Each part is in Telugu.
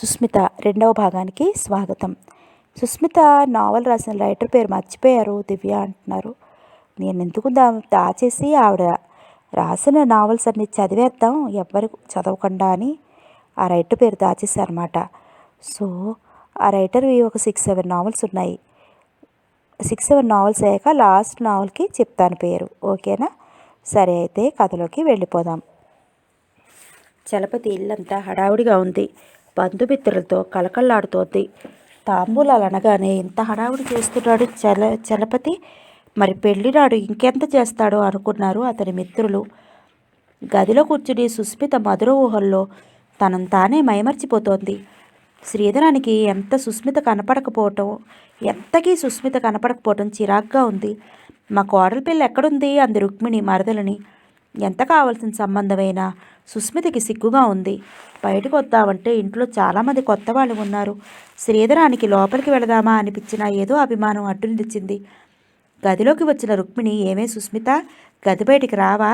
సుస్మిత రెండవ భాగానికి స్వాగతం. సుస్మిత నావల్ రాసిన రైటర్ పేరు మర్చిపోయారు దివ్య అంటున్నారు. నేను ఎందుకు దాచేసి ఆవిడ రాసిన నావల్స్ అన్ని చదివేద్దాం ఎవ్వరు చదవకుండా అని ఆ రైటర్ పేరు దాచేశారన్నమాట. సో ఆ రైటర్వి ఒక 6-7 నావల్స్ ఉన్నాయి. 6-7 నావల్స్ అయ్యాక లాస్ట్ నావల్కి చెప్తాను పేరు, ఓకేనా? సరే, అయితే కథలోకి వెళ్ళిపోదాం. చలపతి ఇల్లంతా హడావుడిగా ఉంది. బంధుమిత్రులతో కలకల్లాడుతోంది. తాంబూలాలు అనగానే ఇంత హడావుడి చేస్తున్నాడు చలపతి. మరి పెళ్లినాడు ఇంకెంత చేస్తాడో అనుకున్నారు అతని మిత్రులు. గదిలో కూర్చుని సుస్మిత మధుర ఊహల్లో తనను తానే మైమర్చిపోతోంది. శ్రీధరానికి ఎంతకీ సుస్మిత కనపడకపోవటం చిరాగ్గా ఉంది. మా కోడలి పిల్ల ఎక్కడుంది అంది రుక్మిణి మరదలని. ఎంత కావాల్సిన సంబంధమైనా సుస్మితకి సిగ్గుగా ఉంది. బయటకు వద్దామంటే ఇంట్లో చాలామంది కొత్త వాళ్ళు ఉన్నారు. శ్రీధరానికి లోపలికి వెళదామా అనిపించినా ఏదో అభిమానం అడ్డు నిలిచింది. గదిలోకి వచ్చిన రుక్మిణి, ఏమే సుస్మిత, గది బయటికి రావా?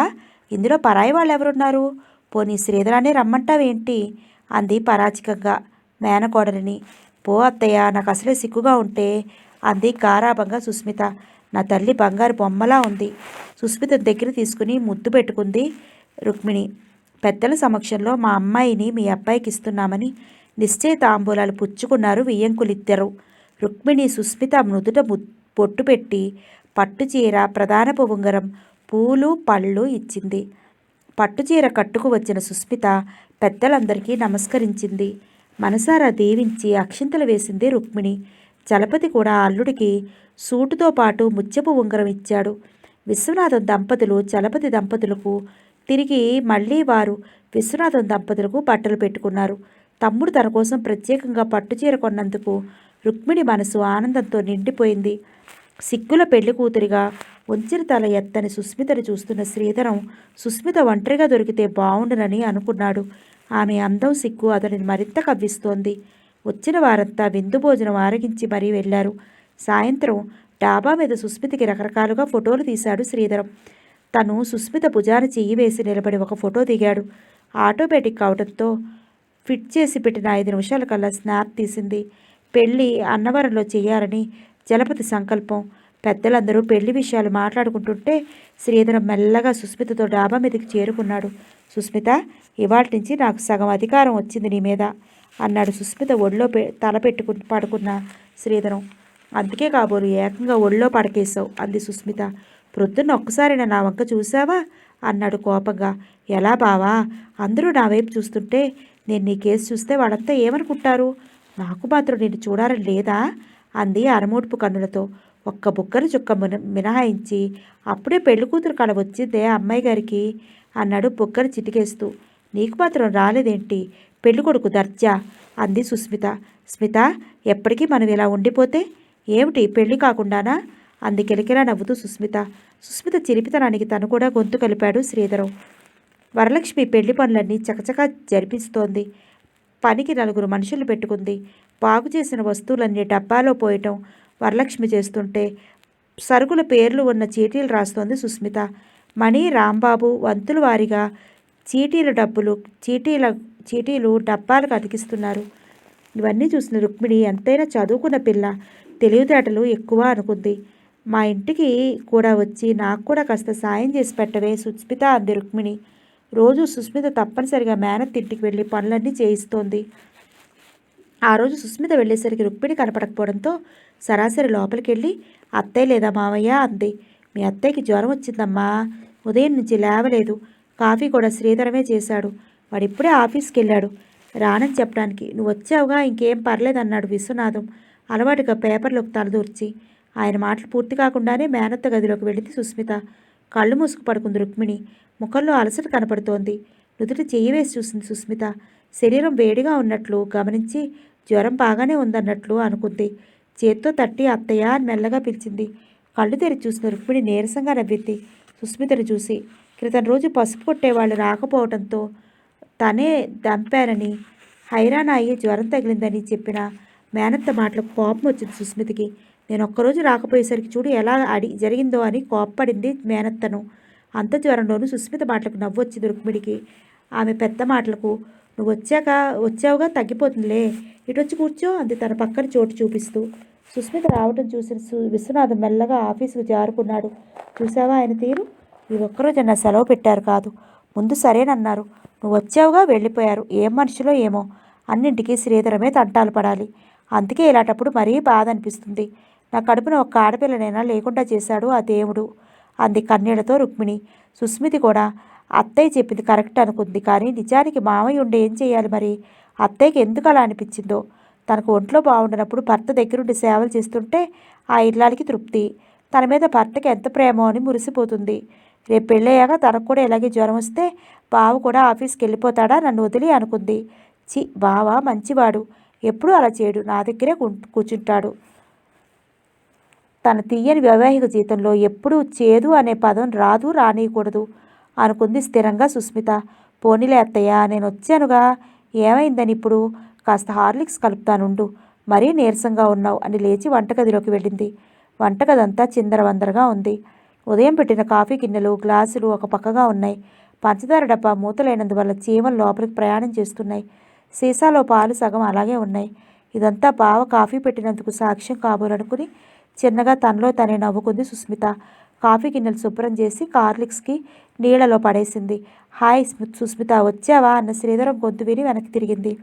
ఇందులో పరాయి వాళ్ళు ఎవరున్నారు? పోనీ శ్రీధరాన్ని రమ్మంటావేంటి అంది పరాచికంగా మేనకోడలిని. పో అత్తయ్య, నాకు అసలే సిగ్గుగా ఉంటే అంది గారాబంగా సుస్మిత. నా తల్లి బంగారు బొమ్మలా ఉంది. సుస్మిత దగ్గర తీసుకుని ముద్దు పెట్టుకుంది రుక్మిణి. పెద్దల సమక్షంలో మా అమ్మాయిని మీ అబ్బాయికి ఇస్తున్నామని నిశ్చయ తాంబూలాలు పుచ్చుకున్నారు వియ్యంకులిద్దరు. రుక్మిణి సుస్మిత నుదుట బొట్టు పెట్టి పట్టుచీర, ప్రధానపు ఉంగరం, పూలు, పళ్ళు ఇచ్చింది. పట్టుచీర కట్టుకు వచ్చిన సుస్మిత పెద్దలందరికీ నమస్కరించింది. మనసారా దీవించి అక్షింతలు వేసింది రుక్మిణి. చలపతి కూడా అల్లుడికి సూటుతో పాటు ముత్యపు ఉంగరం ఇచ్చాడు. విశ్వనాథం దంపతులు చలపతి దంపతులకు తిరిగి మళ్ళీ వారు విశ్వనాథం దంపతులకు బట్టలు పెట్టుకున్నారు. తమ్ముడు తన కోసం ప్రత్యేకంగా పట్టుచీర కొన్నందుకు రుక్మిణి మనసు ఆనందంతో నిండిపోయింది. సిగ్గుల పెళ్లి కూతురిగా వంచిన తల ఎత్తని సుస్మితను చూస్తున్న శ్రీధరం సుస్మిత ఒంటరిగా దొరికితే బావుండునని అనుకున్నాడు. ఆమె అందం, సిగ్గు అతనిని మరింత కవ్విస్తోంది. వచ్చిన వారంతా విందు భోజనం ఆరగించి మరీ వెళ్ళారు. సాయంత్రం డాబా మీద సుస్మితకి రకరకాలుగా ఫోటోలు తీశాడు శ్రీధరం. తను సుస్మిత భుజాన చెయ్యి వేసి నిలబడి ఒక ఫోటో దిగాడు. ఆటోమేటిక్ అవడంతో ఫిట్ చేసి పెట్టిన 5 నిమిషాల కల్లా స్నాప్ తీసింది. పెళ్ళి అన్నవరంలో చేయాలని చలపతి సంకల్పం. పెద్దలందరూ పెళ్లి విషయాలు మాట్లాడుకుంటుంటే శ్రీధరం మెల్లగా సుస్మితతో డాబా మీదకి చేరుకున్నాడు. సుస్మిత, ఇవాటి నుంచి నాకు సగం అధికారం వచ్చింది నీ మీద అన్నాడు సుస్మిత ఒళ్ళో తల పడుకున్న శ్రీధరం. అందుకే కాబోలు ఏకంగా ఒళ్ళో పడకేశావు అంది సుస్మిత. ప్రొద్దున్న ఒక్కసారైనా నా వంక చూసావా అన్నాడు కోపంగా. ఎలా బావా, అందరూ నా వైపు చూస్తుంటే నేను నీ కేసు చూస్తే వాళ్ళంతా ఏమనుకుంటారు? నాకు మాత్రం నేను చూడాలని లేదా అంది అరమోడ్పు కన్నులతో. ఒక్క బుక్కని చుక్క మినహాయించి అప్పుడే పెళ్లి కూతురు కళ వచ్చిందే అమ్మాయి గారికి అన్నాడు బుక్కని చిటికేస్తూ. నీకు మాత్రం రాలేదేంటి పెళ్లి కొడుకు దర్జా అంది సుస్మిత. స్మిత, ఎప్పటికీ మనం ఇలా ఉండిపోతే ఏమిటి పెళ్లి కాకుండానా అంది కిలకిలా నవ్వుతూ సుస్మిత. సుస్మిత చిలిపితనానికి తను కూడా గొంతు కలిపాడు శ్రీధరం. వరలక్ష్మి పెళ్లి పనులన్నీ చకచకా జరిపిస్తోంది. పనికి 4 మనుషులు పెట్టుకుంది. బాగు చేసిన వస్తువులన్నీ డబ్బాలో పోయటం వరలక్ష్మి చేస్తుంటే సరుకుల పేర్లు ఉన్న చీటీలు రాస్తోంది సుస్మిత. మణి, రాంబాబు వంతుల వారీగా చీటీలు డబ్బాలకు అతికిస్తున్నారు. ఇవన్నీ చూసిన రుక్మిణి ఎంతైనా చదువుకున్న పిల్ల, తెలివితేటలు ఎక్కువ అనుకుంది. మా ఇంటికి కూడా వచ్చి నాకు కూడా కాస్త సాయం చేసి పెట్టవే సుస్మిత అంది రుక్మిణి. రోజు సుస్మిత తప్పనిసరిగా మేనత్ ఇంటికి వెళ్ళి పనులన్నీ చేయిస్తోంది. ఆ రోజు సుస్మిత వెళ్ళేసరికి రుక్మిణి కనపడకపోవడంతో సరాసరి లోపలికి వెళ్ళి అత్తయ్య లేదా మావయ్య అంది. మీ అత్తయ్యకి జ్వరం వచ్చిందమ్మా, ఉదయం నుంచి లేవలేదు. కాఫీ కూడా శ్రీధరమే చేశాడు. వాడిప్పుడే ఆఫీస్కి వెళ్ళాడు. రానని చెప్పడానికి నువ్వు వచ్చావుగా, ఇంకేం పర్లేదన్నాడు విశ్వనాథం అలవాటుగా పేపర్లోకి తలదూర్చి. ఆయన మాటలు పూర్తి కాకుండానే మేనత్త గదిలోకి వెళ్ళింది సుస్మిత. కళ్ళు మూసుకు పడుకుంది రుక్మిణి. ముఖంలో అలసట కనపడుతోంది. నుదుటి చెయ్యి వేసి చూసింది సుస్మిత. శరీరం వేడిగా ఉన్నట్లు గమనించి జ్వరం బాగానే ఉందన్నట్లు అనుకుంది. చేత్తో తట్టి అత్తయ్య అని మెల్లగా పిలిచింది. కళ్ళు తెరిచి చూసిన రుక్మిణి నీరసంగా నవ్వింది సుస్మితను చూసి. క్రితం రోజు పసుపు కొట్టేవాళ్ళు రాకపోవడంతో తనే దంపానని, హైరాణ అయ్యి జ్వరం తగిలిందని చెప్పిన మేనత్త మాటలకు కోపం వచ్చింది సుస్మితకి. నేను ఒక్కరోజు రాకపోయేసరికి చూడు ఎలా జరిగిందో అని కోప్పడింది మేనత్తను. అంత జ్వరంలోనూ సుస్మిత మాటలకు నవ్వు వచ్చింది రుక్మిణికి. ఆమె పెద్ద మాటలకు నువ్వు వచ్చావుగా తగ్గిపోతుందిలే, ఇటు వచ్చి కూర్చో అంది తన పక్కన చోటు చూపిస్తూ. సుస్మిత రావటం చూసిన విశ్వనాథం మెల్లగా ఆఫీసుకు జారుకున్నాడు. చూసావా ఆయన తీరు? ఈ ఒక్కరోజు నా సెలవు పెట్టారు కాదు, ముందు సరేనన్నారు, నువ్వు వచ్చావుగా వెళ్ళిపోయారు. ఏం మనుషులో ఏమో, అన్నింటికీ శ్రీధరమే తంటాలు పడాలి. అందుకే ఇలాంటప్పుడు మరీ బాధ అనిపిస్తుంది. నా కడుపున ఒక్క ఆడపిల్లనైనా లేకుండా చేశాడు ఆ దేవుడు అంది కన్నీళ్లతో రుక్మిణి. సుస్మితి కూడా అత్తయ్య చెప్పింది కరెక్ట్ అనుకుంది. కానీ నిజానికి మామయ్య ఉండి ఏం చేయాలి మరి? అత్తయ్యకి ఎందుకు అలా అనిపించిందో. తనకు ఒంట్లో బాగుండనప్పుడు భర్త దగ్గరుండి సేవలు చేస్తుంటే ఆ ఇల్లాలికి తృప్తి. తన మీద భర్తకి ఎంత ప్రేమో అని మురిసిపోతుంది. రేపు పెళ్ళయ్యాక తనకు కూడా ఇలాగే జ్వరం వస్తే బావ కూడా ఆఫీస్కి వెళ్ళిపోతాడా నన్ను వదిలి అనుకుంది. బావ మంచివాడు, ఎప్పుడూ అలా చేయడు, నా దగ్గరే కూర్చుంటాడు. తన తీయని వైవాహిక జీవితంలో ఎప్పుడూ చేదు అనే పదం రాదు, రానియకూడదు అనుకుంది స్థిరంగా సుస్మిత. పోనీలే అత్తయ్య, నేను వచ్చానుగా, ఏమైందని ఇప్పుడు కాస్త హార్లిక్స్ కలుపుతానుండు, మరీ నీరసంగా ఉన్నావు అని లేచి వంటగదిలోకి వెళ్ళింది. వంటగదంతా చిందరవందరగా ఉంది. ఉదయం పెట్టిన కాఫీ గిన్నెలు, గ్లాసులు ఒక పక్కగా ఉన్నాయి. పంచదార డబ్బా మూతలేనందువల్ల చీమలు లోపలికి ప్రయాణం చేస్తున్నాయి. సీసాలో పాలు సగం అలాగే ఉన్నాయి. ఇదంతా బావ కాఫీ పెట్టినందుకు సాక్ష్యం కాబోలనుకుని చిన్నగా తనలో తనే నవ్వుకుంది సుస్మిత. కాఫీ గిన్నెలు శుభ్రం చేసి హార్లిక్స్కి నీళ్లలో పడేసింది. హాయ్ సుస్మిత, వచ్చావా అన్న శ్రీధరం గొంతు విని వెనక్కి తిరిగింది.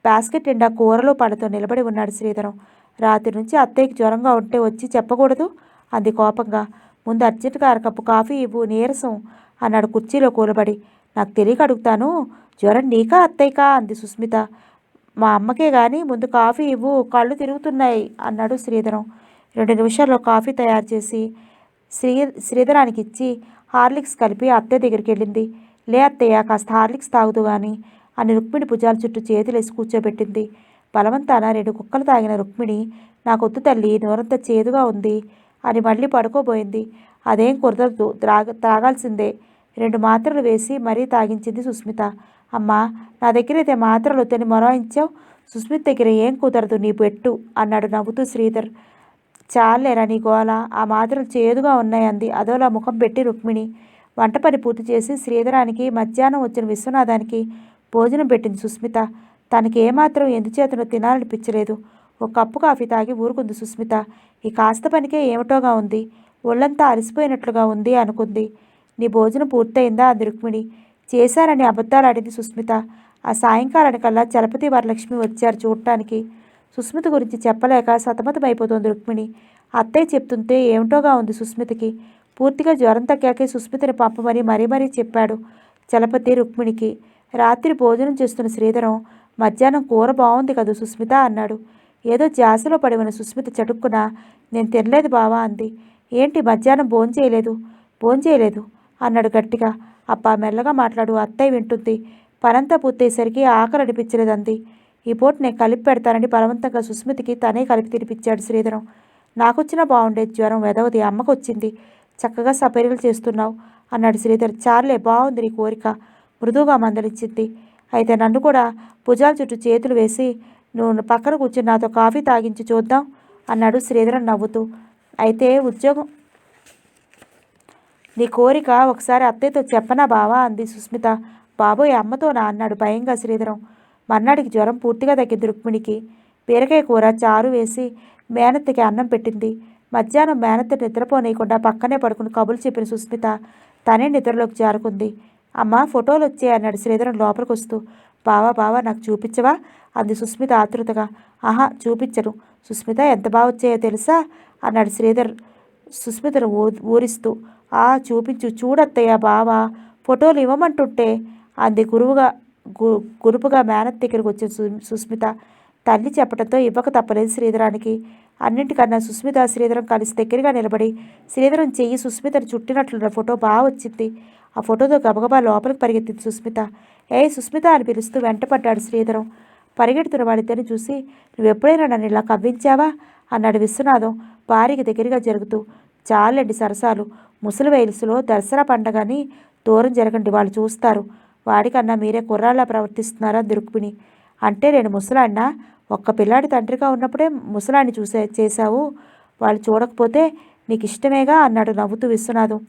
బాస్కెట్ నిండా కూరలో పళ్ళతో నిలబడి ఉన్నాడు శ్రీధరం. రాత్రి నుంచి అత్తయ్యకి జ్వరంగా ఉంటే వచ్చి చెప్పకూడదు అంది కోపంగా. ముందు అర్జెంటుగా అరకప్పు కాఫీ ఇవ్వు, నీరసం అన్నాడు కుర్చీలో కూలబడి. నాకు తెలియక అడుగుతాను, జ్వరం నీకా అత్తయ్యకా అంది సుస్మిత. మా అమ్మకే గాని ముందు కాఫీ ఇవ్వు, కళ్ళు తిరుగుతున్నాయి అన్నాడు శ్రీధరం. 2 నిమిషాల్లో కాఫీ తయారు చేసి శ్రీధరానికి ఇచ్చి హార్లిక్స్ కలిపి అత్తయ్య దగ్గరికి వెళ్ళింది. లే అత్తయ్య, కాస్త హార్లిక్స్ తాగుతూ గాని అని రుక్మిణి భుజాల చుట్టూ చేతులేసి కూర్చోబెట్టింది. బలవంతాన 2 కుక్కలు తాగిన రుక్మిణి, నాకొద్దు తల్లి, నోరంతా చేదుగా ఉంది అని మళ్ళీ పడుకోబోయింది. అదేం కుదరదు, తాగాల్సిందే. 2 మాత్రలు వేసి మరీ తాగించింది సుస్మిత. అమ్మా, నా దగ్గర అయితే మాత్రలు వద్దని మొరాయించావు, సుస్మిత దగ్గర ఏం కుదరదు, నీ పెట్టు అన్నాడు నవ్వుతూ శ్రీధర్. చాలేరా నీ గోల, ఆ మాత్రలు చేదుగా ఉన్నాయంది అదోలా ముఖం పెట్టి రుక్మిణి. వంట పని పూర్తి చేసి శ్రీధరానికి, మధ్యాహ్నం వచ్చిన విశ్వనాథానికి భోజనం పెట్టింది సుస్మిత. తనకి ఏమాత్రం ఎందుచేతనో తినాలనిపించలేదు. ఒక కప్పు కాఫీ తాగి ఊరుకుంది సుస్మిత. ఈ కాస్త పనికే ఏమిటోగా ఉంది, ఒళ్ళంతా అలసిపోయినట్లుగా ఉంది అనుకుంది. నీ భోజనం పూర్తయిందా అంది రుక్మిణి. చేశారని అబద్ధాలు ఆడింది సుస్మిత. ఆ సాయంకాలానికల్లా చలపతి వరలక్ష్మి వచ్చారు చూడటానికి. సుస్మిత గురించి చెప్పలేక సతమతమైపోతుంది రుక్మిణి. అత్తయ్య చెప్తుంటే ఏమిటోగా ఉంది సుస్మితకి. పూర్తిగా జ్వరం తగ్గాకే సుస్మితని పంపమని మరీ చెప్పాడు చలపతి రుక్మిణికి. రాత్రి భోజనం చేస్తున్న శ్రీధరం, మధ్యాహ్నం కూర బాగుంది కదూ సుస్మిత అన్నాడు. ఏదో ధ్యాసలో పడి ఉన్న సుస్మిత చటుక్కున, నేను తినలేదు బావా అంది. ఏంటి మధ్యాహ్నం భోంచేయలేదు అన్నాడు గట్టిగా. అబ్బా మెల్లగా మాట్లాడు, అత్తయ్య వింటుంది. పనంతా పూర్తయ్యేసరికి ఆకలి అనిపించలేదంది. ఈ పూట నేను కలిపి పెడతానని బలవంతంగా సుస్మితకి తనే కలిపి తినిపించాడు శ్రీధరం. నాకొచ్చినా బాగుండేది జ్వరం, వెదవది, అమ్మకు వచ్చింది, చక్కగా సపర్యలు చేస్తున్నావు అన్నాడు శ్రీధర్. చాలే, బాగుంది నీ కోరిక మృదువుగా మందలించింది. అయితే నన్ను కూడా భుజాల చుట్టూ చేతులు వేసి నువ్వు పక్కన కూర్చుని నాతో కాఫీ తాగించి చూద్దాం అన్నాడు శ్రీధరం నవ్వుతూ. అయితే ఉద్యోగం, నీ కోరిక ఒకసారి అత్తయ్యతో చెప్పనా బావా అంది సుస్మిత. బాబోయ్, అమ్మతోనా అన్నాడు భయంగా శ్రీధరం. మర్నాడికి జ్వరం పూర్తిగా తగ్గింది రుక్మిణికి. బీరకాయ కూర చారు వేసి మేనత్తకి అన్నం పెట్టింది. మధ్యాహ్నం మేనత్త నిద్రపోనీయకుండా పక్కనే పడుకుని కబుర్లు చెప్పిన సుస్మిత తనే నిద్రలోకి జారుకుంది. అమ్మ, ఫోటోలు వచ్చాయి అన్నాడు శ్రీధరం లోపలికి వస్తూ. బావా నాకు చూపించవా అంది సుస్మిత ఆతృతగా. ఆహా, చూపించను సుస్మిత, ఎంత బాగా వచ్చాయో తెలుసా అన్నాడు శ్రీధర్ సుస్మితను ఊరిస్తూ. చూపించు, చూడత్తయ్య బావా ఫోటోలు ఇవ్వమంటుంటే అంది గురుపుగా మేనత్ దగ్గరికి వచ్చిన సుస్మిత. తల్లి చెప్పడంతో ఇవ్వక తప్పలేదు శ్రీధరానికి. అన్నింటికన్నా సుస్మిత శ్రీధరం కలిసి దగ్గరగా నిలబడి శ్రీధరం చెయ్యి సుస్మితను చుట్టినట్లున్న ఫోటో బాగా వచ్చింది. ఆ ఫోటోతో గబగబా లోపలికి పరిగెత్తింది సుస్మిత. సుస్మిత అని పిలుస్తూ వెంటపడ్డాడు శ్రీధరం. పరిగెడుతున్న వాడిద్దరిని చూసి, నువ్వెప్పుడైనా నన్ను ఇలా కవ్వించావా అన్నాడు విశ్వనాథం భార్యకి దగ్గరగా జరుగుతూ. చాలండి సరసాలు, ముసలి వయసులో దసరా పండగని దూరం జరగండి, వాళ్ళు చూస్తారు. వాడికన్నా మీరే కుర్రాళ్ళ ప్రవర్తిస్తున్నారా రుక్మిణి. అంటే నేను ముసలాడినా? ఒక్క పిల్లాడి తండ్రిగా ఉన్నప్పుడే ముసలాడిని చేశావు, వాళ్ళు చూడకపోతే నీకు ఇష్టమేగా అన్నాడు నవ్వుతూ విశ్వనాథం.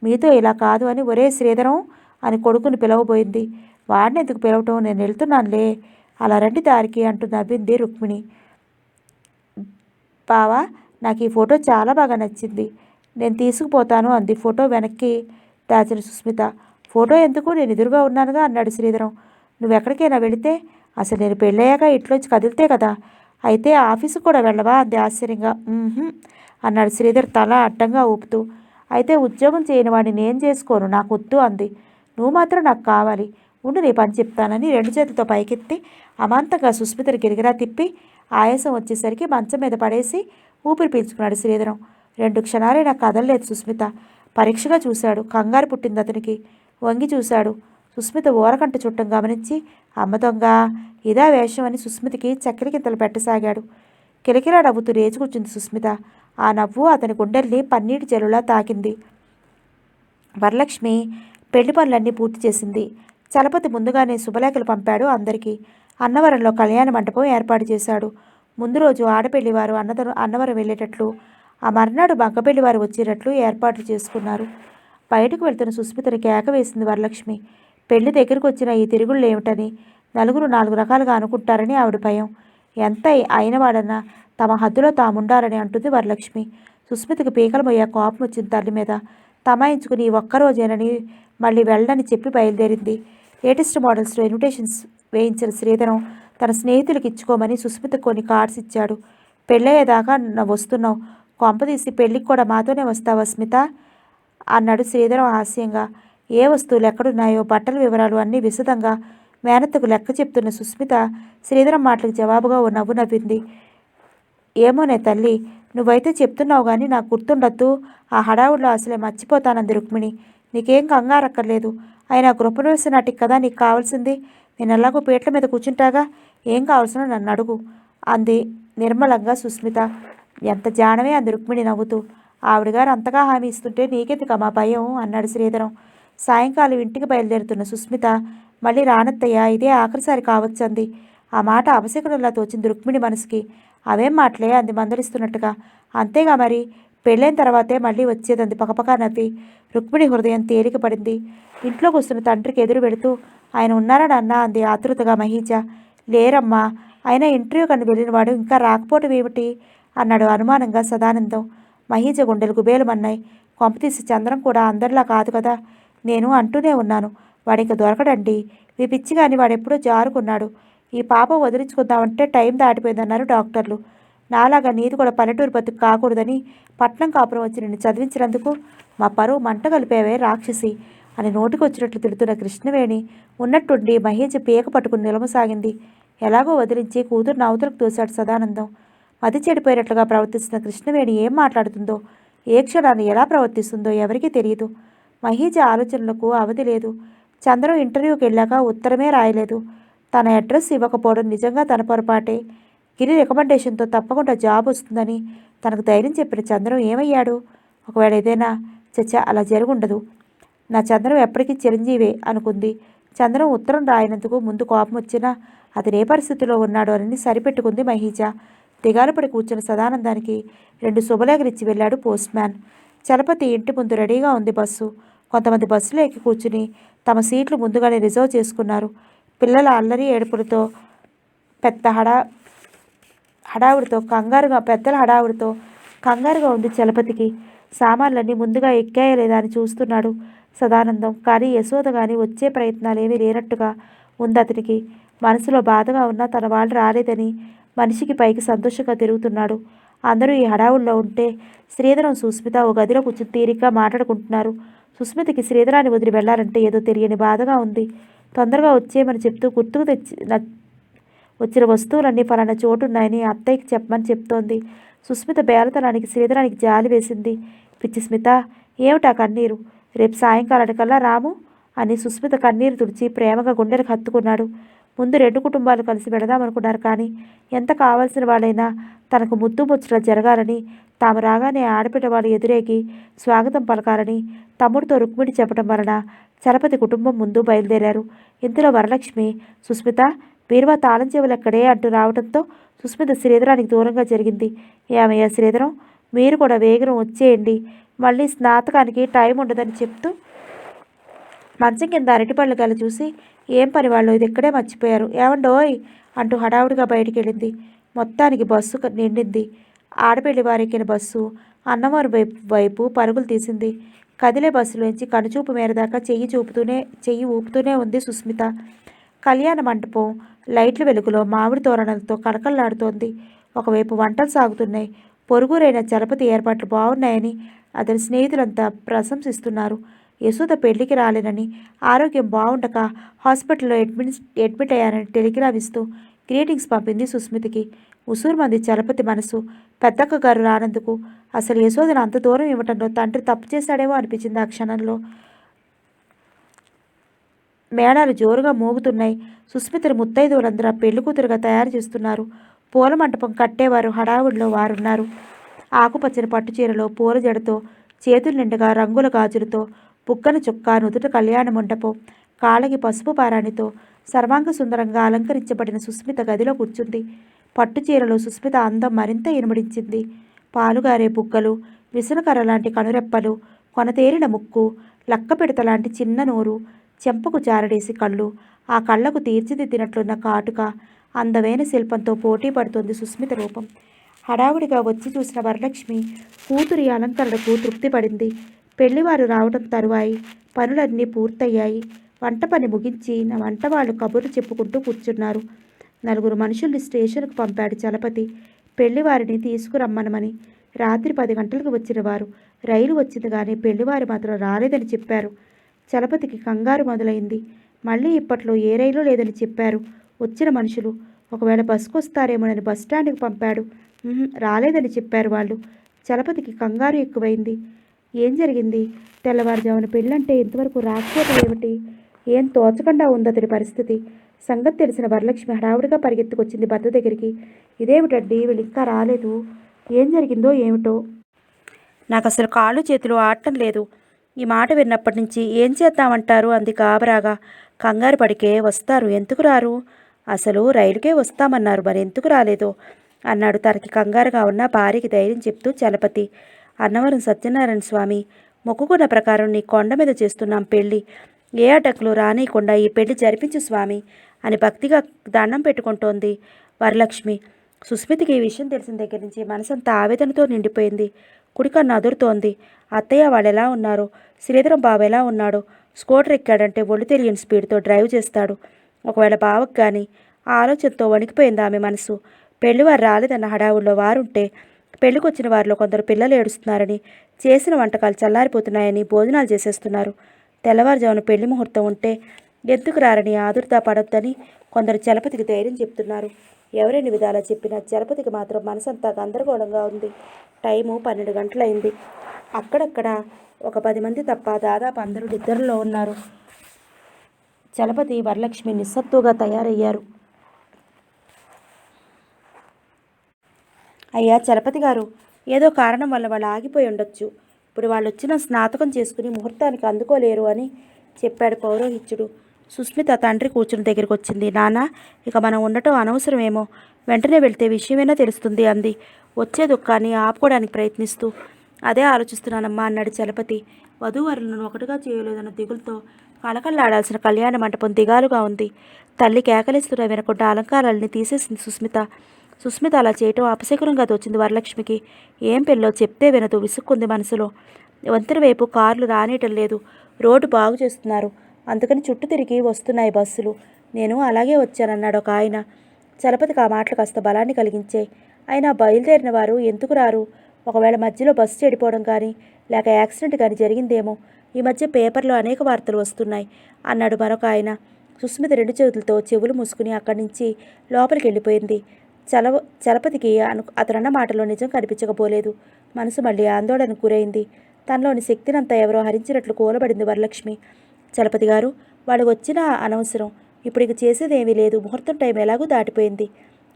మీతో ఇలా కాదు అని ఒరే శ్రీధరం అని కొడుకుని పిలవబోయింది. వాడిని ఎందుకు పిలవటం, నేను వెళ్తున్నానులే, అలా రండి దారికి అంటూ నవ్వింది రుక్మిణి. బావా, నాకు ఈ ఫోటో చాలా బాగా నచ్చింది, నేను తీసుకుపోతాను అంది ఫోటో వెనక్కి దాచిన సుస్మిత. ఫోటో ఎందుకు, నేను ఎదురుగా ఉన్నానుగా అన్నాడు శ్రీధరం. నువ్వెక్కడికైనా వెళితే, అసలు నేను పెళ్ళయ్యాక ఇంట్లోంచి కదిలితే కదా, అయితే ఆఫీసుకు కూడా వెళ్ళవా అంది ఆశ్చర్యంగా. అన్నాడు శ్రీధర్ తల అడ్డంగా ఊపుతూ. అయితే ఉద్యోగం చేయని వాడిని నేను చేసుకోను, నాకు వద్దు అంది. నువ్వు మాత్రం నాకు కావాలి, ఉండు నీ పని చెప్తానని 2 చేతులతో పైకెత్తి అమాంతంగా సుస్మితని గిరిగిరా తిప్పి ఆయాసం వచ్చేసరికి మంచం మీద పడేసి ఊపిరి పీల్చుకున్నాడు శ్రీధరం. 2 క్షణాలైనా కదలలేదు సుస్మిత. పరీక్షగా చూశాడు. కంగారు పుట్టింది అతనికి. వంగి చూశాడు. సుస్మిత ఊరకంట చుట్టం గమనించి అమ్మ దొంగ, ఇదా వేషం అని సుస్మితకి చక్కెర గింతలు పెట్టసాగాడు. కిలకిలా నవ్వుతూ లేచి కూర్చుంది సుస్మిత. ఆ నవ్వు అతని గుండెల్ని పన్నీటి జల్లులా తాకింది. వరలక్ష్మి పెళ్లి పనులన్నీ పూర్తి చేసింది. చలపతి ముందుగానే శుభలేఖలు పంపాడు అందరికీ. అన్నవరంలో కళ్యాణ మంటపం ఏర్పాటు చేశాడు. ముందు రోజు ఆడపెళ్లివారు అన్నవరం వెళ్ళేటట్లు, ఆ మర్నాడు మగపెళ్లివారు వచ్చేటట్లు ఏర్పాట్లు చేసుకున్నారు. బయటకు వెళ్తున్న సుస్మితని కేక వేసింది వరలక్ష్మి. పెళ్లి దగ్గరకు వచ్చిన ఈ తిరుగుళ్ళు ఏమిటని నలుగురు 4 రకాలుగా అనుకుంటారని ఆవిడ భయం. ఎంత అయినవాడన్నా తమ హద్దులో తాముండాలని అంటుంది వరలక్ష్మి. సుస్మితకి పీకల మొయ్య కోపం వచ్చింది తల్లి మీద. తమాయించుకుని ఒక్కరోజేనని మళ్ళీ వెళ్ళని చెప్పి బయలుదేరింది. లేటెస్ట్ మోడల్స్లో ఇన్విటేషన్స్ వేయించిన శ్రీధరం తన స్నేహితులకు ఇచ్చుకోమని సుస్మితకు కొన్ని కార్డ్స్ ఇచ్చాడు. పెళ్ళయ్యేదాకా వస్తున్నావు, కొంపదీసి పెళ్ళికి కూడా మాతోనే వస్తావా స్మిత అన్నాడు శ్రీధరం హాస్యంగా. ఏ వస్తువులు ఎక్కడున్నాయో, బట్టల వివరాలు అన్నీ విశదంగా మేనత్తకు లెక్క చెప్తున్న సుస్మిత శ్రీధరం మాటలకు జవాబుగా ఓ నవ్వు నవ్వింది. ఏమోనే తల్లి, నువ్వైతే చెప్తున్నావు కానీ నాకు గుర్తుండొద్దు, ఆ హడావుడిలో అసలే మర్చిపోతానంది రుక్మిణి. నీకేం కంగారక్కర్లేదు, అయినా గృహప్రవేశ నాటికి కదా నీకు కావాల్సింది, నేను ఎలాగో పీటల మీద కూర్చుంటాగా, ఏం కావాల్సిన నన్ను అడుగు అంది నిర్మలంగా సుస్మిత. ఎంత జానమే అంది రుక్మిణి నవ్వుతూ. ఆవిడగారు అంతగా హామీ ఇస్తుంటే నీకెందుకు మా భయం అన్నాడు శ్రీధరం. సాయంకాలం ఇంటికి బయలుదేరుతున్న సుస్మిత మళ్ళీ రానత్తయ్య, ఇదే ఆఖరిసారి కావచ్చంది. ఆ మాట అపశకునంలా తోచింది రుక్మిణి మనసుకి. అవేం మాటలే అంది మందలిస్తున్నట్టుగా. అంతేగా మరి, పెళ్ళైన తర్వాతే మళ్ళీ వచ్చేదంది పకపకా నవ్వి. రుక్మిణి హృదయం తేలిక పడింది. ఇంట్లోకి వస్తున్న తండ్రికి ఎదురు పెడుతూ, ఆయన ఉన్నారా నాన్న అంది ఆతృతగా మహీజ. లేరమ్మా, అయినా ఇంటర్వ్యూ కని వెళ్ళినవాడు ఇంకా రాకపోవటం ఏమిటి అన్నాడు అనుమానంగా సదానందం. మహీజ గుండెలు గుబేలమన్నాయి. కొంపతీసి చంద్రం కూడా అందరిలా కాదు కదా, నేను అంటూనే ఉన్నాను, వాడింక దొరకడండి, మీ పిచ్చి కానీ వాడెప్పుడో జారుకున్నాడు, ఈ పాపం వదిలించుకుందామంటే టైం దాటిపోయిందన్నారు డాక్టర్లు. నాలాగా నీది కూడా పల్లెటూరు బతుకు కాకూడదని పట్నం కాపురం వచ్చి నిన్ను చదివించినందుకు మా పరువు మంట కలిపేవే రాక్షసి అని నోటికొచ్చినట్లు తిడుతున్న కృష్ణవేణి ఉన్నట్టుండి మహేజ్ పీక పట్టుకుని నిలమసాగింది. ఎలాగో వదిలించి కూతురు అవతలకు తోశాడు సదానందం. మతి చెడిపోయినట్లుగా ప్రవర్తిస్తున్న కృష్ణవేణి ఏం మాట్లాడుతుందో, ఏ క్షణాన్ని ఎలా ప్రవర్తిస్తుందో ఎవరికీ తెలియదు. మహీజ ఆలోచనలకు అవధి లేదు. చంద్రం ఇంటర్వ్యూకి వెళ్ళాక ఉత్తరమే రాయలేదు. తన అడ్రస్ ఇవ్వకపోవడం నిజంగా తన పొరపాటే. గిరి రికమెండేషన్తో తప్పకుండా జాబ్ వస్తుందని తనకు ధైర్యం చెప్పిన చంద్రం ఏమయ్యాడు? ఒకవేళ ఏదైనా చచ్చా అలా జరుగుండదు. నా చంద్రం ఎప్పటికీ చిరంజీవే అనుకుంది. చంద్రం ఉత్తరం రాయనందుకు ముందు కోపం వచ్చినా అతను ఏ పరిస్థితిలో ఉన్నాడు అని సరిపెట్టుకుంది మహీజ. దిగాలు పడి కూర్చున్న సదానందానికి 2 శుభలేఖలు ఇచ్చి వెళ్ళాడు పోస్ట్ మ్యాన్. చలపతి ఇంటి ముందు రెడీగా ఉంది బస్సు. కొంతమంది బస్సులో ఎక్కి కూర్చుని తమ సీట్లు ముందుగానే రిజర్వ్ చేసుకున్నారు. పిల్లల అల్లరి ఏడుపులతో పెద్దల హడావుడితో కంగారుగా ఉంది చలపతికి. సామాన్లన్నీ ముందుగా ఎక్కాయా లేదా అని చూస్తున్నాడు సదానందం. కానీ యశోద కానీ వచ్చే ప్రయత్నాలు ఏమీ లేనట్టుగా ఉంది అతనికి. మనసులో బాధగా ఉన్నా తన వాళ్ళు రాలేదని మనిషికి పైకి సంతోషంగా తిరుగుతున్నాడు. అందరూ ఈ హడావుల్లో ఉంటే శ్రీధరం సుస్మిత ఓ గదిలో కూర్చుని తీరిగ్గా మాట్లాడుకుంటున్నారు. సుస్మితకి శ్రీధరాన్ని వదిలి వెళ్లాలంటే ఏదో తెలియని బాధగా ఉంది. తొందరగా వచ్చేయమని చెప్తూ గుర్తుకు వచ్చిన వస్తువులన్నీ ఫలానా చోటున్నాయని అత్తయ్యకి చెప్పమని చెప్తోంది. సుస్మిత బేలతనానికి శ్రీధరానికి జాలి వేసింది. పిచ్చి స్మిత, ఏమిటా కన్నీరు? రేపు సాయంకాలానికల్లా రాము అని సుస్మిత కన్నీరు తుడిచి ప్రేమగా గుండెలకు హత్తుకున్నాడు. ముందు 2 కుటుంబాలు కలిసి వెళదామనుకున్నారు. కానీ ఎంత కావాల్సిన వాళ్ళైనా తనకు ముద్దు ముచ్చట జరగాలని, తాము రాగానే ఆడపిల్ల వాళ్ళు ఎదురేగి స్వాగతం పలకాలని తమ్ముడితో రుక్మిణి చెప్పడం వలన చలపతి కుటుంబం ముందు బయలుదేరారు. ఇంతలో వరలక్ష్మి, సుస్మిత బీరువా తాళం చెవులెక్కడే అంటూ రావడంతో సుస్మిత శ్రీధరానికి దూరంగా జరిగింది. ఏమయ్యా శ్రీధరం, మీరు కూడా వేగం వచ్చేయండి, మళ్ళీ స్నాతకానికి టైం ఉండదని చెప్తూ మంచం కింద అరటిపళ్ళు గల చూసి ఏం పని వాళ్ళు ఇది ఇక్కడే మర్చిపోయారు ఏమండోయ్ అంటూ హడావుడిగా బయటికి వెళ్ళింది. మొత్తానికి బస్సు నిండింది. ఆడపెళ్లి వారెక్కిన బస్సు అన్నవరం వైపు పరుగులు తీసింది. కదిలే బస్సులోంచి కనుచూపు మేర దాకా చెయ్యి ఊపుతూనే ఉంది సుస్మిత. కళ్యాణ మంటపం లైట్ల వెలుగులో మామిడి తోరణాలతో కళకళలాడుతోంది. ఒకవైపు వంటలు సాగుతున్నాయి. పొరుగురైన చలపతి ఏర్పాట్లు బాగున్నాయని అతని స్నేహితులంతా ప్రశంసిస్తున్నారు. యశోద పెళ్లికి రాలేనని, ఆరోగ్యం బాగుండక హాస్పిటల్లో అడ్మిట్ అయ్యానని టెలిగ్రామ్ ఇస్తూ గ్రీటింగ్స్ పంపింది సుస్మితకి. ఉసూరుమంది చలపతి మనసు. పెద్దక్క గారు రానందుకు అసలు యశోదను అంత దూరం ఇవ్వటంలో తండ్రి తప్పు చేశాడేమో అనిపించింది ఆ క్షణంలో. మేళాలు జోరుగా మోగుతున్నాయి. సుస్మితను ముత్తైదువులందరూ పెళ్లి కూతురుగా తయారు చేస్తున్నారు. పూల మంటపం కట్టేవారు హడావుడిలో వారున్నారు. ఆకుపచ్చని పట్టుచీరలో పూల జడతో, చేతుల నిండుగా రంగుల గాజులతో, బుగ్గన చుక్క, నుదుట కళ్యాణ మండపం, కాళ్ళకి పసుపు పారాణితో సర్వాంగ సుందరంగా అలంకరించబడిన సుస్మిత గదిలో కూర్చుంది. పట్టుచీరలో సుస్మిత అందం మరింత ఇనుమడించింది. పాలుగారే బుగ్గలు, విసనకర్ర లాంటి కనురెప్పలు, కొనతేరిన ముక్కు, లక్కపిడత లాంటి చిన్న నోరు, చెంపకు జారడేసి కళ్ళు, ఆ కళ్లకు తీర్చిదిద్దినట్లున్న కాటుక, అందమైన శిల్పంతో పోటీ పడుతోంది సుస్మిత రూపం. హడావుడిగా వచ్చి చూసిన వరలక్ష్మి కూతురి అలంకరణకు తృప్తి పడింది. పెళ్లివారు రావటం తరువాయి. పనులన్నీ పూర్తయ్యాయి. వంట పని ముగించి వంట వాళ్ళు కబుర్లు చెప్పుకుంటూ కూర్చున్నారు. 4 మనుషుల్ని స్టేషన్కు పంపాడు చలపతి. పెళ్లివారిని తీసుకురమ్మనమని. రాత్రి 10 గంటలకు వచ్చిన వారు. రైలు వచ్చింది కానీ పెళ్లివారు మాత్రం రాలేదని చెప్పారు. చలపతికి కంగారు మొదలైంది. మళ్ళీ ఇప్పట్లో ఏ రైలు లేదని చెప్పారు వచ్చిన మనుషులు. ఒకవేళ బస్సుకు వస్తారేమోనని బస్టాండ్కి పంపాడు. రాలేదని చెప్పారు వాళ్ళు. చలపతికి కంగారు ఎక్కువైంది. ఏం జరిగింది? తెల్లవారుజామున పెళ్ళంటే ఇంతవరకు రాకపోవటం ఏమిటి? ఏం తోచకుండా ఉంది అతడి పరిస్థితి. సంగతి తెలిసిన వరలక్ష్మి హడావుడిగా పరిగెత్తుకొచ్చింది భర్త దగ్గరికి. ఇదేమిటండి వీళ్ళు ఇంకా రాలేదు? ఏం జరిగిందో ఏమిటో. నాకు అసలు కాళ్ళు చేతులు ఆడటం లేదు. ఈ మాట విన్నప్పటి నుంచి ఏం చేద్దామంటారు అంది గాబరాగా. కంగారు పడికే వస్తారు, ఎందుకు రారు? అసలు రైలుకే వస్తామన్నారు, మరి ఎందుకు రాలేదో అన్నాడు తనకి కంగారుగా ఉన్న భార్యకి ధైర్యం చెప్తూ చలపతి. అన్నవరం సత్యనారాయణ స్వామి మొక్కుకున్న ప్రకారం నీ కొండ మీద చేస్తున్నాం పెళ్ళి. ఏ అడ్డంకులు రానియకుండా ఈ పెళ్లి జరిపించు స్వామి అని భక్తిగా దండం పెట్టుకుంటోంది వరలక్ష్మి. సుస్మితకి ఈ విషయం తెలిసిన దగ్గర నుంచి మనసంతా ఆవేదనతో నిండిపోయింది. కుడికన్ను అదురుతోంది. అత్తయ్య వాళ్ళు ఎలా ఉన్నారు? శ్రీధరం బాబు ఎలా ఉన్నాడు? స్కూటర్ ఎక్కాడంటే ఒళ్ళు తెలియని స్పీడ్తో డ్రైవ్ చేస్తాడు. ఒకవేళ బావకు కానీ ఆ ఆలోచనతో వణికిపోయింది ఆమె మనసు. పెళ్లివారు రాలేదన్న హడావుల్లో వారుంటే పెళ్లికొచ్చిన వారిలో కొందరు పిల్లలు ఏడుస్తున్నారని, చేసిన వంటకాలు చల్లారిపోతున్నాయని భోజనాలు చేసేస్తున్నారు. తెల్లవారుజామున పెళ్లి ముహూర్తం ఉంటే ఎందుకు రారని ఆదుర్దా పడొద్దని కొందరు చలపతికి ధైర్యం చెప్తున్నారు. ఎవరెన్ని విధాలా చెప్పినా చలపతికి మాత్రం మనసంతా గందరగోళంగా ఉంది. టైము 12 గంటలైంది. అక్కడక్కడ ఒక 10 మంది తప్ప దాదాపు అందరూ నిద్రలో ఉన్నారు. చలపతి వరలక్ష్మి నిస్సత్తుగా తయారయ్యారు. అయ్యా చలపతి గారు, ఏదో కారణం వల్ల వాళ్ళు ఆగిపోయి ఉండొచ్చు. ఇప్పుడు వాళ్ళు వచ్చిన స్నాతకం చేసుకుని ముహూర్తానికి అందుకోలేరు అని చెప్పాడు పౌరోహిత్యుడు. సుస్మిత తండ్రి కూర్చుని దగ్గరికి వచ్చింది. నాన్న, ఇక మనం ఉండటం అనవసరమేమో, వెంటనే వెళ్తే విషయమైనా తెలుస్తుంది అంది వచ్చే దుఃఖాన్ని ఆపుకోవడానికి ప్రయత్నిస్తూ. అదే ఆలోచిస్తున్నానమ్మా అన్నాడు చలపతి. వధూవరులను ఒకటిగా చేయలేదన్న దిగులతో కళకళలాడాల్సిన కళ్యాణ మంటపం దిగాలుగా ఉంది. తల్లి కేకలిస్తున్న వినకుండా అలంకారాలని తీసేసింది సుస్మిత. సుస్మిత అలా చేయటం అపశకునంగా తోచింది వరలక్ష్మికి. ఏం పెళ్ళో చెప్తే వినదు, విసుక్కుంది మనసులో. వంతెన వైపు కార్లు రానియటం లేదు. రోడ్డు బాగు చేస్తున్నారు, అందుకని చుట్టూ తిరిగి వస్తున్నాయి బస్సులు. నేను అలాగే వచ్చానన్నాడు ఒక ఆయన. చలపతికి ఆ మాటలు కాస్త బలాన్ని కలిగించాయి. అయినా బయలుదేరిన వారు ఎందుకు రారు? ఒకవేళ మధ్యలో బస్సు చెడిపోవడం కానీ లేక యాక్సిడెంట్ కానీ జరిగిందేమో. ఈ మధ్య పేపర్లో అనేక వార్తలు వస్తున్నాయి అన్నాడు మరొక ఆయన. సుస్మిత 2 చేతులతో చెవులు మూసుకుని అక్కడి నుంచి లోపలికి వెళ్ళిపోయింది. చలపతికి అతనన్న మాటలో నిజం కనిపించకపోలేదు. మనసు మళ్ళీ ఆందోళనకు గురైంది. తనలోని శక్తినంతా ఎవరో హరించినట్లు కూలబడింది వరలక్ష్మి. చలపతి గారు, వాళ్ళు వచ్చినా అనవసరం. ఇప్పుడు ఇక చేసేదేమీ లేదు. ముహూర్తం టైం ఎలాగూ దాటిపోయింది.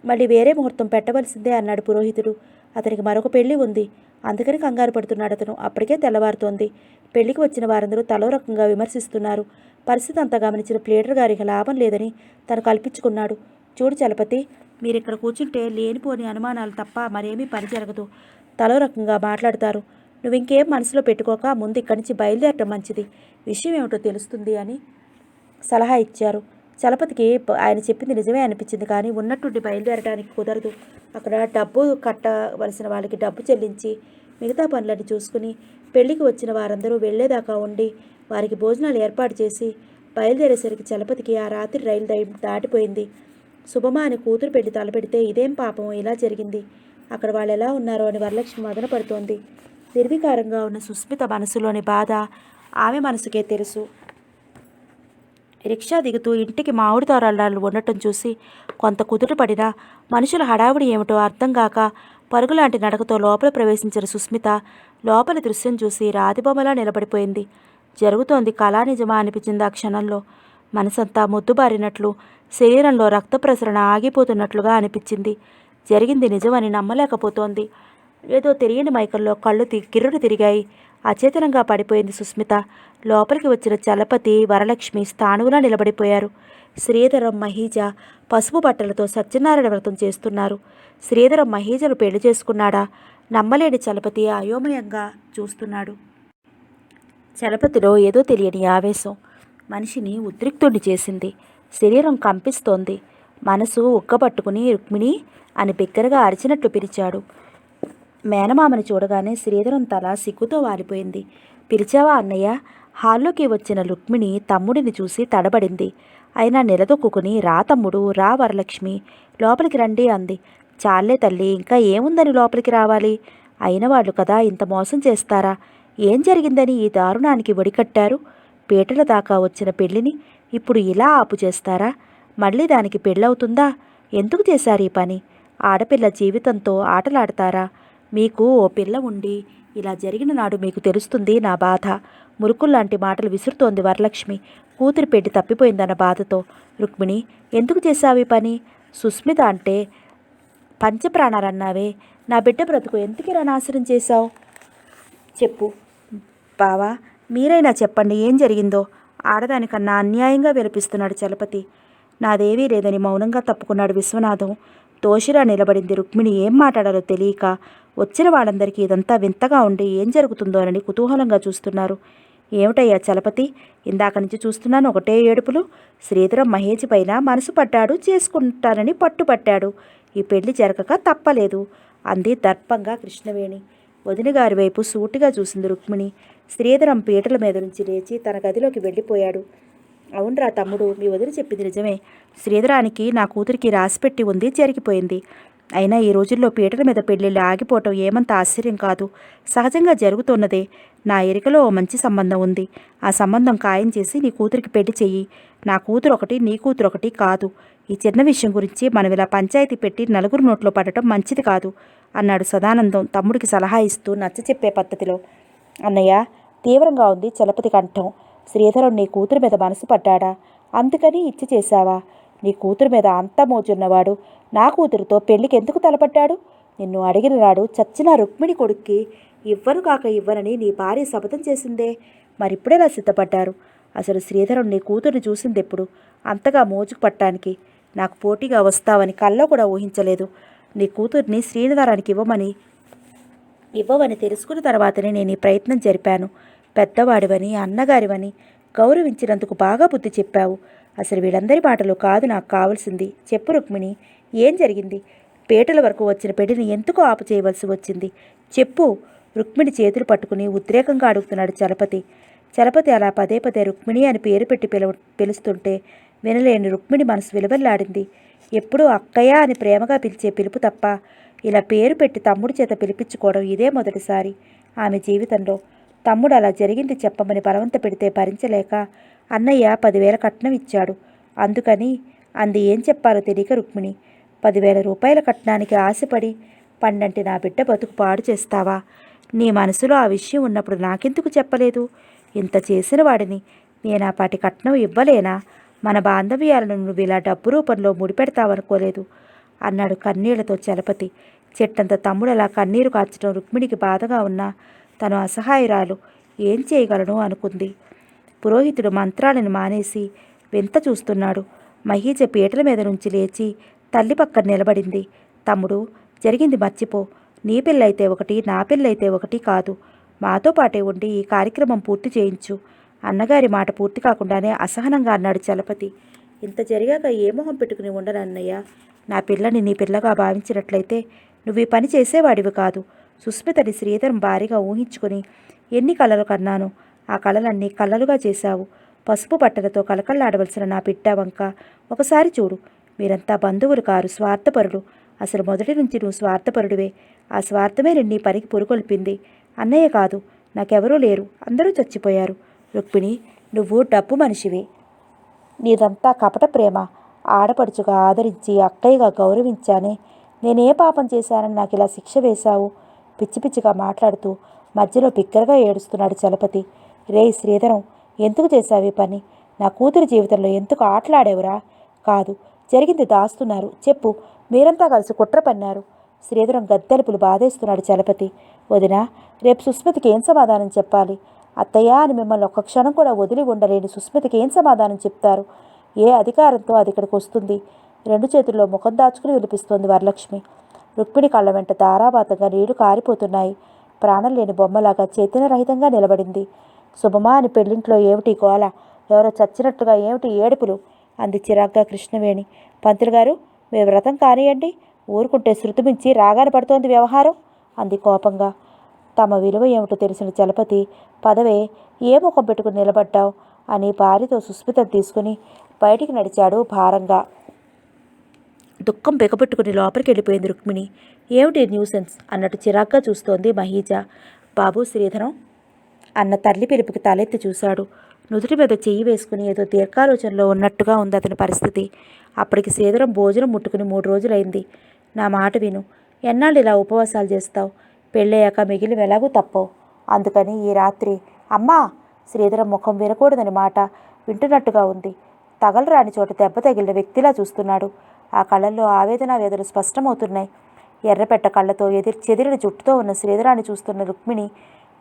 మళ్ళీ వేరే ముహూర్తం పెట్టవలసిందే అన్నాడు పురోహితుడు. అతనికి మరొక పెళ్లి ఉంది, అందుకని కంగారు పడుతున్నాడు అతను. అప్పటికే తెల్లవారుతోంది. పెళ్లికి వచ్చిన వారందరూ తలో రకంగా విమర్శిస్తున్నారు. పరిస్థితి అంతా గమనించిన ప్లేటర్ గారికి లాభం లేదని తను కల్పించుకున్నాడు. చూడు చలపతి, మీరిక్కడ కూర్చుంటే లేనిపోని అనుమానాలు తప్ప మరేమీ పని జరగదు. తలో రకంగా మాట్లాడతారు. నువ్వు ఇంకేం మనసులో పెట్టుకోక ముందు ఇక్కడి నుంచి బయలుదేరటం మంచిది, విషయం ఏమిటో తెలుస్తుంది అని సలహా ఇచ్చారు. చలపతికి ఆయన చెప్పింది నిజమే అనిపించింది, కానీ ఉన్నట్టుండి బయలుదేరడానికి కుదరదు. అక్కడ డబ్బు కట్టవలసిన వాళ్ళకి డబ్బు చెల్లించి మిగతా పనులన్నీ చూసుకుని పెళ్లికి వచ్చిన వారందరూ వెళ్లేదాకా ఉండి వారికి భోజనాలు ఏర్పాటు చేసి బయలుదేరేసరికి చలపతికి ఆ రాత్రి రైలు దాటిపోయింది. శుభమా అని కూతురు పెళ్లి తలపెడితే ఇదేం పాపం ఇలా జరిగింది, అక్కడ వాళ్ళు ఎలా ఉన్నారో అని వరలక్ష్మి మదన పడుతోంది. నిర్వికారంగా ఉన్న సుస్మిత మనసులోని బాధ ఆమె మనసుకే తెలుసు. రిక్షా దిగుతూ ఇంటికి మామిడి తోరణాలు ఉండటం చూసి కొంత కుదుటపడినా మనుషుల హడావుడి ఏమిటో అర్థం కాక పరుగులాంటి నడకతో లోపల ప్రవేశించిన సుస్మిత లోపలి దృశ్యం చూసి రాతిబొమ్మలా నిలబడిపోయింది. జరుగుతోంది కళా నిజమా అనిపించింది ఆ క్షణంలో. మనసంతా మొద్దుబారినట్లు, శరీరంలో రక్త ప్రసరణ ఆగిపోతున్నట్లుగా అనిపించింది. జరిగింది నిజమని నమ్మలేకపోతోంది. ఏదో తెలియని మైకంలో కళ్ళు కిర్రుడు తిరిగాయి. అచేతనంగా పడిపోయింది సుస్మిత. లోపలికి వచ్చిన చలపతి, వరలక్ష్మి స్థాణువులా నిలబడిపోయారు. శ్రీధరం, మహీజ పసుపు బట్టలతో సత్యనారాయణ వ్రతం చేస్తున్నారు. శ్రీధరం మహీజను పెళ్లి చేసుకున్నాడా? నమ్మలేని చలపతి అయోమయంగా చూస్తున్నాడు. చలపతిలో ఏదో తెలియని ఆవేశం మనిషిని ఉద్రిక్తుడిని చేసింది. శరీరం కంపిస్తోంది. మనసు ఉక్కబట్టుకుని రుక్మిణి అని బిగ్గరగా అరిచినట్లు పిలిచాడు. మేనమామని చూడగానే శ్రీధరం తల సిగ్గుతో వాలిపోయింది. పిలిచావా అన్నయ్య? హాల్లోకి వచ్చిన రుక్మిణి తమ్ముడిని చూసి తడబడింది. అయినా నిలదొక్కుని రా తమ్ముడు, రా వరలక్ష్మి, లోపలికి రండి అంది. చాలే తల్లి, ఇంకా ఏముందని లోపలికి రావాలి? అయిన వాళ్ళు కదా ఇంత మోసం చేస్తారా? ఏం జరిగిందని ఈ దారుణానికి ఒడికట్టారు? పీటల దాకా వచ్చిన పెళ్లిని ఇప్పుడు ఇలా ఆపు చేస్తారా? మళ్ళీ దానికి పెళ్ళవుతుందా? ఎందుకు చేశారు ఈ పని? ఆడపిల్ల జీవితంతో ఆటలాడతారా? మీకు ఓ పిల్ల ఉండి ఇలా జరిగిన నాడు మీకు తెలుస్తుంది నా బాధ. మురుకుల్లాంటి మాటలు విసురుతోంది వరలక్ష్మి కూతురి పెట్టి తప్పిపోయిందన్న బాధతో. రుక్మిణి, ఎందుకు చేశావు ఈ పని? సుస్మిత అంటే పంచప్రాణాలన్నావే, నా బిడ్డ బ్రతుకు ఎందుకు నాశనం చేశావు? చెప్పు బావా, మీరైనా చెప్పండి ఏం జరిగిందో. ఆడదానికన్నా అన్యాయంగా విలపిస్తున్నాడు చలపతి. నాదేవీ లేదని మౌనంగా తప్పుకున్నాడు విశ్వనాథం. దోషిరా నిలబడింది రుక్మిణి. ఏం మాట్లాడాలో తెలియక వచ్చిన వాళ్ళందరికీ ఇదంతా వింతగా ఉండి ఏం జరుగుతుందోనని కుతూహలంగా చూస్తున్నారు. ఏమిటయ్యా చలపతి, ఇందాక నుంచి చూస్తున్నాను ఒకటే ఏడుపులు. శ్రీధరం మహేష్ పైన మనసు పడ్డాడు, చేసుకుంటానని పట్టుపట్టాడు. ఈ పెళ్లి జరగక తప్పలేదు అంది దర్పంగా కృష్ణవేణి. వదినగారి వైపు సూటిగా చూసింది రుక్మిణి. శ్రీధరం పీటల మీద నుంచి లేచి తన గదిలోకి వెళ్ళిపోయాడు. అవునరా తమ్ముడు, మీ వదిన చెప్పింది నిజమే. శ్రీధరానికి నా కూతురికి రాసిపెట్టి ఉంది, జరిగిపోయింది. అయినా ఈ రోజుల్లో పీటల మీద పెళ్ళిళ్ళు ఆగిపోవటం ఏమంత ఆశ్చర్యం కాదు, సహజంగా జరుగుతున్నదే. నా ఎరికలో ఓ మంచి సంబంధం ఉంది. ఆ సంబంధం ఖాయం చేసి నీ కూతురికి పెళ్లి చెయ్యి. నా కూతురు ఒకటి, నీ కూతురు ఒకటి కాదు. ఈ చిన్న విషయం గురించి మనం ఇలా పంచాయతీ పెట్టి నలుగురు నోట్లో పడటం మంచిది కాదు అన్నాడు సదానందం తమ్ముడికి సలహా ఇస్తూ నచ్చచెప్పే పద్ధతిలో. అన్నయ్య, తీవ్రంగా ఉంది చలపతి కంఠం. శ్రీధరం నీ కూతురు మీద మనసు పడ్డాడా? అందుకని ఇచ్చి చేశావా? నీ కూతురు మీద అంత మోజున్నవాడు నా కూతురుతో పెళ్లికి ఎందుకు తలపడ్డాడు? నిన్ను అడిగిన నాడు చచ్చిన రుక్మిణి కొడుక్కి ఇవ్వను కాక ఇవ్వనని నీ భార్య శపథం చేసిందే. మరిప్పుడేలా సిద్ధపడ్డారు? అసలు శ్రీధరం నీ కూతుర్ని చూసిందెప్పుడు అంతగా మోజుకు పట్టానికి? నాకు పోటీగా వస్తావని కల్లో కూడా ఊహించలేదు. నీ కూతుర్ని శ్రీధరానికి ఇవ్వవని తెలుసుకున్న తర్వాతనే నేను ఈ ప్రయత్నం జరిపాను. పెద్దవాడివని, అన్నగారివని గౌరవించినందుకు బాగా బుద్ధి చెప్పావు. అసలు వీళ్ళందరి మాటలు కాదు నాకు కావాల్సింది. చెప్పు రుక్మిణి, ఏం జరిగింది? పీటల వరకు వచ్చిన పెళ్లిని ఎందుకు ఆపు చేయవలసి వచ్చింది? చెప్పు. రుక్మిణి చేతులు పట్టుకుని ఉద్రేకంగా అడుగుతున్నాడు చలపతి. చలపతి అలా పదే పదే రుక్మిణి అని పేరు పెట్టి పిలుస్తుంటే వినలేని రుక్మిణి మనసు విలువల్లాడింది. ఎప్పుడూ అక్కయ్య అని ప్రేమగా పిలిచే పిలుపు తప్ప ఇలా పేరు పెట్టి తమ్ముడి చేత పిలిపించుకోవడం ఇదే మొదటిసారి ఆమె జీవితంలో. తమ్ముడు అలా జరిగింది చెప్పమని బలవంత పెడితే భరించలేక అన్నయ్య 10,000 కట్నం ఇచ్చాడు. అందుకని అంది. ఏం చెప్పాలో తెలియక రుక్మిణి. 10,000 రూపాయల కట్నానికి ఆశపడి పండంటి నా బిడ్డ బతుకు పాడు చేస్తావా? నీ మనసులో ఆ విషయం ఉన్నప్పుడు నాకెందుకు చెప్పలేదు? ఇంత చేసిన వాడిని నేను ఆ పాటి కట్నం ఇవ్వలేనా? మన బాంధవ్యాలను నువ్వు ఇలా డబ్బు రూపంలో ముడిపెడతావనుకోలేదు అన్నాడు కన్నీళ్లతో చలపతి. చెట్టంత తమ్ముడు అలా కన్నీరు కార్చడం రుక్మిణికి బాధగా ఉన్నా తను అసహాయురాలు, ఏం చేయగలను అనుకుంది. పురోహితుడు మంత్రాలను మానేసి వింత చూస్తున్నాడు. మహీజ పీటల మీద నుంచి లేచి తల్లి పక్కన నిలబడింది. తమ్ముడు, జరిగింది మర్చిపో. నీ పిల్లైతే ఒకటి, నా పిల్లైతే ఒకటి కాదు. మాతో పాటే ఉండి ఈ కార్యక్రమం పూర్తి చేయించు. అన్నగారి మాట పూర్తి కాకుండానే అసహనంగా అన్నాడు చలపతి. ఇంత జరిగాక ఏ మొహం పెట్టుకుని ఉండనన్నయ్య. నా పిల్లని నీ పిల్లగా భావించినట్లయితే నువ్వు ఈ పని చేసేవాడివి కాదు. సుస్మితని శ్రీధరం భారీగా ఊహించుకుని ఎన్ని కలలు కన్నాను. ఆ కలలన్నీ కళ్ళలుగా చేశావు. పసుపు బట్టలతో కలకల్లాడవలసిన నా బిడ్డ వంక ఒకసారి చూడు. మీరంతా బంధువులు కారు, స్వార్థపరులు. అసలు మొదటి నుంచి నువ్వు స్వార్థపరుడివే. ఆ స్వార్థమే నిన్ను ఈ పనికి పురుకొల్పింది. అన్నయ్య కాదు, నాకెవరూ లేరు, అందరూ చచ్చిపోయారు. రుక్మిణి, నువ్వు డబ్బు మనిషివే. నీదంతా కపట ప్రేమ. ఆడపడుచుగా ఆదరించి అక్కయ్యగా గౌరవించానే. నేనే పాపం చేశానని నాకు ఇలా శిక్ష వేశావు? పిచ్చి పిచ్చిగా మాట్లాడుతూ మధ్యలో బిగ్గరగా ఏడుస్తున్నాడు చలపతి. రేయ్ శ్రీధరం, ఎందుకు చేశావు ఈ పని? నా కూతురి జీవితంలో ఎందుకు ఆటలాడేవురా? కాదు, జరిగింది దాస్తున్నారు. చెప్పు, మీరంతా కలిసి కుట్ర పన్నారు. శ్రీధరం గద్దెలుపులు బాధేస్తున్నాడు చలపతి. వదినా, రేపు సుస్మితకి ఏం సమాధానం చెప్పాలి? అత్తయ్య అని మిమ్మల్ని ఒక్క క్షణం కూడా వదిలి ఉండలేని సుస్మితకి ఏం సమాధానం చెప్తారు? ఏ అధికారంతో అది ఇక్కడికి వస్తుంది? రెండు చేతుల్లో ముఖం దాచుకుని విలిపిస్తోంది వరలక్ష్మి. రుక్మిణి కళ్ళ వెంట ధారాపాతంగా నీళ్లు కారిపోతున్నాయి. ప్రాణం లేని బొమ్మలాగా చైతన్యరహితంగా నిలబడింది. శుభమా అని పెళ్ళింట్లో ఏమిటి గోల? ఎవరో చచ్చినట్టుగా ఏమిటి ఏడుపులు? అంది చిరాగ్గా కృష్ణవేణి. పంతులు గారు, మీ వ్రతం కానియండి. ఊరుకుంటే శృతి మించి రాగాన పడుతోంది వ్యవహారం అంది కోపంగా. తమ విలువ ఏమిటో తెలిసిన చలపతి, పదవే, ఏ ముఖం పెట్టుకుని నిలబడ్డావు అని భార్యతో సుస్మితం తీసుకుని బయటికి నడిచాడు భారంగా. దుఃఖం బిగపెట్టుకుని లోపలికి వెళ్ళిపోయింది రుక్మిణి. ఏమిటి న్యూసెన్స్ అన్నట్టు చిరాగ్గా చూస్తోంది మహీజ. బాబు శ్రీధరం అన్న తల్లి పిలుపుకి తలెత్తి చూశాడు. నుదుటి మీద చెయ్యి వేసుకుని ఏదో దీర్ఘాలోచనలో ఉన్నట్టుగా ఉంది అతని పరిస్థితి. అప్పటికి శ్రీధరం భోజనం ముట్టుకుని 3 రోజులైంది. నా మాట విను. ఎన్నాళ్ళు ఇలా ఉపవాసాలు చేస్తావు? పెళ్ళయ్యాక మిగిలిన ఎలాగూ తప్పవు. అందుకని ఈ రాత్రి అమ్మా. శ్రీధరం ముఖం వినకూడదని మాట వింటున్నట్టుగా ఉంది. తగలరాని చోట దెబ్బ తగిలిన వ్యక్తిలా చూస్తున్నాడు. ఆ కళ్ళల్లో ఆవేదన వేదనలు స్పష్టమవుతున్నాయి. ఎర్రపెట్ట కళ్ళతో చెదిరిన జుట్టుతో ఉన్న శ్రీధరాన్ని చూస్తున్న రుక్మిణి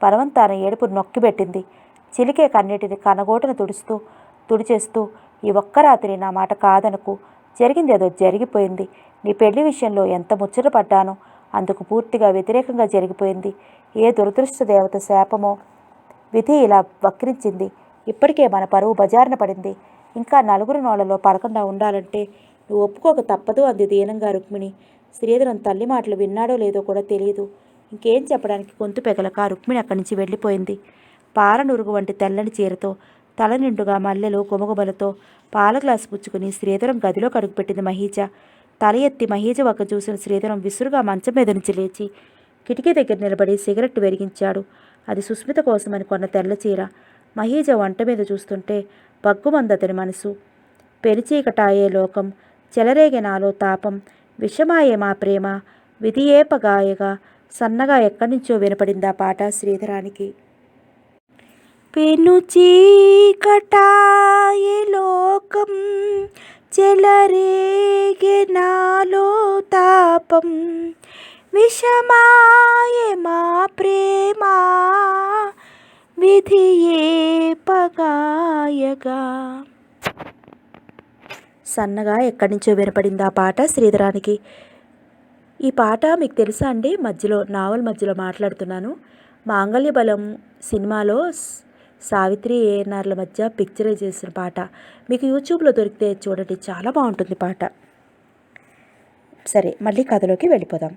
బలవంతాన ఏడుపు నొక్కిపెట్టింది. చిలికే కన్నీటిని కనగోటను తుడిచేస్తూ ఈ ఒక్క రాత్రి నా మాట కాదనకు. జరిగింది ఏదో జరిగిపోయింది. నీ పెళ్లి విషయంలో ఎంత ముచ్చట పడ్డానో అందుకు పూర్తిగా వ్యతిరేకంగా జరిగిపోయింది. ఏ దురదృష్ట దేవత శాపమో విధి ఇలా వక్రించింది. ఇప్పటికే మన పరువు బజారున పడింది. ఇంకా నలుగురు నోళ్లలో పడకుండా ఉండాలంటే నువ్వు ఒప్పుకోక తప్పదు అంది దీనంగా రుక్మిణి. శ్రీధరం తల్లి మాటలు విన్నాడో లేదో కూడా తెలియదు. ఇంకేం చెప్పడానికి గొంతు పెగలక రుక్మిణి అక్కడి నుంచి వెళ్ళిపోయింది. పాలనురుగు వంటి తెల్లని చీరతో తల నిండుగా మల్లెలు గుమగుమలతో పాల గ్లాసు పుచ్చుకుని శ్రీధరం గదిలోకి అడుగుపెట్టింది మహీజ. తల ఎత్తి మహీజ ఒక్క చూసిన శ్రీధరం విసురుగా మంచం మీద నుంచి లేచి కిటికీ దగ్గర నిలబడి సిగరెట్టు వెలిగించాడు. అది సుస్మిత కోసమని కొన్న తెల్ల చీర. మహీజ వంట మీద చూస్తుంటే బగ్గుమంది అతని మనసు. పెరిచీకటాయే లోకం, చెలరేగే నాలో తాపం, విషమాయే మా ప్రేమ, విధియేపగాయగా సన్నగా ఎక్కడి నుంచో వినపడింది ఆ పాట శ్రీధరానికి. పెనుచీకటాయే లోకం, చెలరేగే నాలో తాపం, విషమాయే మా ప్రేమ, విధియే పగాయగా. సన్నగా ఎక్కడి నుంచో వినపడింది ఆ పాట శ్రీధరానికి. ఈ పాట మీకు తెలుసా అండి? నావల్ మధ్యలో మాట్లాడుతున్నాను. మాంగళ్య బలం సినిమాలో సావిత్రి ఏఎన్ఆర్ల మధ్య పిక్చరైజ్ చేసిన పాట. మీకు యూట్యూబ్లో దొరికితే చూడండి, చాలా బాగుంటుంది పాట. సరే, మళ్ళీ కథలోకి వెళ్ళిపోదాం.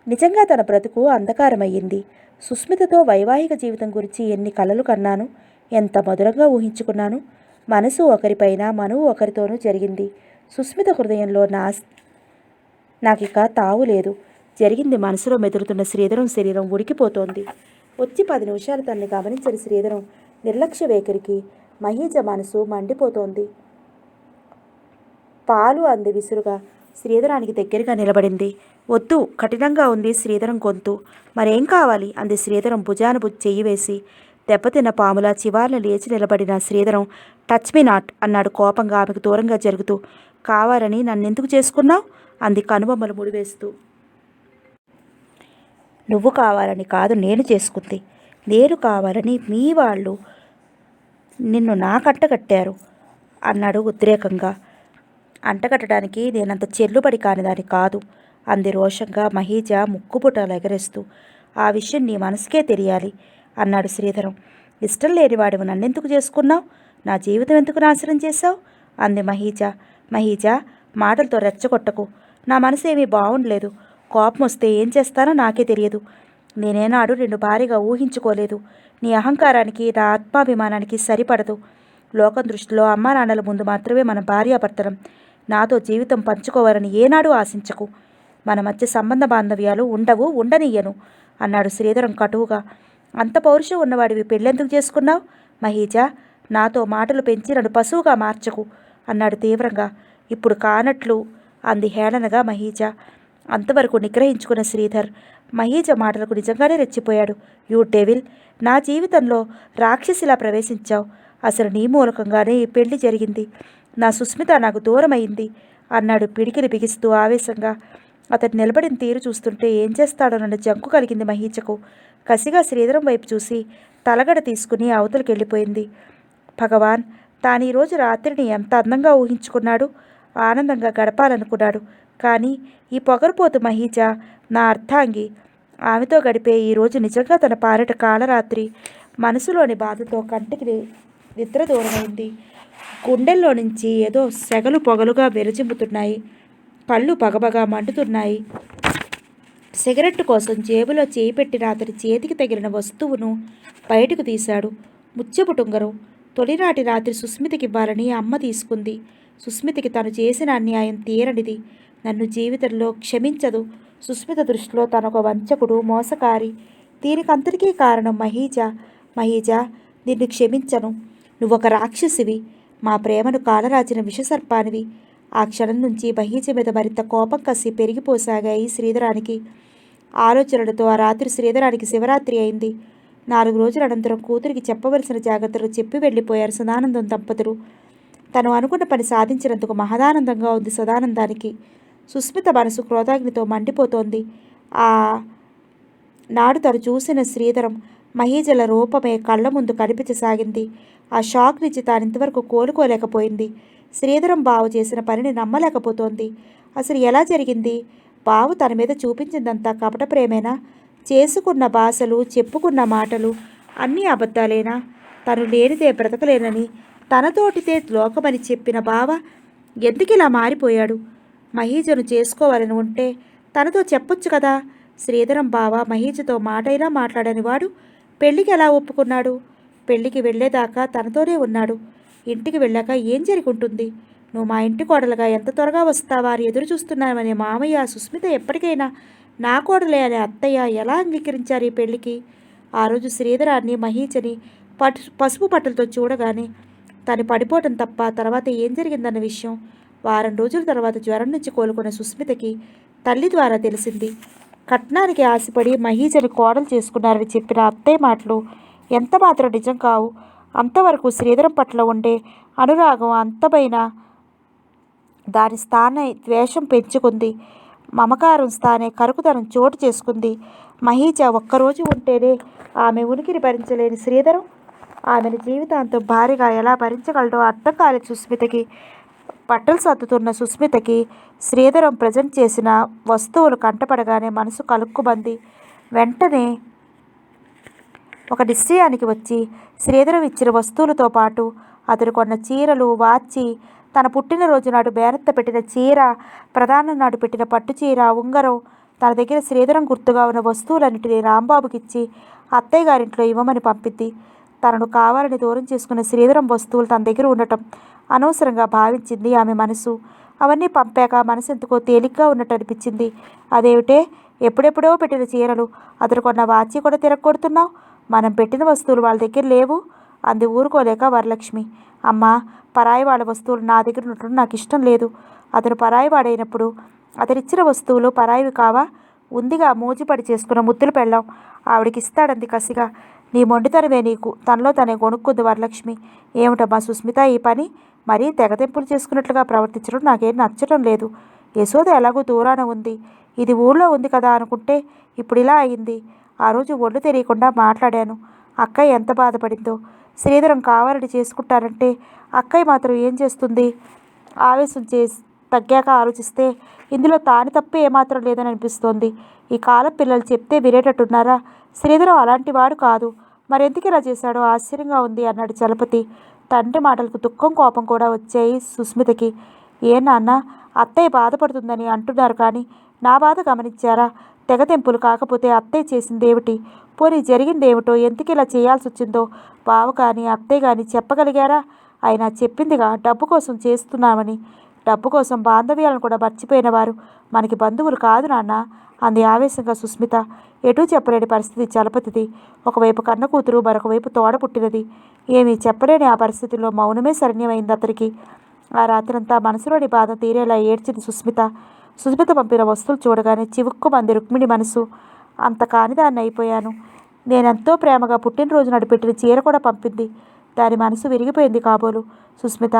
నిజంగా తన బ్రతుకు అంధకారమయ్యింది. సుస్మితతో వైవాహిక జీవితం గురించి ఎన్ని కలలు కన్నాను, ఎంత మధురంగా ఊహించుకున్నాను. మనసు ఒకరిపైన, మనువు ఒకరితోనూ జరిగింది. సుస్మిత హృదయంలో నాకిక తావు లేదు. జరిగింది మనసులో మెదులుతున్న శ్రీధరం శరీరం ఉడికిపోతోంది. వచ్చి 10 నిమిషాలు తనని గమనించిన శ్రీధరం నిర్లక్ష్య వైఖరికి మహీజ మనసు మండిపోతోంది. పాలు అంది విసురుగా. శ్రీధరానికి దగ్గరగా నిలబడింది. వద్దు, కఠినంగా ఉంది శ్రీధరం గొంతు. మరేం కావాలి అంది శ్రీధరం భుజాన చెయ్యి వేసి. దెబ్బతిన్న పాములా చివార్న లేచి నిలబడిన శ్రీధరం టచ్ మీ నాట్ అన్నాడు కోపంగా ఆమెకు దూరంగా జరుగుతూ. కావాలని నన్నెందుకు చేసుకున్నావు అంది కనుబొమ్మలు ముడివేస్తూ. నువ్వు కావాలని కాదు నేను చేసుకుంది. నేను కావాలని మీ వాళ్ళు నిన్ను నాకంటగట్టారు అన్నాడు ఉద్రేకంగా. అంటగట్టడానికి నేనంత చెల్లుబడి కానిదాని కాదు అంది రోషంగా మహీజ ముక్కుపుటాలు ఎగరేస్తూ. ఆ విషయం నీ మనసుకే తెలియాలి. అన్నాడు శ్రీధరం. ఇష్టం లేనివాడివి నన్నెందుకు చేసుకున్నావు? నా జీవితం ఎందుకు నాశనం చేశావు? అంది మహీజ. మహీజ, మాటలతో రెచ్చగొట్టకు. నా మనసు ఏమీ బాగుండలేదు. కోపం వస్తే ఏం చేస్తానో నాకే తెలియదు. నేనేనాడు నిన్ను భారీగా ఊహించుకోలేదు. నీ అహంకారానికి నా ఆత్మాభిమానానికి సరిపడదు. లోకం దృష్టిలో అమ్మా నాన్నల ముందు మాత్రమే మన భార్యాభర్తలం. నాతో జీవితం పంచుకోవాలని ఏనాడు ఆశించకు. మన మధ్య సంబంధ బాంధవ్యాలు ఉండవు, ఉండనియ్యను అన్నాడు శ్రీధరం కటువుగా. అంత పౌరుషం ఉన్నవాడివి పెళ్ళెందుకు చేసుకున్నావు? మహీజ, నాతో మాటలు పెంచి నన్ను పశువుగా మార్చకు అన్నాడు తీవ్రంగా. ఇప్పుడు కానట్లు అంది హేళనగా మహీజ. అంతవరకు నిగ్రహించుకున్న శ్రీధర్ మహీజ మాటలకు నిజంగానే రెచ్చిపోయాడు. యూ డెవిల్, నా జీవితంలో రాక్షసిలా ప్రవేశించావు. అసలు నీ మూలకంగానే ఈ పెళ్లి జరిగింది. నా సుస్మిత నాకు దూరమైంది అన్నాడు పిడికిలి బిగిస్తూ ఆవేశంగా. అతడు నిలబడిన తీరు చూస్తుంటే ఏం చేస్తాడోనన్న జంకు కలిగింది మహీజకు. కసిగా శ్రీధరం వైపు చూసి తలగడ తీసుకుని అవతలికి వెళ్ళిపోయింది. భగవాన్, తాను ఈరోజు రాత్రిని ఎంత అందంగా ఊహించుకున్నాడు. ఆనందంగా గడపాలనుకున్నాడు. కానీ ఈ పొగరుపోతు మహీజ నా అర్థాంగి. ఆమెతో గడిపే ఈరోజు నిజంగా తన పాలిట కాలరాత్రి. మనసులోని బాధతో కంటికి నిద్ర దూరమైంది. గుండెల్లో నుంచి ఏదో సెగలు పొగలుగా వెరజిమ్ముతున్నాయి. కళ్ళు పగబగా మండుతున్నాయి. సిగరెట్టు కోసం జేబులో చేయి పెట్టిన అతని చేతికి తగిలిన వస్తువును బయటకు తీశాడు. ముత్యపు టుంగరం. తొలినాటి రాత్రి సుస్మితకి ఇవ్వాలని అమ్మ తీసుకుంది. సుస్మితకి తను చేసిన అన్యాయం తీరనిది. నన్ను జీవితంలో క్షమించదు. సుస్మిత దృష్టిలో తనొక వంచకుడు, మోసకారి. దీనికంతటికీ కారణం మహీజ. మహీజ, నిన్ను క్షమించను. నువ్వొక రాక్షసివి. మా ప్రేమను కాలరాచిన విషసర్పానివి. ఆ క్షణం నుంచి మహీజ మీద మరింత కోపం కసి పెరిగిపోసాగాయి శ్రీధరానికి. ఆలోచనలతో ఆ రాత్రి శ్రీధరానికి శివరాత్రి అయింది. 4 రోజుల అనంతరం కూతురికి చెప్పవలసిన జాగ్రత్తలు చెప్పి వెళ్ళిపోయారు సదానందం దంపతులు. తను అనుకున్న పని సాధించినందుకు మహదానందంగా ఉంది సదానందానికి. సుస్మిత మనసు క్రోధాగ్నితో మండిపోతోంది. ఆ నాడు తను చూసిన శ్రీధరం మహీజల రూపమే కళ్ళ ముందు కనిపించసాగింది. ఆ షాక్ నుంచి తానింతవరకు కోలుకోలేకపోయింది. శ్రీధరం బావ చేసిన పనిని నమ్మలేకపోతోంది. అసలు ఎలా జరిగింది? బావు తన మీద చూపించిందంతా కపట ప్రేమేనా? చేసుకున్న భాషలు, చెప్పుకున్న మాటలు అన్నీ అబద్ధాలేనా? తను లేనిదే బ్రతకలేనని, తనతోటితే లోకమని చెప్పిన బావ ఎందుకు ఇలా మారిపోయాడు? మహీజను చేసుకోవాలని ఉంటే తనతో చెప్పొచ్చు కదా. శ్రీధరం బావ మహీజతో మాటైనా మాట్లాడని వాడు పెళ్ళికి ఎలా ఒప్పుకున్నాడు? పెళ్ళికి వెళ్ళేదాకా తనతోనే ఉన్నాడు. ఇంటికి వెళ్ళాక ఏం జరిగి ఉంటుంది? నువ్వు మా ఇంటి కోడలుగా ఎంత త్వరగా వస్తావా అని ఎదురు చూస్తున్నామనే మామయ్య, సుస్మిత ఎప్పటికైనా నా కోడలే అనే అత్తయ్య ఎలా అంగీకరించారు ఈ పెళ్ళికి? ఆ రోజు శ్రీధరాన్ని మహీజని పసుపు బట్టలతో చూడగానే తను పడిపోవటం తప్ప తర్వాత ఏం జరిగిందన్న విషయం వారం రోజుల తర్వాత జ్వరం నుంచి కోలుకున్న సుస్మితకి తల్లి ద్వారా తెలిసింది. కట్నానికి ఆశపడి మహీజని కోడలు చేసుకున్నారని చెప్పిన అత్తయ్య మాటలు ఎంత మాత్రం నిజం కావు. అంతవరకు శ్రీధరం పట్ల ఉండే అనురాగం అంతమైన దాని స్థానే ద్వేషం పెంచుకుంది. మమకారం స్థానే కరుకుదనం చోటు చేసుకుంది. మహీజ ఒక్కరోజు ఉంటేనే ఆమె ఉనికిని భరించలేని శ్రీధరం ఆమెను జీవితాంతం భారీగా ఎలా భరించగలడో అర్థం కాలేదు సుస్మితకి. బట్టలు సర్దుతున్న సుస్మితకి శ్రీధరం ప్రజెంట్ చేసిన వస్తువులు కంటపడగానే మనసు కలుక్కుమంది. వెంటనే ఒక నిశ్చయానికి వచ్చి శ్రీధరం ఇచ్చిన వస్తువులతో పాటు అతడు కొన్న చీరలు, వాచి, తన పుట్టినరోజు నాడు బేరత్త పెట్టిన చీర, ప్రధానం నాడు పెట్టిన పట్టు చీర, ఉంగరం, తన దగ్గర శ్రీధరం గుర్తుగా ఉన్న వస్తువులన్నిటినీ రాంబాబుకిచ్చి అత్తయ్య గారింట్లో ఇవ్వమని పంపింది. తనను కావాలని దూరం చేసుకున్న శ్రీధరం వస్తువులు తన దగ్గర ఉండటం అనవసరంగా భావించింది ఆమె మనసు. అవన్నీ పంపాక మనసు ఎందుకో తేలిగ్గా ఉన్నట్టు అనిపించింది. అదేమిటే, ఎప్పుడెప్పుడో పెట్టిన చీరలు, అతడు కొన్న వాచి కూడా తిరగొడుతున్నావు. మనం పెట్టిన వస్తువులు వాళ్ళ దగ్గర లేవు అంది ఊరుకోలేక వరలక్ష్మి. అమ్మా, పరాయి వాళ్ళ వస్తువులు నా దగ్గర ఉండటం నాకు ఇష్టం లేదు. అతను పరాయి వాడైనప్పుడు అతనిచ్చిన వస్తువులు పరాయివి కావా? ఉందిగా మూజిపడి చేసుకున్న ముద్దులు పెళ్ళాం, ఆవిడికి ఇస్తాడంది కసిగా. నీ మొండితనమే నీకు. తనలో తనే గొణుక్కుంది వరలక్ష్మి. ఏమిటమ్మా సుస్మిత ఈ పని? మరీ తెగతెంపులు చేసుకున్నట్లుగా ప్రవర్తించడం నాకేం నచ్చడం లేదు. యశోద ఎలాగో దూరాన ఉంది, ఇది ఊళ్ళో ఉంది కదా అనుకుంటే ఇప్పుడు ఇలా అయింది. ఆ రోజు ఒళ్ళు తెలియకుండా మాట్లాడాను. అక్కయ్య ఎంత బాధపడిందో. శ్రీధరం కావాలని చేసుకుంటానంటే అక్కయ్య మాత్రం ఏం చేస్తుంది? ఆవేశం తగ్గాక ఆలోచిస్తే ఇందులో తాని తప్పు ఏమాత్రం లేదని అనిపిస్తోంది. ఈ కాలం పిల్లలు చెప్తే వినేటట్టున్నారా? శ్రీధరం అలాంటి వాడు కాదు. మరెందుకు ఇలా చేశాడో ఆశ్చర్యంగా ఉంది అన్నాడు చలపతి. తండ్రి మాటలకు దుఃఖం కోపం కూడా వచ్చాయి సుస్మితకి. ఏ నాన్న, అత్తయ్య బాధపడుతుందని అంటున్నారు కానీ నా బాధ గమనించారా? తెగతెంపులు కాకపోతే అత్తయ్య చేసిందేమిటి? పోనీ జరిగిందేమిటో, ఎందుకు ఇలా చేయాల్సి వచ్చిందో బావ కానీ అత్తయ్య కానీ చెప్పగలిగారా? అయినా చెప్పిందిగా డబ్బు కోసం చేస్తున్నామని. డబ్బు కోసం బాంధవ్యాలను కూడా మర్చిపోయిన వారు మనకి బంధువులు కాదు నాన్న అంది ఆవేశంగా సుస్మిత. ఎటూ చెప్పలేని పరిస్థితి చలపతిది. ఒకవైపు కన్న కూతురు, మరొకవైపు తోడ పుట్టినది. ఏమీ చెప్పలేని ఆ పరిస్థితిలో మౌనమే శరణ్యమైంది అతనికి. ఆ రాత్రంతా మనసులోని బాధ తీరేలా ఏడ్చింది సుస్మిత. సుస్మిత పంపిన వస్తువులు చూడగానే చివుక్కుమంది రుక్మిణి మనసు. అంత కానిదాన్ని అయిపోయాను. నేనెంతో ప్రేమగా పుట్టినరోజు నాడు పెట్టిన చీర కూడా పంపింది. దాని మనసు విరిగిపోయింది కాబోలు. సుస్మిత,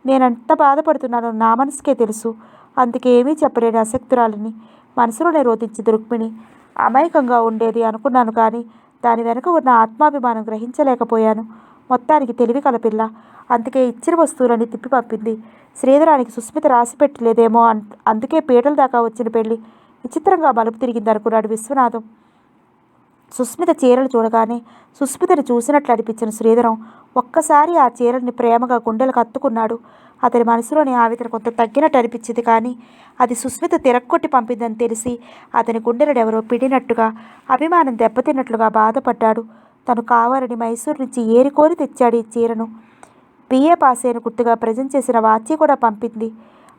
నేనెంత బాధపడుతున్నానో నా మనసుకే తెలుసు. అందుకే ఏమీ చెప్పలేని అశక్తురాలిని మనసులోనే రోధించింది రుక్మిణి. అమాయకంగా ఉండేది అనుకున్నాను కానీ దాని వెనుక ఉన్న ఆత్మాభిమానం గ్రహించలేకపోయాను. మొత్తానికి తెలివి కలపిల్ల. అందుకే ఇచ్చిన వస్తువులని తిప్పి పంపింది. శ్రీధరానికి సుస్మిత రాసి పెట్టలేదేమో, అందుకే పీటల దాకా వచ్చిన పెళ్లి విచిత్రంగా మలుపు తిరిగింది అనుకున్నాడు విశ్వనాథం. సుస్మిత చీరలు చూడగానే సుస్మితని చూసినట్లు అనిపించిన శ్రీధరం ఒక్కసారి ఆ చీరల్ని ప్రేమగా గుండెలకు హత్తుకున్నాడు. అతని మనసులోని ఆవేదన కొంత తగ్గినట్టు అనిపించింది కానీ అది సుస్మిత తిరక్కొట్టి పంపిందని తెలిసి అతని గుండెలను ఎవరో పిడినట్టుగా, అభిమానం దెబ్బతిన్నట్లుగా బాధపడ్డాడు. తను కావాలని మైసూరు నుంచి ఏరికోరి తెచ్చాడు ఈ చీరను. బిఏ పాస్ అయిన గుర్తుగా ప్రజెంట్ చేసిన వాచి కూడా పంపింది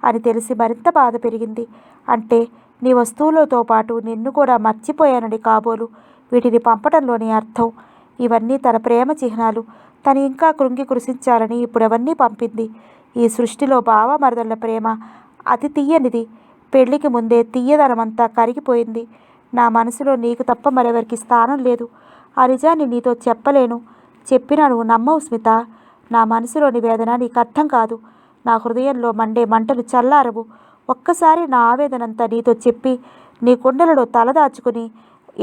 అని తెలిసి మరింత బాధ పెరిగింది. అంటే నీ వస్తువులతో పాటు నిన్ను కూడా మర్చిపోయానని కాబోలు వీటిని పంపడంలోని అర్థం. ఇవన్నీ తన ప్రేమ చిహ్నాలు. తను ఇంకా కృంగి కృషించాలని ఇప్పుడవన్నీ పంపింది. ఈ సృష్టిలో బావ మరదళ్ళ ప్రేమ అతి తీయనిది. పెళ్లికి ముందే తీయదనమంతా కరిగిపోయింది. నా మనసులో నీకు తప్ప మరెవరికి స్థానం లేదు. ఆ నిజాన్ని నీతో చెప్పలేను. చెప్పినా నువ్వు నమ్మవు స్మిత. నా మనసులోని వేదన నీకు అర్థం కాదు. నా హృదయంలో మండే మంటలు చల్లారవు. ఒక్కసారి నా ఆవేదనంతా నీతో చెప్పి నీ కుండలలో తలదాచుకుని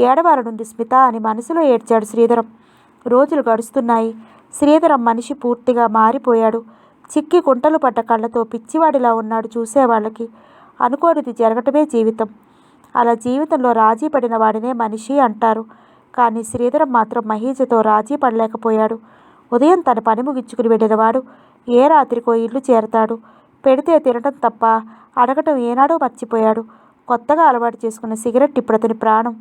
ఏడవాలనుంది స్మిత అని మనసులో ఏడ్చాడు శ్రీధరం. రోజులు గడుస్తున్నాయి. శ్రీధరం మనిషి పూర్తిగా మారిపోయాడు. చిక్కి కుంటలు పడ్డ కళ్ళతో పిచ్చివాడిలా ఉన్నాడు చూసేవాళ్ళకి. అనుకోనిది జరగటమే జీవితం. అలా జీవితంలో రాజీ పడిన వాడినే మనిషి అంటారు. కానీ శ్రీధరం మాత్రం మహీజతో రాజీ పడలేకపోయాడు. ఉదయం తన పని ముగించుకుని వెళ్ళినవాడు ఏ రాత్రికో ఇల్లు చేరతాడు. పెడితే తినటం తప్ప అడగటం ఏనాడో మర్చిపోయాడు. కొత్తగా అలవాటు చేసుకున్న సిగరెట్ ఇప్పుడు అతని ప్రాణం.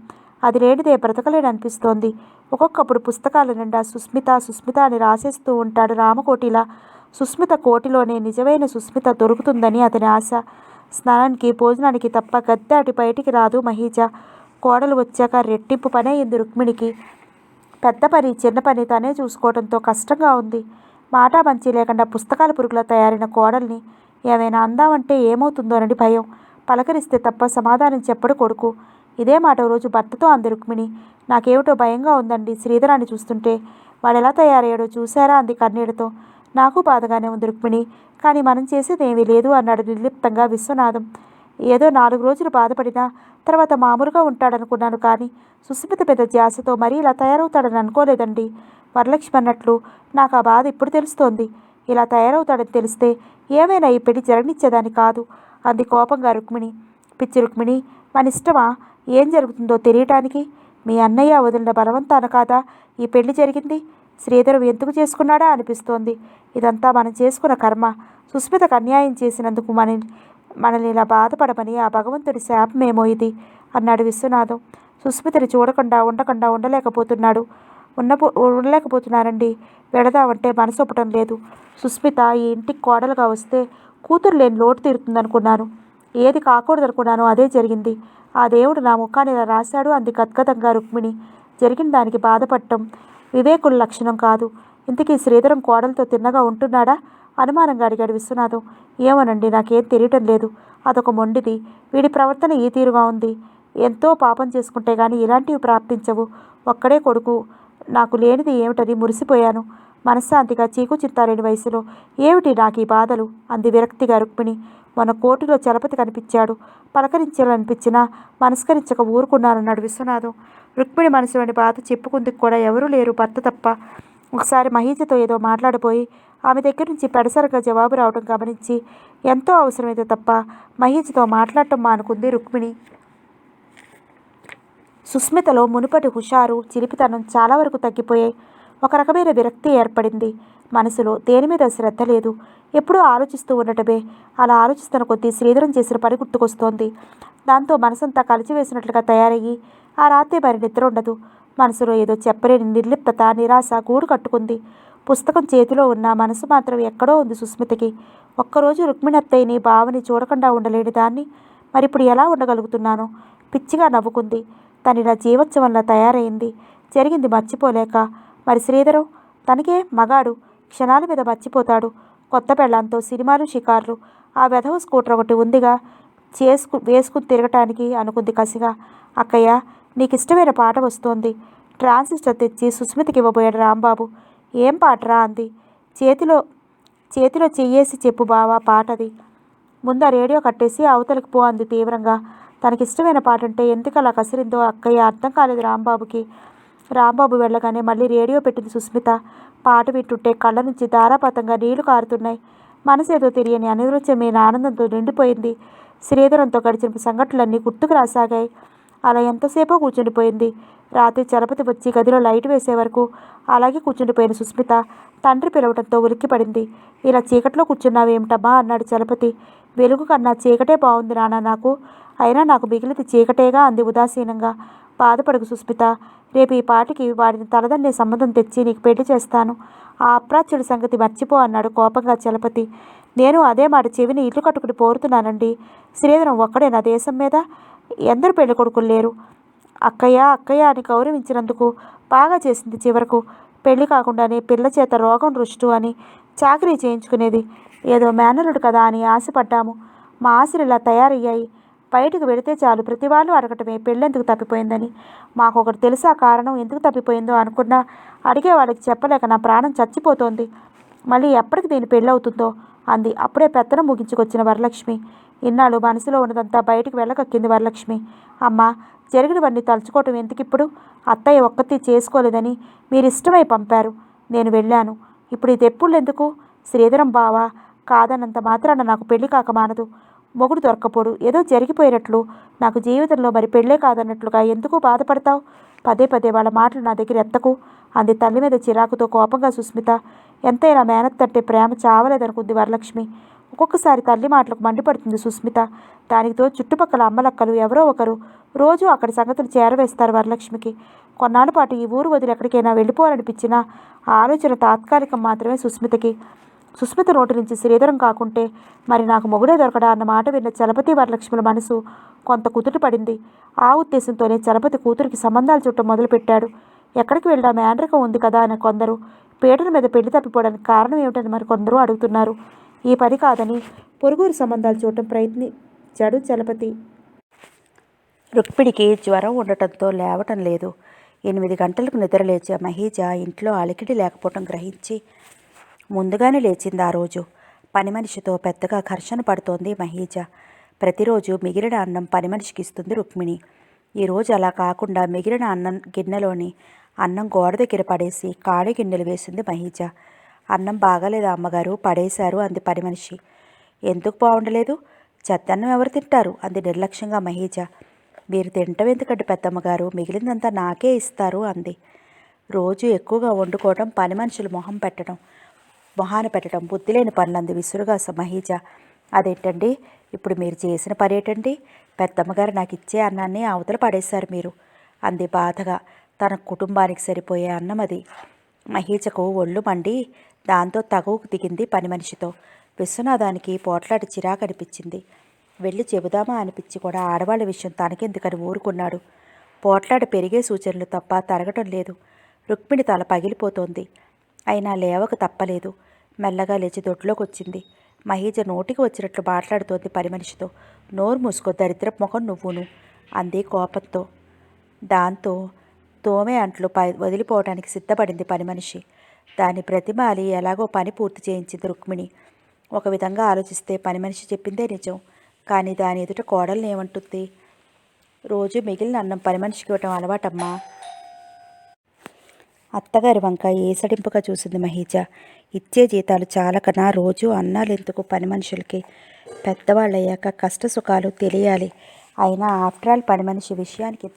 అది లేనిదే బ్రతకలేననిపిస్తోంది. ఒక్కొక్కప్పుడు పుస్తకాల నిండా సుస్మిత సుస్మిత అని రాసేస్తూ ఉంటాడు రామకోటిలా. సుస్మిత కోటిలోనే నిజమైన సుస్మిత దొరుకుతుందని అతని ఆశ. స్నానానికి భోజనానికి తప్ప గద్దాటి బయటికి రాదు మహీజ. కోడలు వచ్చాక రెట్టింపు పనే అయింది రుక్మిణికి. పెద్ద పని చిన్న పని తనే చూసుకోవడంతో కష్టంగా ఉంది. మాట మంచి లేకుండా పుస్తకాల పురుగులా తయారైన కోడల్ని ఏమైనా అందామంటే ఏమవుతుందోనని భయం. పలకరిస్తే తప్ప సమాధానం చెప్పడు కొడుకు. ఇదే మాట రోజు భర్తతో అంది రుక్మిణి. నాకేమిటో భయంగా ఉందండి శ్రీధరాన్ని చూస్తుంటే. వాడు ఎలా తయారయ్యాడో చూశారా అంది కన్నీళ్లతో. నాకు బాధగానే ఉంది రుక్మిణి. కానీ మనం చేసేది ఏమీ లేదు అన్నాడు నిర్లిప్తంగా విశ్వనాథం. ఏదో 4 రోజులు బాధపడినా తర్వాత మామూలుగా ఉంటాడనుకున్నాను కానీ సుస్మిత పెద్ద ధ్యాసతో మరీ ఇలా తయారవుతాడని అనుకోలేదండి. వరలక్ష్మి అన్నట్లు నాకు ఆ బాధ ఇప్పుడు తెలుస్తోంది. ఇలా తయారవుతాడని తెలిస్తే ఏమైనా ఈ పెళ్లి జరగనిచ్చేదాన్ని కాదు అంది కోపంగా రుక్మిణి. పిచ్చి రుక్మిణి, మన ఇష్టమా? ఏం జరుగుతుందో తెలియటానికి? మీ అన్నయ్య వదిలిన బలవంతాన కాదా ఈ పెళ్లి జరిగింది? శ్రీధరం ఎందుకు చేసుకున్నాడా అనిపిస్తోంది. ఇదంతా మనం చేసుకున్న కర్మ. సుస్మితకు అన్యాయం చేసినందుకు మనల్ని ఇలా బాధపడమని ఆ భగవంతుడి శాపమేమో ఇది అన్నాడు విశ్వనాథం. సుస్మితని చూడకుండా ఉండలేకపోతున్నారండి. వెళదామంటే మనసు ఒప్పటం లేదు. సుస్మిత ఈ ఇంటికి కోడలుగా వస్తే కూతురు లేని లోటు తీరుతుందనుకున్నాను. ఏది కాకూడదనుకున్నానో అదే జరిగింది. ఆ దేవుడు నా ముఖాన్ని ఇలా రాశాడు అంది గద్గదంగా రుక్మిణి. జరిగిన దానికి బాధపడటం వివేకుల లక్షణం కాదు. ఇంతకీ శ్రీధరం కోడలతో తిన్నగా ఉంటున్నాడా? అనుమానంగా అడిగాడు విశ్వనాథం. ఏమోనండి, నాకేం తెలియటం లేదు. అదొక మొండిది. వీడి ప్రవర్తన ఈ తీరుగా ఉంది. ఎంతో పాపం చేసుకుంటే గానీ ఇలాంటివి ప్రాప్తించవు. ఒక్కడే కొడుకు. నాకు లేనిది ఏమిటని మురిసిపోయాను. మనశ్శాంతిగా చీకు చింతాలేని వయసులో ఏమిటి నాకు ఈ బాధలు అంది విరక్తిగా రుక్మిణి. మొన్న కోర్టులో చలపతి కనిపించాడు. పలకరించాలనిపించినా మనస్కరించక ఊరుకున్నానన్నాడు విశ్వనాథం. రుక్మిణి మనసులోని బాధ చెప్పుకుందుకు కూడా ఎవరూ లేరు భర్త తప్ప. ఒకసారి మహీజతో ఏదో మాట్లాడిపోయి ఆమె దగ్గర నుంచి పెడసరగా జవాబు రావడం గమనించి ఎంతో అవసరమైతే తప్ప మహీజతో మాట్లాడటం మానుకుంది రుక్మిణి. సుస్మితలో మునుపటి హుషారు చిలిపితనం చాలా వరకు తగ్గిపోయాయి. ఒక రకమైన విరక్తి ఏర్పడింది. మనసులో దేని మీద శ్రద్ధ లేదు. ఎప్పుడూ ఆలోచిస్తూ ఉండటమే. అలా ఆలోచిస్తున్న కొద్దీ శ్రీధరం చేసిన పని గుర్తుకొస్తోంది. దాంతో మనసంతా కలిచివేసినట్లుగా తయారయ్యి ఆ రాత్రి మరి నిద్ర ఉండదు. మనసులో ఏదో చెప్పలేని నిర్లిప్తత, నిరాశ గూడు కట్టుకుంది. పుస్తకం చేతిలో ఉన్న మనసు మాత్రం ఎక్కడో ఉంది సుస్మితకి. ఒక్కరోజు రుక్మిణి అత్తయ్యని, బావని చూడకుండా ఉండలేని దాన్ని మరిప్పుడు ఎలా ఉండగలుగుతున్నానో పిచ్చిగా నవ్వుకుంది. తనిలా జీవోత్సవంలా తయారైంది. జరిగింది మర్చిపోలేక. మరి శ్రీధరం? తనకే మగాడు, క్షణాల మీద మర్చిపోతాడు. కొత్త పెళ్ళాంతో సినిమాలు, షికార్లు. ఆ వెధవ స్కూటర్ ఒకటి ఉందిగా, వేసుకుని తిరగటానికి అనుకుంది కసిగా. అక్కయ్య, నీకు ఇష్టమైన పాట వస్తోంది. ట్రాన్సిస్టర్ తెచ్చి సుస్మితకి ఇవ్వబోయాడు రాంబాబు. ఏం పాటరా అంది. చేతిలో చేతిలో చెయ్యేసి చెప్పు బావా పాటది. ముందు ఆ రేడియో కట్టేసి అవతలికి పో అంది తీవ్రంగా. తనకిష్టమైన పాట అంటే ఎందుకు అలా కసిరిందో అక్కయ్య అర్థం కాలేదు రాంబాబుకి. రాంబాబు వెళ్ళగానే మళ్ళీ రేడియో పెట్టింది సుస్మిత. పాట వింటుంటే కళ్ళ నుంచి ధారాపాతంగా నీళ్లు కారుతున్నాయి. మనసేదో తెలియని అనిరుచమైన ఆనందంతో నిండిపోయింది. శ్రీధరంతో గడిచిన సంఘటనలన్నీ గుర్తుకు రాసాగాయి. అలా ఎంతసేపో కూర్చుండిపోయింది. రాత్రి చలపతి వచ్చి గదిలో లైట్ వేసే వరకు అలాగే కూర్చుండిపోయిన సుస్మిత తండ్రి పిలవడంతో ఉలిక్కిపడింది. ఇలా చీకట్లో కూర్చున్నావేమిటమ్మా అన్నాడు చలపతి. వెలుగు కన్నా చీకటే బాగుంది నాన్న నాకు. అయినా నాకు మిగిలింది చీకటేగా అంది ఉదాసీనంగా. బాధపడకు సుస్మిత, రేపు ఈ పాటికి వాడిని తలదన్నే సంబంధం తెచ్చి నీకు పెళ్లి చేస్తాను. ఆ అప్రాచ్యుడి సంగతి మర్చిపో అన్నాడు కోపంగా చలపతి. నేను అదే మాట చెవిని ఇల్లు కట్టుకుని పోరుతున్నానండి. శ్రీధరం ఒక్కడే నా దేశం మీద, ఎందరు పెళ్లి కొడుకులు లేరు. అక్కయ్య అక్కయ్య అని గౌరవించినందుకు బాగా చేసింది. చివరకు పెళ్లి కాకుండానే పిల్ల చేత రోగం రుష్టు అని చాకరీ చేయించుకునేది. ఏదో మేనలుడు కదా అని ఆశపడ్డాము. మా ఆశలు ఇలా తయారయ్యాయి. బయటకు వెళితే చాలు ప్రతి వాళ్ళు అడగటమే పెళ్ళెందుకు తప్పిపోయిందని. మాకొకటి తెలుసా కారణం ఎందుకు తప్పిపోయిందో అనుకున్నా అడిగే వాళ్ళకి చెప్పలేక నా ప్రాణం చచ్చిపోతోంది. మళ్ళీ ఎప్పటికి దీని పెళ్ళవుతుందో అంది అప్పుడే పెత్తనం ముగించుకొచ్చిన వరలక్ష్మి. ఇన్నాళ్ళు మనసులో ఉన్నదంతా బయటికి వెళ్ళకక్కింది వరలక్ష్మి. అమ్మ, జరిగినవన్నీ తలుచుకోవటం ఎందుకిప్పుడు? అత్తయ్య ఒక్కతి చేసుకోలేదని మీరిష్టమై పంపారు. నేను వెళ్ళాను. ఇప్పుడు ఇది ఎప్పుడు ఎందుకు? శ్రీధరం బావా కాదన్నంత మాత్రాన నాకు పెళ్లి కాక మానదు. మొగుడు దొరకపోడు, ఏదో జరిగిపోయినట్లు. నాకు జీవితంలో మరి పెళ్ళే కాదన్నట్లుగా ఎందుకు బాధపడతావు? పదే పదే వాళ్ళ మాటలు నా దగ్గర ఎత్తకు అంది తల్లి మీద చిరాకుతో కోపంగా సుస్మిత. ఎంతైనా మేనత్తంటే ప్రేమ చావలేదనుకుంది వరలక్ష్మి. ఒక్కొక్కసారి తల్లి మాటలకు మండిపడుతుంది సుస్మిత. దానితో చుట్టుపక్కల అమ్మలక్కలు ఎవరో ఒకరు రోజు అక్కడి సంగతులు చేరవేస్తారు వరలక్ష్మికి. కొన్నాళ్ళ పాటు ఈ ఊరు వదిలి ఎక్కడికైనా వెళ్ళిపోవాలనిపించినా ఆ ఆలోచన తాత్కాలికం మాత్రమే సుస్మితకి. సుస్మిత నోటి నుంచి శ్రీధరం కాకుంటే మరి నాకు మొగుడే దొరకడా అన్న మాట విన్న చలపతి వరలక్ష్మిల మనసు కొంత కుదుట పడింది. ఆ ఉద్దేశంతోనే చలపతి కూతురికి సంబంధాలు చుట్టం మొదలుపెట్టాడు. ఎక్కడికి వెళ్ళినా మేనరికం ఉంది కదా అని కొందరు, పీటల మీద పెళ్లి తప్పిపోవడానికి కారణం ఏమిటని మరి కొందరు అడుగుతున్నారు. ఈ పని కాదని పొరుగురు సంబంధాలు చూడటం ప్రయత్నించాడు చలపతి. రుక్మిణికి జ్వరం ఉండటంతో లేవటం లేదు. 8 గంటలకు నిద్రలేచే మహీజ ఇంట్లో అలికిడి లేకపోవటం గ్రహించి ముందుగానే లేచింది. ఆ రోజు పని మనిషితో పెద్దగా ఘర్షణ పడుతోంది మహీజ. ప్రతిరోజు మిగిలిన అన్నం పని మనిషికి ఇస్తుంది రుక్మిణి. ఈరోజు అలా కాకుండా మిగిలిన అన్నం గిన్నెలోని అన్నం గోడ దగ్గర పడేసి ఖాళీ గిన్నెలు వేసింది మహీజ. అన్నం బాగాలేదా అమ్మగారు, పడేశారు అంది పని మనిషి. ఎందుకు బాగుండలేదు? చెద్దన్నం ఎవరు తింటారు అంది నిర్లక్ష్యంగా మహీజ. మీరు తింటం ఎందుకంటే పెద్దమ్మగారు, మిగిలిందంతా నాకే ఇస్తారు అంది. రోజు ఎక్కువగా వండుకోవడం, పని మనుషులు మొహాన పెట్టడం బుద్ధి లేని పనులంది విసురుగా మహీజ. అదేంటండి ఇప్పుడు మీరు చేసిన పనేటండి? పెద్దమ్మగారు నాకు ఇచ్చే అన్నాన్ని అవతల పడేశారు మీరు అంది బాధగా. తన కుటుంబానికి సరిపోయే అన్నం అది. మహీజకు ఒళ్ళు మండి దాంతో తగువుకు దిగింది పని మనిషితో. విశ్వనాథానికి పోట్లాడి చిరాకనిపించింది. వెళ్ళి చెబుదామా అనిపించి కూడా ఆడవాళ్ళ విషయం తనకెందుకని ఊరుకున్నాడు. పోట్లాడి పెరిగే సూచనలు తప్ప తరగటం లేదు. రుక్మిణి తల పగిలిపోతోంది. అయినా లేవక తప్పలేదు. మెల్లగా లేచి దొడ్లోకి వచ్చింది. మహీజ నోటికి వచ్చినట్లు మాట్లాడుతోంది పని మనిషితో. నోరు మూసుకో దరిద్రపు ముఖం నువ్వును అంది కోపంతో. దాంతో తోమే అంట్లు వదిలిపోవడానికి సిద్ధపడింది పని మనిషి. దాని ప్రతిమాలి ఎలాగో పని పూర్తి చేయించింది రుక్మిణి. ఒక విధంగా ఆలోచిస్తే పని మనిషి చెప్పిందే నిజం. కానీ దాని ఎదుట కోడల్ని ఏమంటుంది? రోజు మిగిలిన అన్నం పని మనిషికి ఇవ్వటం అలవాటమ్మా. అత్తగారి వంక ఏసడింపుగా చూసింది మహీజ. ఇచ్చే జీతాలు చాలకనా రోజు అన్నాలెందుకు పని మనుషులకి? పెద్దవాళ్ళయ్యాక కష్ట సుఖాలు తెలియాలి. అయినా ఆఫ్టర్ ఆల్ పని మనిషి విషయానికి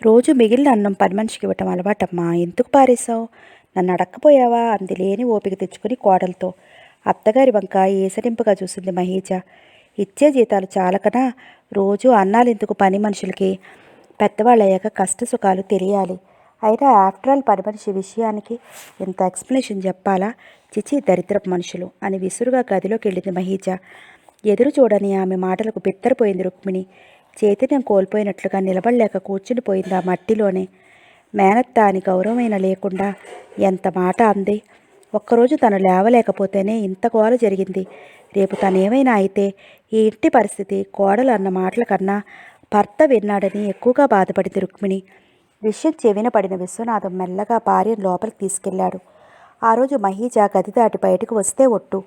రోజు మిగిలిన అన్నం పని మనిషికి ఇవ్వటం అలవాటమ్మా. ఎందుకు పారేశావు? నన్ను అడక్కపోయావా అంది లేని ఓపిక తెచ్చుకుని కోడలతో. అత్తగారి వంక ఏసరింపుగా చూసింది మహీజ. ఇచ్చే జీతాలు చాలకనా రోజూ అన్నాలెందుకు పని మనుషులకి? పెద్దవాళ్ళయ్యాక కష్ట సుఖాలు తెలియాలి. అయినా ఆఫ్టర్ ఆల్ పని మనిషి విషయానికి ఇంత ఎక్స్ప్లెనేషన్ చెప్పాలా? చిచి దరిద్రపు మనుషులు అని విసురుగా గదిలోకి వెళ్ళింది మహీజ. ఎదురు చూడని ఆమె మాటలకు బిత్తరపోయింది రుక్మిణి. చైతన్యం కోల్పోయినట్లుగా నిలబడలేక కూర్చునిపోయింది ఆ మట్టిలోనే. మేనత్త అని గౌరవమైన లేకుండా ఎంత మాట అంది. ఒక్కరోజు తను లేవలేకపోతేనే ఇంత గోల జరిగింది. రేపు తనేమైనా అయితే ఈ ఇంటి పరిస్థితి కోడలు అన్న మాటల కన్నా భర్త విన్నాడని ఎక్కువగా బాధపడింది రుక్మిణి. విషయం చెవిన పడిన విశ్వనాథం మెల్లగా భార్యను లోపలికి తీసుకెళ్లాడు. ఆ రోజు మహీజ గది దాటి బయటకు వస్తే ఒట్టు.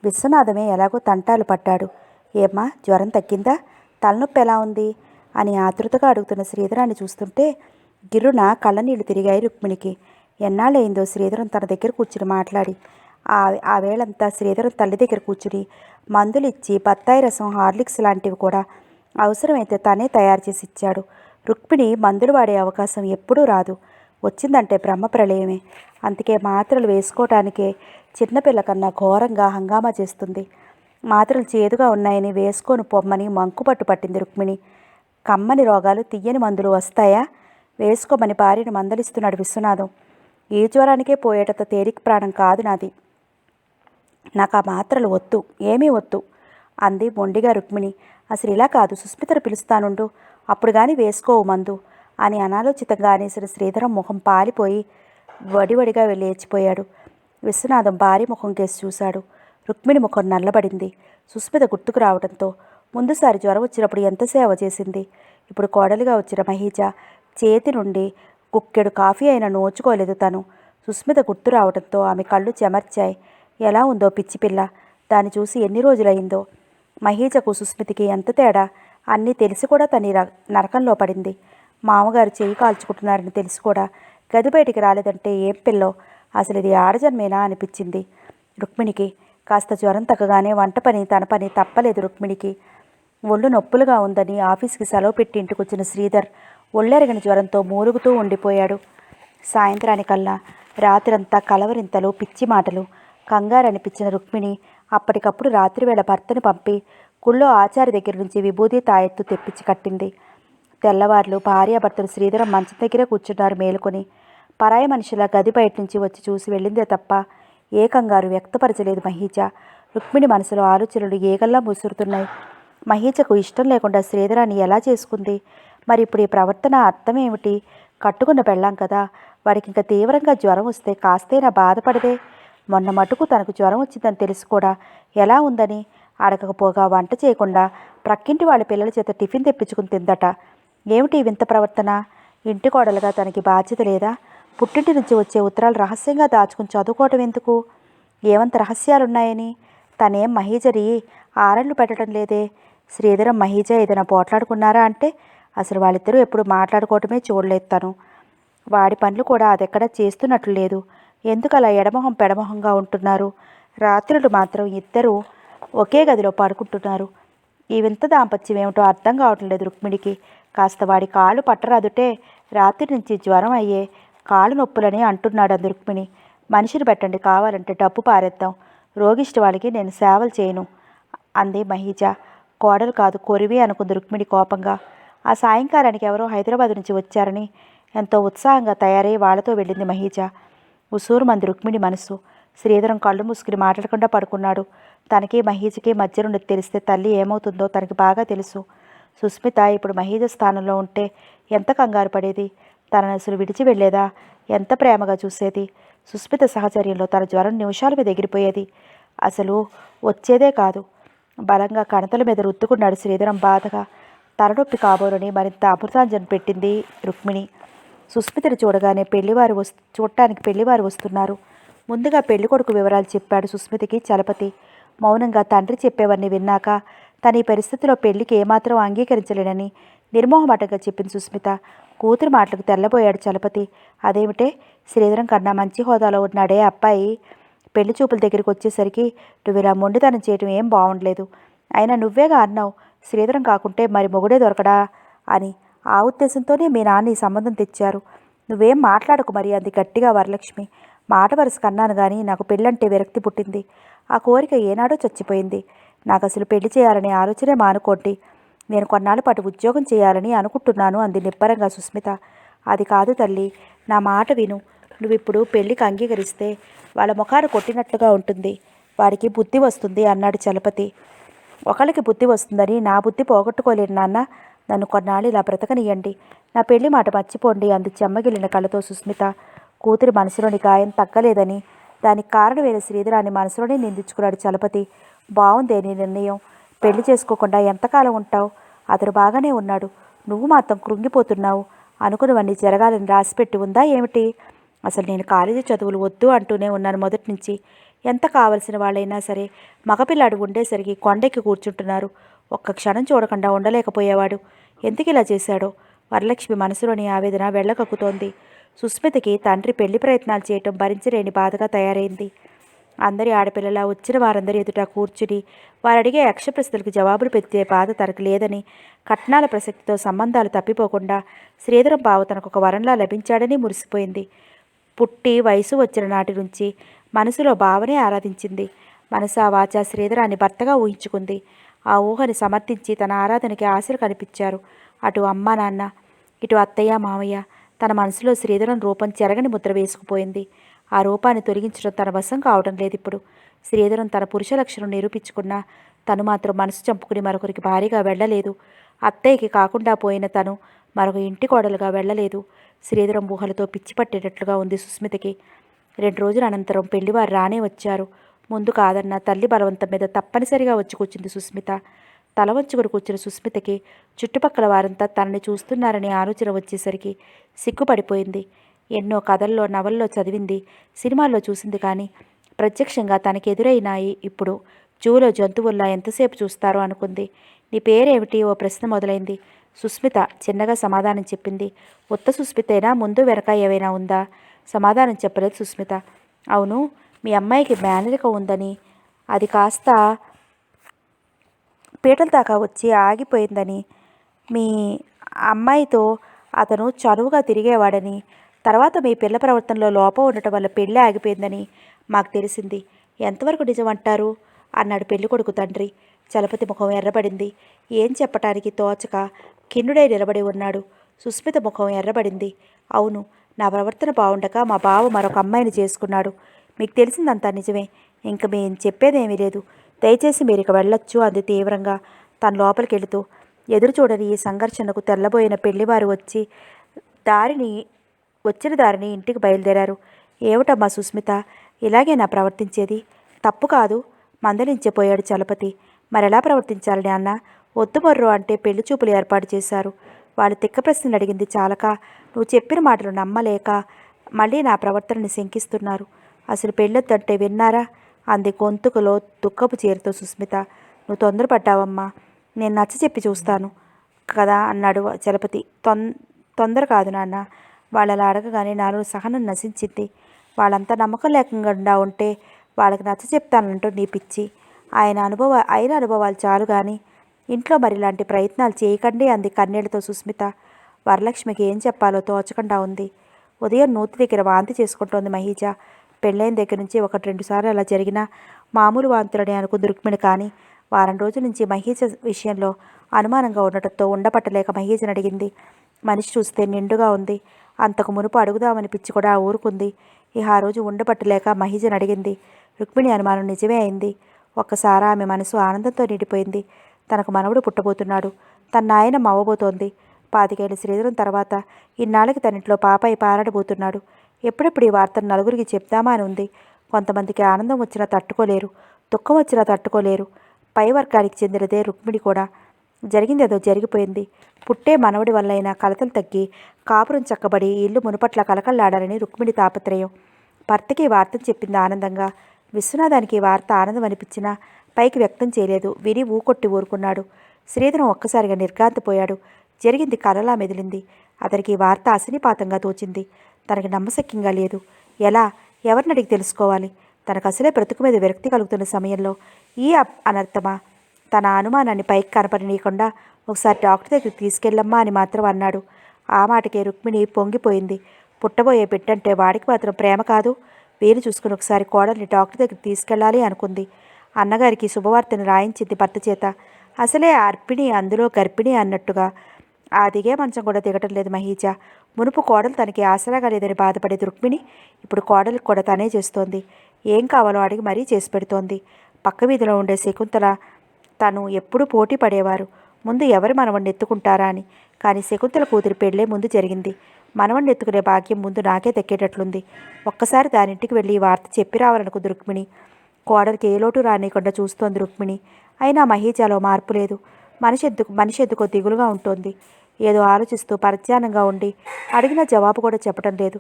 విశ్వనాథమే ఎలాగో తంటాలు పడ్డాడు. ఏమ్మా జ్వరం తగ్గిందా? తలనొప్పి ఎలా ఉంది అని ఆతృతగా అడుగుతున్న శ్రీధరాన్ని చూస్తుంటే గిర్రున కళ్ళనీళ్లు తిరిగాయి రుక్మిణికి. ఎన్నాళ్ళయిందో శ్రీధరం తన దగ్గర కూర్చుని మాట్లాడి. ఆ వేళంతా శ్రీధరం తల్లి దగ్గర కూర్చుని మందులు ఇచ్చి బత్తాయి రసం హార్లిక్స్ లాంటివి కూడా అవసరమైతే తనే తయారు చేసి ఇచ్చాడు. రుక్మిణి మందులు వాడే అవకాశం ఎప్పుడూ రాదు. వచ్చిందంటే బ్రహ్మప్రళయమే. అందుకే మాత్రలు వేసుకోవటానికే చిన్నపిల్ల కన్నా ఘోరంగా హంగామా చేస్తుంది. మాత్రలు చేదుగా ఉన్నాయని వేసుకొని పొమ్మని మంకుపట్టు పట్టింది రుక్మిణి. కమ్మని రోగాలు తియ్యని మందులు వస్తాయా? వేసుకోమని భార్యను మందలిస్తున్నాడు విశ్వనాథం. ఏ జ్వరానికే పోయేటంత తేలిక ప్రాణం కాదు నాది. నాకు ఆ మాత్రలు వద్దు, ఏమీ వద్దు అంది మొండిగా రుక్మిణి. అసలు ఇలా కాదు, సుస్మితను పిలుస్తానుండు, అప్పుడు కానీ వేసుకోవు మందు అని అనాలోచితంగా అనేసిన శ్రీధరం ముఖం పాలిపోయి వడివడిగా లేచిపోయాడు. విశ్వనాథం భార్య ముఖం కేసి చూశాడు. రుక్మిణి ముఖం నల్లబడింది. సుస్మిత గుర్తుకు రావడంతో ముందుసారి జ్వరం వచ్చినప్పుడు ఎంత సేవ చేసింది. ఇప్పుడు కోడలిగా వచ్చిన మహీజ చేతి నుండి గుక్కెడు కాఫీ అయినా నోచుకోలేదు తను. సుస్మిత గుర్తు రావడంతో ఆమె కళ్ళు చెమర్చాయి. ఎలా ఉందో పిచ్చి పిల్ల, దాన్ని చూసి ఎన్ని రోజులైందో. మహీజకు సుస్మితికి ఎంత తేడా అన్నీ తెలిసి కూడా తని నరకంలో పడింది. మామగారు చేయి కాల్చుకుంటున్నారని తెలిసి కూడా గది బయటికి రాలేదంటే ఏం పిల్లో, అసలు ఇది ఆడజన్మేనా అనిపించింది రుక్మిణికి. కాస్త జ్వరం తగ్గగానే వంట పని తన పని తప్పలేదు రుక్మిణికి. ఒళ్ళు నొప్పులుగా ఉందని ఆఫీస్కి సెలవు పెట్టి ఇంటికొచ్చిన శ్రీధర్ ఒళ్ళెరగని జ్వరంతో మూలుగుతూ ఉండిపోయాడు. సాయంత్రానికల్లా రాత్రంతా కలవరింతలు, పిచ్చి మాటలు, కంగారు అనిపించిన రుక్మిణి అప్పటికప్పుడు రాత్రివేళ భర్తను పంపి గుళ్ళో ఆచారి దగ్గర నుంచి విభూది తాయెత్తు తెప్పించి కట్టింది. తెల్లవార్లు భార్యాభర్తలు శ్రీధరం మంచం దగ్గరే కూర్చున్నారు మేలుకొని. పరాయి మనిషిలా గది బయట నుంచి వచ్చి చూసి వెళ్ళిందే తప్ప ఏ కంగారు వ్యక్తపరచలేదు మహీజ. రుక్మిణి మనసులో ఆలోచనలు ఏగల్లా ముసురుతున్నాయి. మహీజకు ఇష్టం లేకుండా శ్రీధరాన్ని ఎలా చేసుకుంది? మరి ఇప్పుడు ఈ ప్రవర్తన అర్థం ఏమిటి? కట్టుకున్న పెళ్ళాం కదా, వాడికి ఇంకా తీవ్రంగా జ్వరం వస్తే కాస్తైనా బాధపడదే. మొన్న మటుకు తనకు జ్వరం వచ్చిందని తెలిసి కూడా ఎలా ఉందని అడగకపోగా వంట చేయకుండా ప్రక్కింటి వాళ్ళ పిల్లల చేత టిఫిన్ తెప్పించుకుని తిందట. ఏమిటి వింత ప్రవర్తన? ఇంటి కోడలుగా తనకి బాధ్యత లేదా? పుట్టింటి నుంచి వచ్చే ఉత్తరాలు రహస్యంగా దాచుకుని చదువుకోవటం ఎందుకు? ఏమంత రహస్యాలున్నాయని? తనేం మహీజరి ఆరళ్ళు పెట్టడం లేదే. శ్రీధరం మహీజ ఏదైనా పోట్లాడుకున్నారా అంటే అసలు వాళ్ళిద్దరూ ఎప్పుడు మాట్లాడుకోవటమే చూడలేదు తను. వాడి పనులు కూడా అదెక్కడా చేస్తున్నట్లు లేదు. ఎందుకు అలా ఎడమొహం పెడమొహంగా ఉంటున్నారు? రాత్రులు మాత్రం ఇద్దరూ ఒకే గదిలో పడుకుంటున్నారు. ఈ వింత దాంపత్యం ఏమిటో అర్థం కావటం లేదు రుక్మిణికి. కాస్త వాడి కాళ్ళు పట్టరాదుటే రాత్రి నుంచి జ్వరం అయ్యే కాళ్ళు నొప్పులని అంటున్నాడు అంది రుక్మిణి. మనిషిని పెట్టండి, కావాలంటే డబ్బు పారేద్దాం. రోగిష్టి వాళ్ళకి నేను సేవలు చేయను అంది మహీజ. కోడలు కాదు కొరివి అనుకుంది రుక్మిణి కోపంగా. ఆ సాయంకాలానికి ఎవరో హైదరాబాద్ నుంచి వచ్చారని ఎంతో ఉత్సాహంగా తయారై వాళ్లతో వెళ్ళింది మహీజ. ఉసూరు మంది రుక్మిణి మనసు. శ్రీధరం కళ్ళు మూసుకుని మాట్లాడకుండా పడుకున్నాడు. తనకి మహీజకి మధ్య నుండి తెలిస్తే తల్లి ఏమవుతుందో తనకి బాగా తెలుసు. సుస్మిత ఇప్పుడు మహీజ స్థానంలో ఉంటే ఎంత కంగారు పడేది? తనను అసలు విడిచి వెళ్ళేదా? ఎంత ప్రేమగా చూసేది? సుస్మిత సహచర్యంలో తన జ్వరం నిమిషాల మీద ఎగిరిపోయేది. అసలు వచ్చేదే కాదు. బలంగా కణతల మీద రుద్దుకున్నాడు శ్రీధరం బాధగా. తలనొప్పి కాబోరని మరింత అమృతాంజన్ పెట్టింది రుక్మిణి. సుస్మితను చూడగానే చూడటానికి పెళ్లివారు వస్తున్నారు. ముందుగా పెళ్లికొడుకు వివరాలు చెప్పాడు సుస్మితకి చలపతి. మౌనంగా తండ్రి చెప్పేవన్నీ విన్నాక తన ఈ పరిస్థితిలో పెళ్లికి ఏమాత్రం అంగీకరించలేనని నిర్మోహమాటంగా చెప్పింది సుస్మిత. కూతురు మాటలకు తెల్లబోయాడు చలపతి. అదేమిటే, శ్రీధరం కన్నా మంచి హోదాలో ఉన్నాడే అబ్బాయి పెళ్లి చూపుల దగ్గరికి వచ్చేసరికి నువ్వు ఇలా మొండితనం చేయటం ఏం బాగుండలేదు. అయినా నువ్వేగా అన్నావు శ్రీధరం కాకుంటే మరి మొగుడే దొరకడా అని. ఆ ఉద్దేశంతోనే మీ నాన్న ఈ సంబంధం తెచ్చారు. నువ్వేం మాట్లాడకు మరి అంది గట్టిగా వరలక్ష్మి. మాట వరుసకు అన్నాను కానీ నాకు పెళ్ళంటే విరక్తి పుట్టింది. ఆ కోరిక ఏనాడో చచ్చిపోయింది. నాకు అసలు పెళ్లి చేయాలనే ఆలోచనే మానుకోండి. నేను కొన్నాళ్ళ పాటు ఉద్యోగం చేయాలని అనుకుంటున్నాను అంది నిబ్బరంగా సుస్మిత. అది కాదు తల్లి, నా మాట విను. నువ్విప్పుడు పెళ్లికి అంగీకరిస్తే వాళ్ళ ముఖాన్ని కొట్టినట్లుగా ఉంటుంది. వాడికి బుద్ధి వస్తుంది అన్నాడు చలపతి. ఒకళ్ళకి బుద్ధి వస్తుందని నా బుద్ధి పోగొట్టుకోలేను నాన్న. నన్ను కొన్నాళ్ళు ఇలా బ్రతకనియండి. నా పెళ్లి మాట మర్చిపోండి అంది చెమ్మగిలిన కళ్ళతో సుస్మిత. కూతురి మనసులోని గాయం తగ్గలేదని, దానికి కారణమైన శ్రీధరాన్ని మనసులోనే నిందించుకున్నాడు చలపతి. బాగుందే నీ నిర్ణయం. పెళ్లి చేసుకోకుండా ఎంతకాలం ఉంటావు? అతను బాగానే ఉన్నాడు, నువ్వు మాత్రం కృంగిపోతున్నావు. అనుకున్నవన్నీ జరగాలని రాసిపెట్టి ఉందా ఏమిటి? అసలు నేను కాలేజీ చదువులు వద్దు అంటూనే ఉన్నాను మొదటి నుంచి. ఎంత కావలసిన వాళ్ళైనా సరే మగపిల్లాడు ఉండేసరికి కొండెక్కి కూర్చుంటున్నారు. ఒక్క క్షణం చూడకుండా ఉండలేకపోయేవాడు. ఎందుకు ఇలా చేశాడో? వరలక్ష్మి మనసులోని ఆవేదన వెళ్ళకక్కుతోంది. సుస్మితకి తండ్రి పెళ్లి ప్రయత్నాలు చేయటం భరించలేని బాధగా తయారైంది. అందరి ఆడపిల్లలా వచ్చిన వారందరి ఎదుట కూర్చుని వారడిగే యక్ష ప్రశ్నలకు జవాబులు పెట్టే బాధ తనకు లేదని, కట్నాల ప్రసక్తితో సంబంధాలు తప్పిపోకుండా శ్రీధరం బావ తనకు ఒక వరంలా లభించాడని మురిసిపోయింది. పుట్టి వయసు వచ్చిన నాటి నుంచి మనసులో బావనే ఆరాధించింది. మనసా వాచా శ్రీధరాన్ని భర్తగా ఊహించుకుంది. ఆ ఊహని సమర్థించి తన ఆరాధనకి ఆశలు కనిపించారు అటు అమ్మ నాన్న, ఇటు అత్తయ్య మామయ్య. తన మనసులో శ్రీధరం రూపం చెరగని ముద్ర వేసుకుపోయింది. ఆ రూపాన్ని తొలగించడం తన వశం కావడం లేదు ఇప్పుడు. శ్రీధరం తన పురుష లక్షణం నిరూపించుకున్నా తను మాత్రం మనసు చంపుకుని మరొకరికి భారీగా వెళ్ళలేదు. అత్తయ్యకి కాకుండా పోయిన తను మరొక ఇంటి కోడలుగా వెళ్ళలేదు. శ్రీధరం ఊహలతో పిచ్చి పట్టేటట్లుగా ఉంది సుస్మితకి. 2 రోజుల అనంతరం పెళ్లివారు రానే వచ్చారు. ముందు కాదన్న తల్లి బలవంతం మీద తప్పనిసరిగా వచ్చి కూర్చుంది సుస్మిత. తల వంచుకుని కూర్చున్న సుస్మితకి చుట్టుపక్కల వారంతా తనని చూస్తున్నారనే ఆలోచన వచ్చేసరికి సిగ్గుపడిపోయింది. ఎన్నో కథల్లో నవల్లో చదివింది, సినిమాల్లో చూసింది కానీ ప్రత్యక్షంగా తనకి ఎదురైనాయి ఇప్పుడు. జూలో జంతువుల్లా ఎంతసేపు చూస్తారో అనుకుంది. నీ పేరేమిటి? ఓ ప్రశ్న మొదలైంది. సుస్మిత చిన్నగా సమాధానం చెప్పింది. ఉత్త సుస్మితేనా? ముందు వెనక ఏవైనా ఉందా? సమాధానం చెప్పలేదు సుస్మిత. అవును, మీ అమ్మాయికి మేనరికం ఉందని, అది కాస్త పీటల దాకా వచ్చి ఆగిపోయిందని, మీ అమ్మాయితో అతను చనువుగా తిరిగేవాడని, తర్వాత మీ పిల్ల ప్రవర్తనలో లోపం ఉండటం వల్ల పెళ్ళి ఆగిపోయిందని మాకు తెలిసింది. ఎంతవరకు నిజమంటారు అన్నాడు పెళ్ళికొడుకు తండ్రి. చలపతి ముఖం ఎర్రబడింది. ఏం చెప్పటానికి తోచక ఖిన్నుడై నిలబడి ఉన్నాడు. సుస్మిత ముఖం ఎర్రబడింది. అవును, నా ప్రవర్తన బాగుండక మా బావ మరొక అమ్మాయిని చేసుకున్నాడు. మీకు తెలిసిందంతా నిజమే. ఇంక మేం చెప్పేదేమీ లేదు. దయచేసి మీరు ఇక వెళ్ళొచ్చు అంది తీవ్రంగా తన లోపలికి వెళుతూ. ఎదురు చూడని ఈ సంఘర్షణకు తెల్లబోయిన పెళ్లివారు వచ్చిన దారిని ఇంటికి బయలుదేరారు. ఏమిటమ్మా సుస్మిత, ఇలాగే నా ప్రవర్తించేది? తప్పు కాదు మందలించిపోయాడు చలపతి. మరెలా ప్రవర్తించాలి నాన్న? వద్దు మొర్రో అంటే పెళ్లి చూపులు ఏర్పాటు చేశారు. వాళ్ళు తిక్క ప్రశ్నలు అడిగింది చాలక నువ్వు చెప్పిన మాటలు నమ్మలేక మళ్ళీ నా ప్రవర్తనని శంకిస్తున్నారు. అసలు పెళ్ళొద్దంటే విన్నారా అంది గొంతుకులో దుఃఖపు చీరతో సుస్మిత. నువ్వు తొందరపడ్డావమ్మా, నేను నచ్చ చెప్పి చూస్తాను కదా అన్నాడు చలపతి. తొందర కాదు నాన్న. వాళ్ళలా అడగగానే నాలో సహనం నశించింది. వాళ్ళంతా నమ్మకం లేకుండా ఉంటే వాళ్ళకి నచ్చ చెప్తానంటూ నీ పిచ్చి. అయిన అనుభవాలు చాలు కానీ ఇంట్లో మరి ఇలాంటి ప్రయత్నాలు చేయకండి అంది కన్నీళ్లతో సుస్మిత. వరలక్ష్మికి ఏం చెప్పాలో తోచకుండా ఉంది. ఉదయం నూతి దగ్గర వాంతి చేసుకుంటోంది మహీజ. పెళ్ళైన దగ్గర నుంచి 1-2 సార్లు అలా జరిగినా మామూలు వాంతులని అనుకుంది రుక్మిణి. కానీ వారం రోజుల నుంచి మహీజ విషయంలో అనుమానంగా ఉండటంతో ఉండపట్టలేక మహీజను అడిగింది. మనిషి చూస్తే నిండుగా ఉంది. అంతకు మునుపు అడుగుదామని పిచ్చి కూడా ఊరుకుంది. ఇక ఆ రోజు ఉండపట్టలేక మహీజను అడిగింది. రుక్మిణి అనుమానం నిజమే అయింది. ఒక్కసారి ఆమె మనసు ఆనందంతో నిండిపోయింది. తనకు మనవడు పుట్టబోతున్నాడు. తన నాయనమ్మ అవ్వబోతోంది. 25 ఏళ్ల శ్రీధరం తర్వాత ఇన్నాళ్ళకి తనింట్లో పాపాయి పారాడబోతున్నాడు. ఎప్పుడెప్పుడు ఈ వార్తను నలుగురికి చెప్దామా అని ఉంది. కొంతమందికి ఆనందం వచ్చినా తట్టుకోలేరు, దుఃఖం వచ్చినా తట్టుకోలేరు. పై వర్గానికి చెందినదే రుక్మిణి కూడా. జరిగిందేదో జరిగిపోయింది. పుట్టే మనవడి వల్లైనా కలతలు తగ్గి కాపురం చక్కబడి ఇల్లు మునుపట్ల కలకల్లాడాలని రుక్మిణి తాపత్రయం. భర్తకి ఈ వార్తను చెప్పింది ఆనందంగా. విశ్వనాథానికి ఈ వార్త ఆనందం అనిపించినా పైకి వ్యక్తం చేయలేదు. విని ఊకొట్టి ఊరుకున్నాడు. శ్రీధరం ఒక్కసారిగా నిర్ఘాంతపోయాడు. జరిగింది కలలా మెదిలింది. అతనికి ఈ వార్త అసనిపాతంగా తోచింది. తనకి నమ్మశక్యంగా లేదు. ఎలా, ఎవరిని అడిగి తెలుసుకోవాలి? తనకు అసలే బ్రతుకు మీద విరక్తి కలుగుతున్న సమయంలో ఈ అనర్థమా? తన అనుమానాన్ని పైకి కనపడనీయకుండా ఒకసారి డాక్టర్ దగ్గరికి తీసుకెళ్ళమ్మా అని మాత్రం అన్నాడు. ఆ మాటకే రుక్మిణి పొంగిపోయింది. పుట్టబోయే బిడ్డంటే వాడికి మాత్రం ప్రేమ కాదు? వీలు చూసుకుని ఒకసారి కోడల్ని డాక్టర్ దగ్గరికి తీసుకెళ్ళాలి అనుకుంది. అన్నగారికి శుభవార్తను రాయించింది భర్త చేత. అసలే అర్పిణి, అందులో గర్భిణి అన్నట్టుగా. ఆ దిగే మంచం కూడా దిగటం లేదు మహీజ. మునుపు కోడలు తనకి ఆసరాగా లేదని బాధపడేది రుక్మిణి ఇప్పుడు కోడలికి కూడా తనే చేస్తోంది. ఏం కావాలో అడిగి మరీ చేసి పెడుతోంది. పక్క వీధిలో ఉండే శకుంతల తను ఎప్పుడూ పోటీ పడేవారు, ముందు ఎవరు మనవణ్ణి ఎత్తుకుంటారా అని. కానీ శకుంతల కూతురి పెళ్ళే ముందు జరిగింది. మనవణ్ణి ఎత్తుకునే భాగ్యం ముందు నాకే దక్కేటట్లుంది. ఒక్కసారి దానింటికి వెళ్ళి ఈ వార్త చెప్పి రావాలనుకుంది రుక్మిణి. కోడలికి ఏ లోటు రానియకుండా చూస్తోంది రుక్మిణి. అయినా మహీజాలో మార్పు లేదు. మనిషి ఎందుకో దిగులుగా ఉంటోంది. ఏదో ఆలోచిస్తూ పరధ్యానంగా ఉండి అడిగిన జవాబు కూడా చెప్పడం లేదు.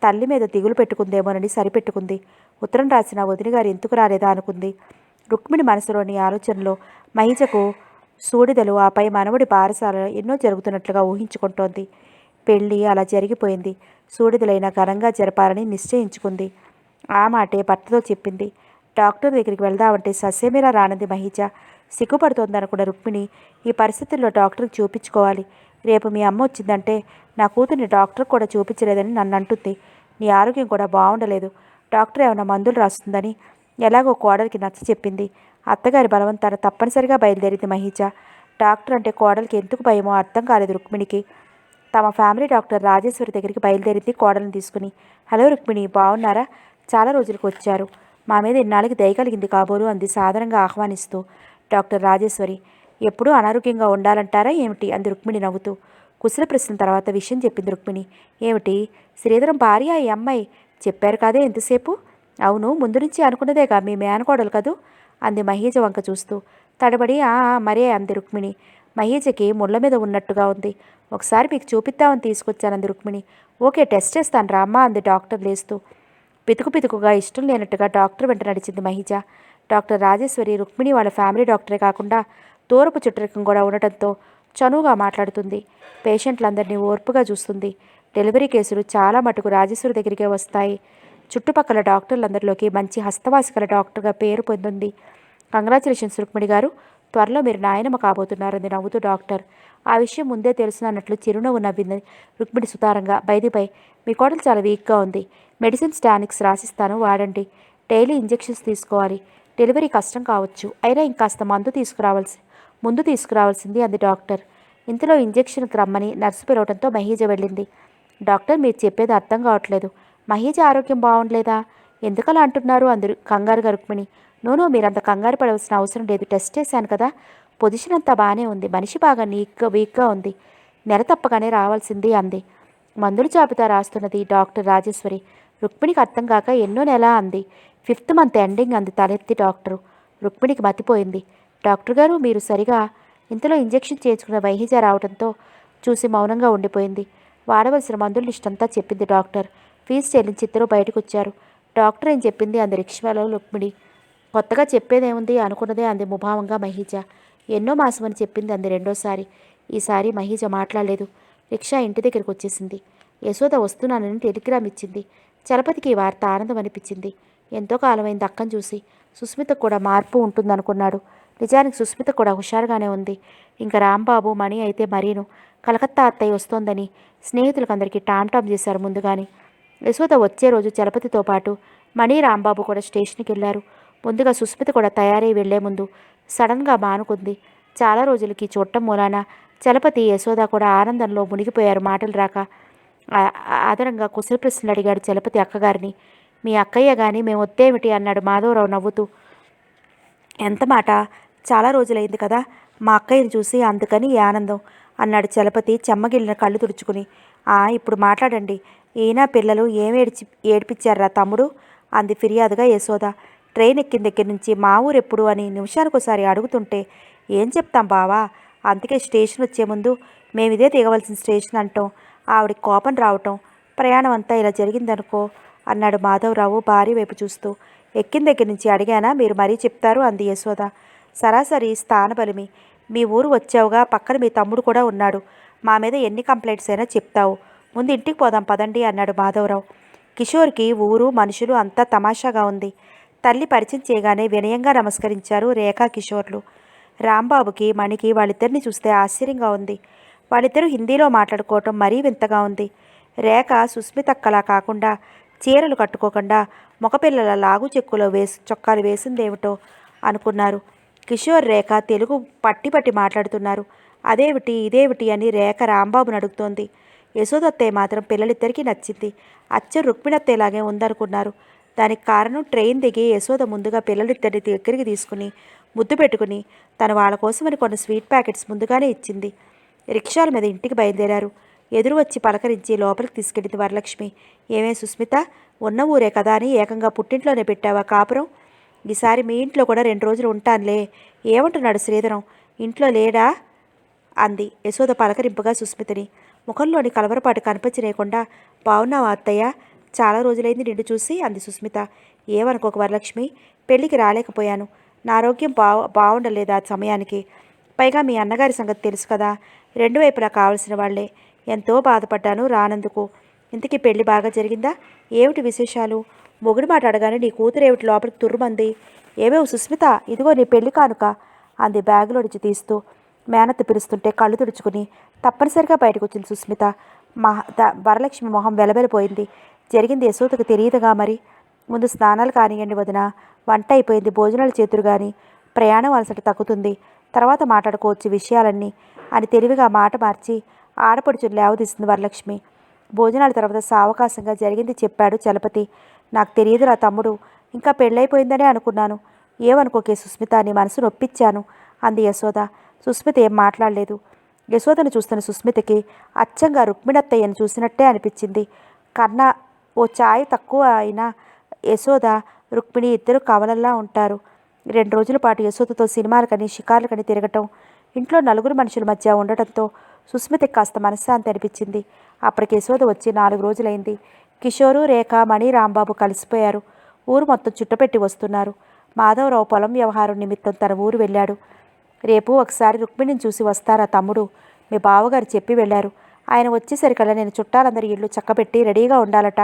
తల్లి మీద దిగులు పెట్టుకుందేమోనని సరిపెట్టుకుంది. ఉత్తరం రాసిన వదిన గారు ఎందుకు రాలేదా అనుకుంది. రుక్మిణి మనసులోని ఆలోచనలో మహీజకు సూడిదలు, ఆపై మనవడి బారసాల ఎన్నో జరుగుతున్నట్లుగా ఊహించుకుంటోంది. పెళ్ళి అలా జరిగిపోయింది. సూడిదలైనా ఘనంగా జరపాలని నిశ్చయించుకుంది. ఆ మాటే భర్తతో చెప్పింది. డాక్టర్ దగ్గరికి వెళ్దామంటే ససేమిరా రానంది మహీజ. సిగ్గుపడుతోందనుకున్న రుక్మిణి ఈ పరిస్థితుల్లో డాక్టర్కి చూపించుకోవాలి. రేపు మీ అమ్మ వచ్చిందంటే నా కూతుర్ని డాక్టర్ కూడా చూపించలేదని నన్ను అంటుంది. నీ ఆరోగ్యం కూడా బాగుండలేదు, డాక్టర్ ఏమైనా మందులు రాస్తుందని ఎలాగో కోడలికి నచ్చ చెప్పింది. అత్తగారి బలవంతాన తప్పనిసరిగా బయలుదేరింది మహీజ. డాక్టర్ అంటే కోడలికి ఎందుకు భయమో అర్థం కాలేదు రుక్మిణికి. తమ ఫ్యామిలీ డాక్టర్ రాజేశ్వరి దగ్గరికి బయలుదేరింది కోడలిని తీసుకుని. హలో రుక్మిణి, బాగున్నారా? చాలా రోజులకు వచ్చారు. మా మీద ఇన్నాళ్ళకి దయ కలిగింది కాబోలు అంది సాధారణంగా ఆహ్వానిస్తూ. డాక్టర్ రాజేశ్వరి ఎప్పుడూ అనారోగ్యంగా ఉండాలంటారా ఏమిటి అంది రుక్మిణి నవ్వుతూ. కుశల ప్రశ్న తర్వాత విషయం చెప్పింది రుక్మిణి. ఏమిటి, శ్రీధరం భార్య ఈ అమ్మాయి? చెప్పారు కాదే ఎంతసేపు? అవును, ముందు నుంచి అనుకున్నదేగా, మీ మేనకోడలు కదూ అంది మహీజ వంక చూస్తూ. తడబడి మరే అంది రుక్మిణి. మహీజకి ముళ్ళ మీద ఉన్నట్టుగా ఉంది. ఒకసారి మీకు చూపిద్దామని తీసుకొచ్చానంది రుక్మిణి. ఓకే, టెస్ట్ చేస్తాను రామ్మా అంది డాక్టర్ లేస్తూ. పితుకుగా ఇష్టం లేనట్టుగా డాక్టర్ వెంట నడిచింది మహీజ. డాక్టర్ రాజేశ్వరి రుక్మిణి వాళ్ళ ఫ్యామిలీ డాక్టరే కాకుండా దూరపు చుట్టరికం కూడా ఉండటంతో చనువుగా మాట్లాడుతుంది. పేషెంట్లందరినీ ఓర్పుగా చూస్తుంది. డెలివరీ కేసులు చాలా మటుకు రాజేశ్వరి దగ్గరికే వస్తాయి. చుట్టుపక్కల డాక్టర్లందరిలోకి మంచి హస్తవాసికల డాక్టర్గా పేరు పొందింది. కంగ్రాచులేషన్స్ రుక్మిణి గారు, త్వరలో మీరు నాయనమ్మ కాబోతున్నారంది నవ్వుతూ డాక్టర్. ఆ విషయం ముందే తెలుసునన్నట్లు చిరునవ్వు నవ్వింది రుక్మిణి సుతారంగా. బైదిపై మీ కోడలు చాలా వీక్గా ఉంది. మెడిసిన్స్ టానిక్స్ రాసిస్తాను, వాడండి. డైలీ ఇంజెక్షన్స్ తీసుకోవాలి. డెలివరీ కష్టం కావచ్చు, అయినా ఇంకాస్త ముందు తీసుకురావాల్సింది అంది డాక్టర్. ఇంతలో ఇంజెక్షన్కి రమ్మని నర్సు పిలవడంతో మహీజ వెళ్ళింది. డాక్టర్, మీరు చెప్పేది అర్థం కావట్లేదు. మహీజ ఆరోగ్యం బాగుండలేదా? ఎందుకలా అంటున్నారు అంది కంగారుగా రుక్మిణి. నోనో, మీరంత కంగారు పడవలసిన అవసరం లేదు. టెస్ట్ చేశాను కదా, పొజిషన్ అంతా బాగానే ఉంది. మనిషి బాగా వీక్గా ఉంది. నెల తప్పగానే రావాల్సింది అంది. మందుల జాబితా రాస్తున్నది డాక్టర్ రాజేశ్వరి. రుక్మిణికి అర్థం కాక ఎన్నో నెల అంది. 5th మంత్ ఎండింగ్ అంది తలెత్తి డాక్టరు. రుక్మిణికి మతిపోయింది. డాక్టర్ గారు, మీరు సరిగా ఇంతలో ఇంజెక్షన్ చేయించుకున్న మహీజ రావడంతో చూసి మౌనంగా ఉండిపోయింది. వాడవలసిన మందుల లిస్ట్ అంతా చెప్పింది డాక్టర్. ఫీజు చెల్లించి ఇద్దరు బయటకు వచ్చారు. డాక్టర్ ఏం చెప్పింది అంది రిక్షాలో రుక్మిణి. కొత్తగా చెప్పేదేముంది అనుకున్నదే అంది ముభావంగా మహీజ. ఎన్నో మాసమని చెప్పింది అంది రెండోసారి. ఈసారి మహీజ మాట్లాడలేదు. రిక్షా ఇంటి దగ్గరికి వచ్చేసింది. యశోద వస్తున్నానని టెలిగ్రామ్ ఇచ్చింది. చలపతికి ఈ వార్త ఆనందం అనిపించింది. ఎంతో కాలమైంది అక్కను చూసి. సుస్మిత కూడా మార్పు ఉంటుందనుకున్నాడు. నిజానికి సుస్మిత కూడా హుషారుగానే ఉంది. ఇంకా రాంబాబు, మణి అయితే మరీను. కలకత్తా అత్తయ్య వస్తోందని స్నేహితులకందరికీ టామ్ చేశారు ముందుగాని. యశోద వచ్చే రోజు చలపతితో పాటు మణి, రాంబాబు కూడా స్టేషన్కి వెళ్ళారు. ముందుగా సుస్మిత కూడా తయారై వెళ్లే ముందు సడన్గా మానుకుంది. చాలా రోజులకి చూడటం మూలాన చలపతి, యశోద కూడా ఆనందంలో మునిగిపోయారు. మాటలు రాక ఆదరంగా కుశల ప్రశ్నలు అడిగాడు చలపతి అక్కగారిని. మీ అక్కయ్య కానీ మేము వద్దేమిటి అన్నాడు మాధవరావు నవ్వుతూ. ఎంత మాట, చాలా రోజులైంది కదా మా అక్కయ్యని చూసి, అందుకని ఈ ఆనందం అన్నాడు చలపతి చెమ్మగిలిన కళ్ళు తుడుచుకుని. ఇప్పుడు మాట్లాడండి, ఈయన పిల్లలు ఏడిపించారా తమ్ముడు అంది ఫిర్యాదుగా యశోద. ట్రైన్ ఎక్కిన దగ్గర నుంచి మా ఊరెప్పుడు అని నిమిషానికోసారి అడుగుతుంటే ఏం చెప్తాం బావా, అందుకే స్టేషన్ వచ్చే ముందు మేమిదే దిగవలసిన స్టేషన్ అంటాం. ఆవిడకి కోపం రావటం, ప్రయాణం అంతా ఇలా జరిగిందనుకో అన్నాడు మాధవరావు భార్య వైపు చూస్తూ. ఎక్కిన దగ్గర నుంచి అడిగానా, మీరు మరీ చెప్తారు అంది యశోద. సరాసరి స్థానబలిమి. మీ ఊరు వచ్చావుగా, పక్కన మీ తమ్ముడు కూడా ఉన్నాడు. మా మీద ఎన్ని కంప్లైంట్స్ అయినా చెప్తావు. ముందు ఇంటికి పోదాం పదండి అన్నాడు మాధవరావు. కిషోర్కి ఊరు, మనుషులు అంతా తమాషాగా ఉంది. తల్లి పరిచయం చేయగానే వినయంగా నమస్కరించారు రేఖా కిషోర్లు. రాంబాబుకి, మణికి వాళ్ళిద్దరిని చూస్తే ఆశ్చర్యంగా ఉంది. వాళ్ళిద్దరూ హిందీలో మాట్లాడుకోవటం మరీ వింతగా ఉంది. రేఖ సుస్మితక్కలా కాకుండా చీరలు కట్టుకోకుండా మగపిల్లల లాగు చెక్కులో చొక్కాలు వేసిందేమిటో అనుకున్నారు. కిషోర్ రేఖ తెలుగు పట్టి పట్టి మాట్లాడుతున్నారు. అదేమిటి ఇదేమిటి అని రేఖ రాంబాబుని అడుగుతోంది. యశోదత్తయ్య మాత్రం పిల్లలిద్దరికీ నచ్చింది. అచ్చం రుక్మిణత్తయ్యలాగే ఉందనుకున్నారు. దానికి కారణం ట్రైన్ దిగి యశోద ముందుగా పిల్లలిద్దరిని దగ్గరికి తీసుకుని ముద్దు పెట్టుకుని తను వాళ్ళ కోసమని కొన్ని స్వీట్ ప్యాకెట్స్ ముందుగానే ఇచ్చింది. రిక్షాల మీద ఇంటికి బయలుదేరారు. ఎదురు వచ్చి పలకరించి లోపలికి తీసుకెళ్ళింది వరలక్ష్మి. ఏమే సుస్మిత, ఉన్న ఊరే కదా అని ఏకంగా పుట్టింట్లోనే పెట్టావా కాపురం? ఈసారి మీ ఇంట్లో కూడా 2 రోజులు ఉంటానులే. ఏమంటున్నాడు శ్రీధరం? ఇంట్లో లేడా అంది యశోద పలకరింపుగా సుస్మితని. ముఖంలోని కలవరపాటు కనిపించలేకుండా బాగున్నావా అత్తయ్య? చాలా రోజులైంది నిన్ను చూసి అంది సుస్మిత. ఏమనుకోక వరలక్ష్మి, పెళ్ళికి రాలేకపోయాను. నా ఆరోగ్యం బాగుండలేదు ఆ సమయానికి. పైగా మీ అన్నగారి సంగతి తెలుసు కదా, 2 వైపులా కావలసిన వాళ్లే. ఎంతో బాధపడ్డాను రానందుకు. ఇంతకీ పెళ్లి బాగా జరిగిందా? ఏమిటి విశేషాలు? మొగుడు మాట అడగానే నీ కూతురేమిటి లోపలికి తుర్రుమంది. ఏమేవు సుస్మిత, ఇదిగో నీ పెళ్లి కానుక అంది బ్యాగులోంచి తీస్తూ. మేనత్త పిలుస్తుంటే కళ్ళు తుడుచుకుని తప్పనిసరిగా బయటకు వచ్చింది సుస్మిత. వరలక్ష్మి మొహం వెలవెలిపోయింది. జరిగింది యశోదకు తెలియదుగా మరి. ముందు స్నానాలు కానియండి వదిన, వంట అయిపోయింది, భోజనాలు చేతురు కానీ ప్రయాణం అలసట తగ్గుతుంది, తర్వాత మాట్లాడుకోవచ్చు విషయాలన్నీ అని తెలివిగా మాట మార్చి ఆడపడుచుని లేవదీసింది వరలక్ష్మి. భోజనాల తర్వాత సావకాశంగా జరిగింది చెప్పాడు చలపతి. నాకు తెలియదురా తమ్ముడు, ఇంకా పెళ్ళైపోయిందనే అనుకున్నాను. ఏమనుకోకే సుస్మిత, నీ మనసు నొప్పించాను అంది యశోద. సుస్మిత ఏం మాట్లాడలేదు. యశోదను చూస్తున్న సుస్మితకి అచ్చంగా రుక్మిణత్తయ్యను చూసినట్టే అనిపించింది. కన్నా ఓ ఛాయ్ తక్కువ అయినా యశోద రుక్మిణి ఇద్దరు కవలల్లా ఉంటారు. 2 రోజుల పాటు యశోదతో సినిమాలకని షికార్లకని తిరగటం, ఇంట్లో 4 మనుషుల మధ్య ఉండటంతో సుస్మితకి కాస్త మనశ్శాంతి అనిపించింది. అప్పటికి యశోద వచ్చి 4 రోజులైంది. కిషోరు, రేఖ, మణి, రాంబాబు కలిసిపోయారు. ఊరు మొత్తం చుట్టపెట్టి వస్తున్నారు. మాధవరావు పొలం వ్యవహారం నిమిత్తం తన ఊరు వెళ్ళాడు. రేపు ఒకసారి రుక్మిణిని చూసి వస్తారా తమ్ముడు? మీ బావగారు చెప్పి వెళ్ళారు. ఆయన వచ్చేసరికల్లా నేను చుట్టాలందరి ఇళ్ళు చక్కబెట్టి రెడీగా ఉండాలట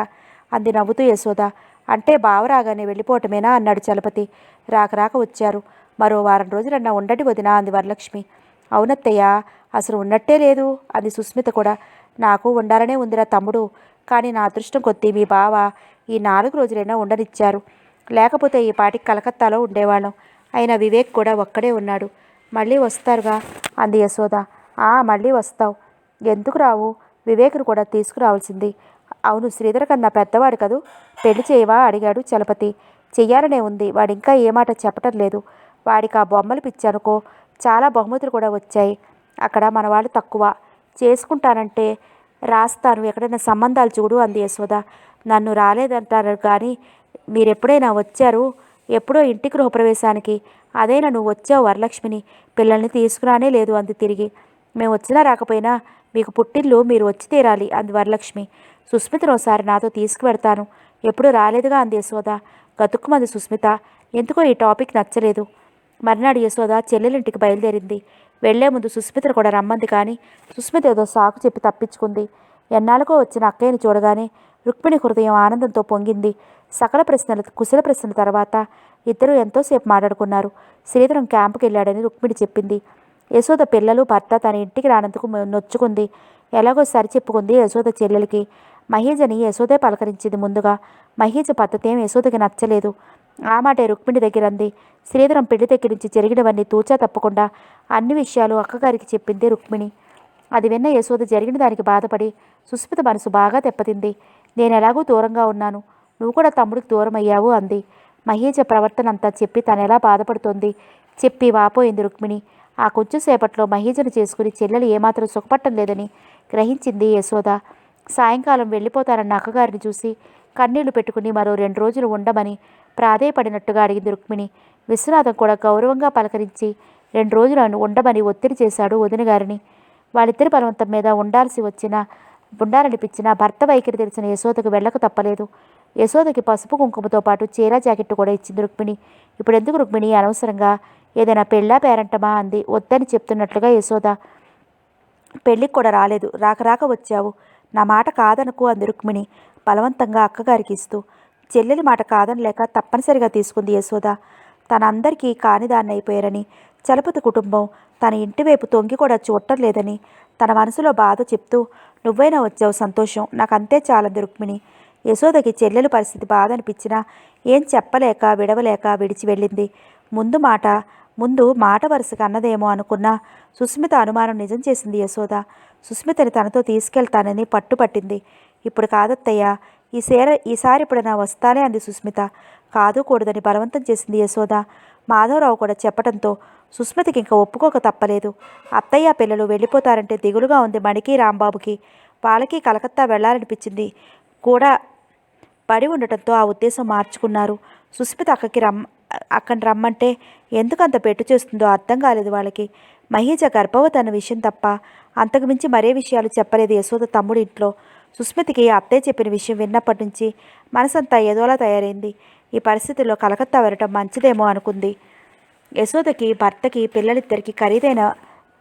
అంది నవ్వుతూ యశోద. అంటే బావ రాగానే వెళ్ళిపోవటమేనా అన్నాడు చలపతి. రాక వచ్చారు. మరో వారం రోజులన్నా ఉండండి వదినా అంది వరలక్ష్మి. అవునత్తయ్య, అసలు ఉన్నట్టే లేదు అంది సుస్మిత కూడా. నాకు ఉండాలనే ఉందిరా తమ్ముడు, కానీ నా అదృష్టం కొద్దీ మీ బావ ఈ 4 రోజులైనా ఉండనిచ్చారు. లేకపోతే ఈ పాటికి కలకత్తాలో ఉండేవాళ్ళం. అయినా వివేక్ కూడా ఒక్కడే ఉన్నాడు. మళ్ళీ వస్తారుగా అంది యశోద. మళ్ళీ వస్తావు. ఎందుకు రావు? వివేక్ను కూడా తీసుకురావాల్సింది. అవును, శ్రీధర్ కన్నా పెద్దవాడు కదూ, పెళ్లి చేయవా అడిగాడు చలపతి. చెయ్యాలనే ఉంది, వాడింకా ఏ మాట చెప్పటం లేదు. వాడికి ఆ బొమ్మలు పిచ్చనుకో, చాలా బహుమతులు కూడా వచ్చాయి. అక్కడ మనవాళ్ళు తక్కువ. చేసుకుంటానంటే రాస్తాను, ఎక్కడైనా సంబంధాలు చూడు అంది యశోద. నన్ను రాలేదంటారు కానీ మీరెప్పుడైనా వచ్చారు? ఎప్పుడో ఇంటి గృహప్రవేశానికి. అదైనా నువ్వు వచ్చావు వరలక్ష్మిని, పిల్లల్ని తీసుకురానే లేదు అంది తిరిగి. మేము వచ్చినా రాకపోయినా మీకు పుట్టిల్లు మీరు వచ్చి తీరాలి అంది వరలక్ష్మి. సుస్మితను ఒకసారి నాతో తీసుకువెడతాను. ఎప్పుడూ రాలేదుగా అంది యశోద. గతుక్కుమంది సుస్మిత. ఎందుకో ఈ టాపిక్ నచ్చలేదు. మర్నాడు యశోద చెల్లెలింటికి బయలుదేరింది. వెళ్లే ముందు సుస్మితను కూడా రమ్మంది కానీ సుస్మిత ఏదో సాకు చెప్పి తప్పించుకుంది. ఎన్నాళ్ళకో వచ్చిన అక్కయ్యని చూడగానే రుక్మిణి హృదయం ఆనందంతో పొంగింది. కుశల ప్రశ్నల తర్వాత ఇద్దరూ ఎంతోసేపు మాట్లాడుకున్నారు. శ్రీధరం క్యాంపుకి వెళ్ళాడని రుక్మిణి చెప్పింది. యశోద పిల్లలు భర్త తన ఇంటికి రానందుకు నొచ్చుకుంది. ఎలాగో సరిచెప్పుకుంది యశోద చెల్లెలికి. మహీజని యశోదే పలకరించింది ముందుగా. మహీజ పద్ధతేం యశోదకి నచ్చలేదు. ఆ మాటే రుక్మిణి దగ్గర అంది. శ్రీధరం పెళ్లి దగ్గర నుంచి జరిగినవన్నీ తూచా తప్పకుండా అన్ని విషయాలు అక్కగారికి చెప్పింది రుక్మిణి. అది విన్న యశోద జరిగిన దానికి బాధపడి సుస్మిత మనసు బాగా దెబ్బతింది. నేను ఎలాగూ దూరంగా ఉన్నాను, నువ్వు కూడా తమ్ముడికి దూరం అయ్యావు అంది. మహీజ ప్రవర్తన అంతా చెప్పి తనెలా బాధపడుతోంది చెప్పి వాపోయింది రుక్మిణి. ఆ కొంచెం సేపట్లో మహీజను చేసుకుని చెల్లెలు ఏమాత్రం సుఖపట్టం లేదని గ్రహించింది యశోద. సాయంకాలం వెళ్ళిపోతానన్న అక్కగారిని చూసి కన్నీళ్లు పెట్టుకుని మరో 2 రోజులు ఉండమని ప్రాధేయపడినట్టుగా అడిగింది రుక్మిణి. విశ్వనాథం కూడా గౌరవంగా పలకరించి 2 రోజులను ఉండమని ఒత్తిడి చేశాడు వదిన గారిని. వాళ్ళిద్దరి బలవంతం మీద ఉండాలనిపించిన భర్త వైఖరి తెలిసిన యశోదకు వెళ్ళక తప్పలేదు. యశోదకి పసుపు కుంకుమతో పాటు చీర జాకెట్టు కూడా ఇచ్చింది రుక్మిణి. ఇప్పుడెందుకు రుక్మిణి అనవసరంగా, ఏదైనా పెళ్ళా పేరంటమా అంది వద్దని చెప్తున్నట్లుగా యశోద. పెళ్ళికి కూడా రాలేదు, రాక వచ్చావు, నా మాట కాదనుకో అంది రుక్మిణి బలవంతంగా అక్కగారికి ఇస్తూ. చెల్లెలి మాట కాదనలేక తప్పనిసరిగా తీసుకుంది యశోద. తనందరికీ కానిదాన్ని అయిపోయారని, చలపతి కుటుంబం తన ఇంటివైపు తొంగి కూడా చూడటం లేదని తన మనసులో బాధ చెప్తూ, నువ్వైనా వచ్చావు సంతోషం, నాకంతే చాలంది రుక్మిణి. యశోదకి చెల్లెలు పరిస్థితి బాధ అనిపించినా ఏం చెప్పలేక విడవలేక విడిచి వెళ్ళింది. ముందు మాట వరుసగా అన్నదేమో అనుకున్న సుస్మిత అనుమానం నిజం చేసింది యశోద. సుస్మితని తనతో తీసుకెళ్తానని పట్టుపట్టింది. ఇప్పుడు కాదత్తయ్య, ఈసారి ఎప్పుడైనా వస్తానే అంది సుస్మిత. కాదు కూడదని బలవంతం చేసింది యశోద. మాధవరావు కూడా చెప్పడంతో సుస్మితకి ఇంకా ఒప్పుకోక తప్పలేదు. అత్తయ్య పిల్లలు వెళ్ళిపోతారంటే దిగులుగా ఉంది మణికి రాంబాబుకి. వాళ్ళకి కలకత్తా వెళ్లాలనిపించింది కూడా పడి ఉండటంతో ఆ ఉద్దేశం మార్చుకున్నారు. సుస్మిత అక్కడిని రమ్మంటే ఎందుకంత పెట్టు చేస్తుందో అర్థం కాలేదు వాళ్ళకి. మహీజ గర్భవతి అన్న విషయం తప్ప అంతకుమించి మరే విషయాలు చెప్పలేదు యశోద తమ్ముడి ఇంట్లో. సుస్మితకి అత్తయ్య చెప్పిన విషయం విన్నప్పటి నుంచి మనసంతా ఏదోలా తయారైంది. ఈ పరిస్థితుల్లో కలకత్తా వెళ్ళటం మంచిదేమో అనుకుంది. యశోదకి భర్తకి పిల్లలిద్దరికీ ఖరీదైన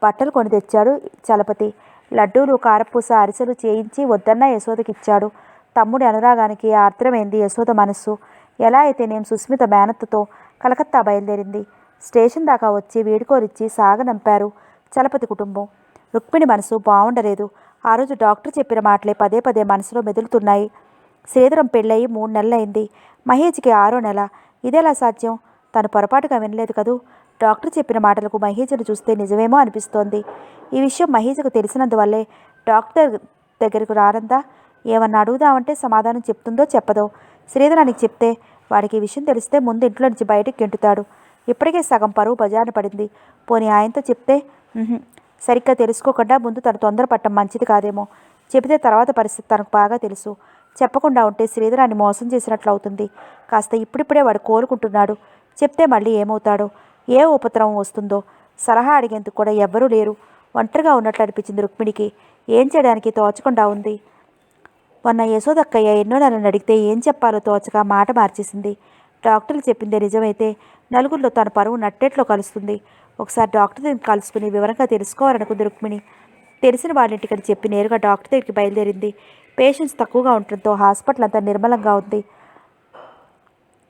బట్టలు కొని తెచ్చాడు చలపతి. లడ్డూలు కారపూస అరిసెలు చేయించి వద్దన్న యశోదకి ఇచ్చాడు. తమ్ముడి అనురాగానికి ఆర్ద్రమైంది యశోద మనస్సు. ఎలా అయితేనేం సుస్మిత మేనత్తతో కలకత్తా బయలుదేరింది. స్టేషన్ దాకా వచ్చి వీడుకోలిచ్చి సాగనంపారు చలపతి కుటుంబం. రుక్మిణి మనసు బాగుండలేదు. ఆ రోజు డాక్టర్ చెప్పిన మాటలే పదే పదే మనసులో మెదులుతున్నాయి. శ్రీధరం పెళ్ళయి 3 నెలలైంది. మహేజ్కి 6వ నెల. ఇదేలా సాధ్యం? తను పొరపాటుగా వినలేదు కదూ. డాక్టర్ చెప్పిన మాటలకు మహేజ్ను చూస్తే నిజమేమో అనిపిస్తోంది. ఈ విషయం మహేజ్కు తెలిసినందువల్లే డాక్టర్ దగ్గరకు రానందా? ఏమన్నా అడుగుదామంటే సమాధానం చెప్తుందో చెప్పదో. శ్రీధరానికి చెప్తే వాడికి ఈ విషయం తెలిస్తే ముందు ఇంట్లో నుంచి బయటకు గెంటుతాడు. ఇప్పటికే సగం పరువు బజారున పడింది. పోనీ ఆయనతో చెప్తే సరిగ్గా తెలుసుకోకుండా ముందు తను తొందరపడటం మంచిది కాదేమో. చెబితే తర్వాత పరిస్థితి తనకు బాగా తెలుసు. చెప్పకుండా ఉంటే శ్రీధరాన్ని మోసం చేసినట్లు అవుతుంది. కాస్త ఇప్పుడిప్పుడే వాడు కోలుకుంటున్నాడు. చెప్తే మళ్ళీ ఏమవుతాడో, ఏ ఉపద్రవం వస్తుందో సలహా అడిగేందుకు కూడా ఎవ్వరూ లేరు. ఒంటరిగా ఉన్నట్లు అనిపించింది రుక్మిణికి. ఏం చేయడానికి తోచకుండా ఉంది. మొన్న యశోదక్కయ్య ఎన్నో నెలలను అడిగితే ఏం చెప్పాలో తోచక మాట మార్చేసింది. డాక్టర్లు చెప్పిందే నిజమైతే నలుగురిలో తన పరువు నట్టేట్లో కలుస్తుంది. ఒకసారి డాక్టర్ దగ్గరికి కలుసుకుని వివరంగా తెలుసుకోవాలనుకుంది రుక్మిణి. తెలిసిన వాళ్ళింటికని చెప్పి నేరుగా డాక్టర్ దగ్గరికి బయలుదేరింది. పేషెంట్స్ తక్కువగా ఉండటంతో హాస్పిటల్ అంతా నిర్మలంగా ఉంది.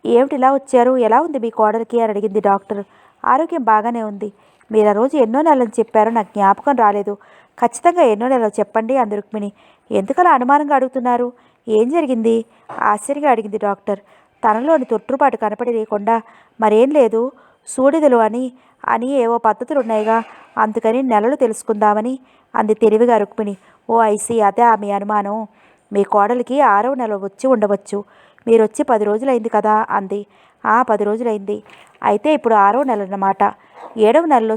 ఏమిటి ఇలా వచ్చారు? ఎలా ఉంది మీ కోడలికి అని అడిగింది డాక్టర్. ఆరోగ్యం బాగానే ఉంది. మీరు ఆ రోజు ఎన్నో నెలలని చెప్పారో నాకు జ్ఞాపకం రాలేదు. ఖచ్చితంగా ఎన్నో నెలలో చెప్పండి అంది రుక్మిణి. ఎందుకలా అనుమానంగా అడుగుతున్నారు? ఏం జరిగింది? ఆశ్చర్యంగా అడిగింది డాక్టర్. తనలోని తొట్టుపాటు కనపడలేకుండా మరేం లేదు, సూడిదలు అని ఏవో పద్ధతులున్నాయిగా, అందుకని నెలలు తెలుసుకుందామని అంది తెలివిగా రుక్మిణి. ఓ ఐసి, అదే మీ అనుమానం. మీ కోడలికి 6వ నెల వచ్చి ఉండవచ్చు. మీరొచ్చి 10 రోజులైంది కదా అంది. 10 రోజులైంది. అయితే ఇప్పుడు 6వ నెల అన్నమాట. 7వ నెలలో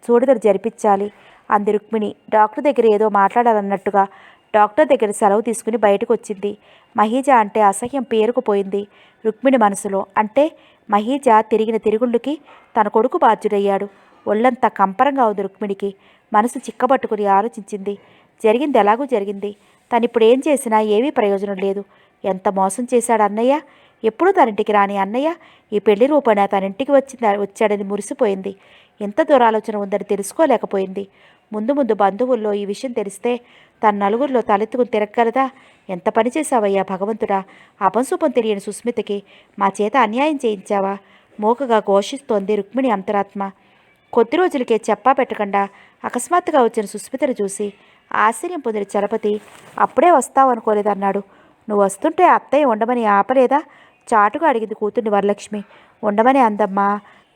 సూడిదలు జరిపించాలి అంది రుక్మిణి. డాక్టర్ దగ్గర ఏదో మాట్లాడాలన్నట్టుగా డాక్టర్ దగ్గర సెలవు తీసుకుని బయటకు వచ్చింది. మహీజ అంటే అసహ్యం పేరుకుపోయింది రుక్మిణి మనసులో. అంటే మహీజ తిరిగిన తిరుగుళ్ళకి తన కొడుకు బాధ్యుడయ్యాడు. ఒళ్ళంతా కంపరంగా ఉంది రుక్మిణికి. మనసు చిక్కబట్టుకుని ఆలోచించింది. జరిగింది ఎలాగూ జరిగింది. తనిప్పుడు ఏం చేసినా ఏమీ ప్రయోజనం లేదు. ఎంత మోసం చేశాడు అన్నయ్య. ఎప్పుడూ తనింటికి రాని అన్నయ్య ఈ పెళ్లి రూపేణ తనింటికి వచ్చాడని మురిసిపోయింది. ఎంత దురాలోచన ఉందని తెలుసుకోలేకపోయింది. ముందు బంధువుల్లో ఈ విషయం తెలిస్తే తన నలుగురిలో తలెత్తుకుని తిరగలదా? ఎంత పని చేశావయ్యా భగవంతుడా! అపంశుభం తెలియని సుస్మితకి మా చేత అన్యాయం చేయించావా? మోకగా ఘోషిస్తోంది రుక్మిణి అంతరాత్మ. కొద్ది రోజులకే చెప్పా పెట్టకుండా అకస్మాత్తుగా వచ్చిన సుస్మితను చూసి ఆశ్చర్యం పొందిన చలపతి, అప్పుడే వస్తావనుకోలేదన్నాడు. నువ్వు వస్తుంటే అత్తయ్య ఉండమని ఆపలేదా? చాటుగా అడిగింది కూతుర్ని వరలక్ష్మి. ఉండమని అందమ్మా,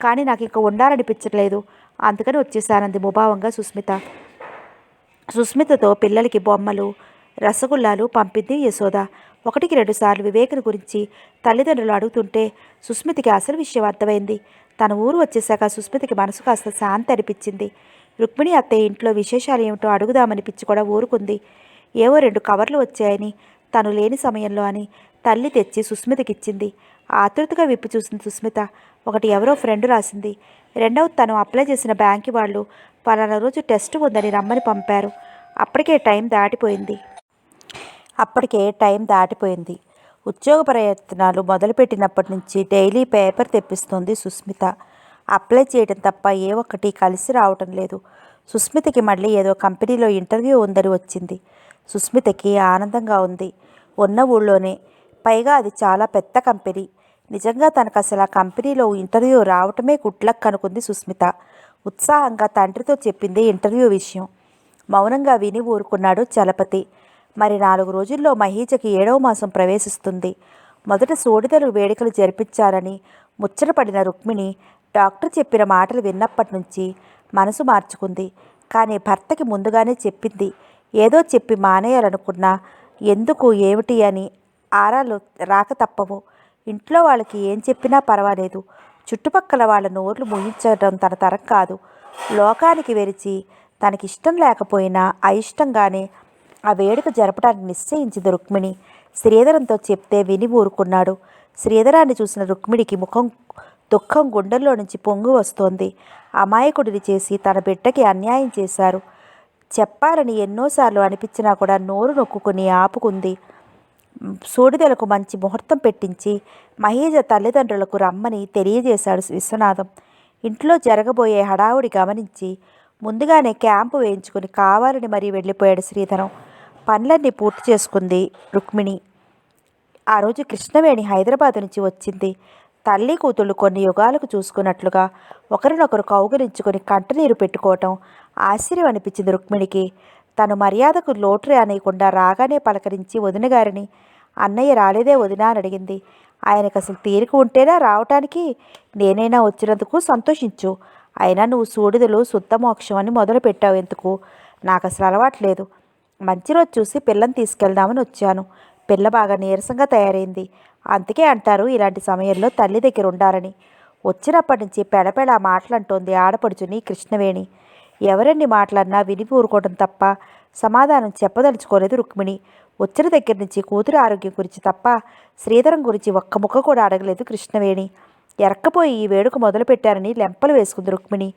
కానీ నాకు ఇంక ఉండాలనిపించట్లేదు, అందుకని వచ్చేసానంది ముభావంగా సుస్మిత. సుస్మితతో పిల్లలకి బొమ్మలు, రసగుల్లాలు పంపింది యశోద. 1-2 సార్లు వివేకుని గురించి తల్లిదండ్రులు అడుగుతుంటే సుస్మితకి అసలు విషయం అర్థమైంది. తన ఊరు వచ్చేశాక సుస్మితకి మనసు కాస్త శాంతి అనిపించింది. రుక్మిణి అత్తయ్య ఇంట్లో విశేషాలు ఏమిటో అడుగుదామనిపించి కూడా ఊరుకుంది. ఏవో 2 కవర్లు వచ్చాయని, తను లేని సమయంలో అని తల్లి తెచ్చి సుస్మితకిచ్చింది. ఆతృతగా విప్పి చూసింది సుస్మిత. ఒకటి ఎవరో ఫ్రెండ్ రాసింది. రెండవది తను అప్లై చేసిన బ్యాంకు వాళ్ళు పలానా రోజు టెస్ట్ ఉందని రమ్మని పంపారు. అప్పటికే టైం దాటిపోయింది. ఉద్యోగ ప్రయత్నాలు మొదలుపెట్టినప్పటి నుంచి డైలీ పేపర్ తెప్పిస్తోంది సుస్మిత. అప్లై చేయడం తప్ప ఏ ఒక్కటి కలిసి రావటం లేదు. సుస్మితకి మళ్ళీ ఏదో కంపెనీలో ఇంటర్వ్యూ ఉందని వచ్చింది. సుస్మితకి ఆనందంగా ఉంది. ఉన్న ఊళ్ళోనే, పైగా అది చాలా పెద్ద కంపెనీ. నిజంగా తనకు అసలు ఆ కంపెనీలో ఇంటర్వ్యూ రావటమే గుడ్లక్ అనుకుంది సుస్మిత. ఉత్సాహంగా తండ్రితో చెప్పింది ఇంటర్వ్యూ విషయం. మౌనంగా విని ఊరుకున్నాడు చలపతి. మరి 4 రోజుల్లో మహీజకి 7వ మాసం ప్రవేశిస్తుంది. మొదట సోడిదలు వేడుకలు జరిపించాలని ముచ్చటపడిన రుక్మిణి డాక్టర్ చెప్పిన మాటలు విన్నప్పటి నుంచి మనసు మార్చుకుంది. కానీ భర్తకి ముందుగానే చెప్పింది. ఏదో చెప్పి మానేయాలనుకున్నా ఎందుకు ఏమిటి అని ఆరాలు రాక తప్పవు. ఇంట్లో వాళ్ళకి ఏం చెప్పినా పర్వాలేదు, చుట్టుపక్కల వాళ్ళ నోర్లు ముయించడం తన తరం కాదు. లోకానికి వెరిచి తనకిష్టం లేకపోయినా అయిష్టంగానే ఆ వేడుక జరపడానికి నిశ్చయించింది రుక్మిణి. శ్రీధరంతో చెప్తే విని ఊరుకున్నాడు. శ్రీధరాన్ని చూసిన రుక్మిణికి దుఃఖం గుండెల్లో నుంచి పొంగు వస్తోంది. అమాయకుడిని చేసి తన బిడ్డకి అన్యాయం చేశారు. చెప్పాలని ఎన్నోసార్లు అనిపించినా కూడా నోరు నొక్కుని ఆపుకుంది. సోడిదలకు మంచి ముహూర్తం పెట్టించి మహీజ తల్లిదండ్రులకు రమ్మని తెలియజేశాడు విశ్వనాథం. ఇంట్లో జరగబోయే హడావుడి గమనించి ముందుగానే క్యాంపు వేయించుకుని కావాలని మరీ వెళ్ళిపోయాడు శ్రీధరం. పనులన్నీ పూర్తి చేసుకుంది రుక్మిణి. ఆ రోజు కృష్ణవేణి హైదరాబాద్ నుంచి వచ్చింది. తల్లి కూతుళ్ళు కొన్ని యుగాలకు చూసుకున్నట్లుగా ఒకరినొకరు కౌగిలించుకొని కంటనీరు పెట్టుకోవటం ఆశ్చర్యం అనిపించింది రుక్మిణికి. తను మర్యాదకు లోటు రానియకుండా రాగానే పలకరించి వదిన గారిని అన్నయ్య రాలేదే వదినా అని అడిగింది. ఆయనకు అసలు తీరిక ఉంటేనా రావటానికి? నేనైనా వచ్చినందుకు సంతోషించు. అయినా నువ్వు సూడిదలు శుద్ధ మోక్షం అని మొదలు పెట్టావు ఎందుకు? నాకు అసలు అలవాట్లేదు. మంచి రోజు చూసి పిల్లని తీసుకెళ్దామని వచ్చాను. పిల్ల బాగా నీరసంగా తయారైంది. అందుకే అంటారు ఇలాంటి సమయంలో తల్లి దగ్గర ఉండాలని. వచ్చినప్పటి నుంచి పెడపెడ మాటలంటోంది ఆడపడుచుని కృష్ణవేణి. ఎవరెన్ని మాటలన్నా విని ఊరుకోవడం తప్ప సమాధానం చెప్పదలుచుకోలేదు రుక్మిణి. వచ్చిన దగ్గర నుంచి కూతురు ఆరోగ్యం గురించి తప్ప శ్రీధరం గురించి ఒక్క ముక్క కూడా అడగలేదు కృష్ణవేణి. ఎరక్కపోయి ఈ వేడుక మొదలుపెట్టారని లెంపలు వేసుకుంది రుక్మిణి.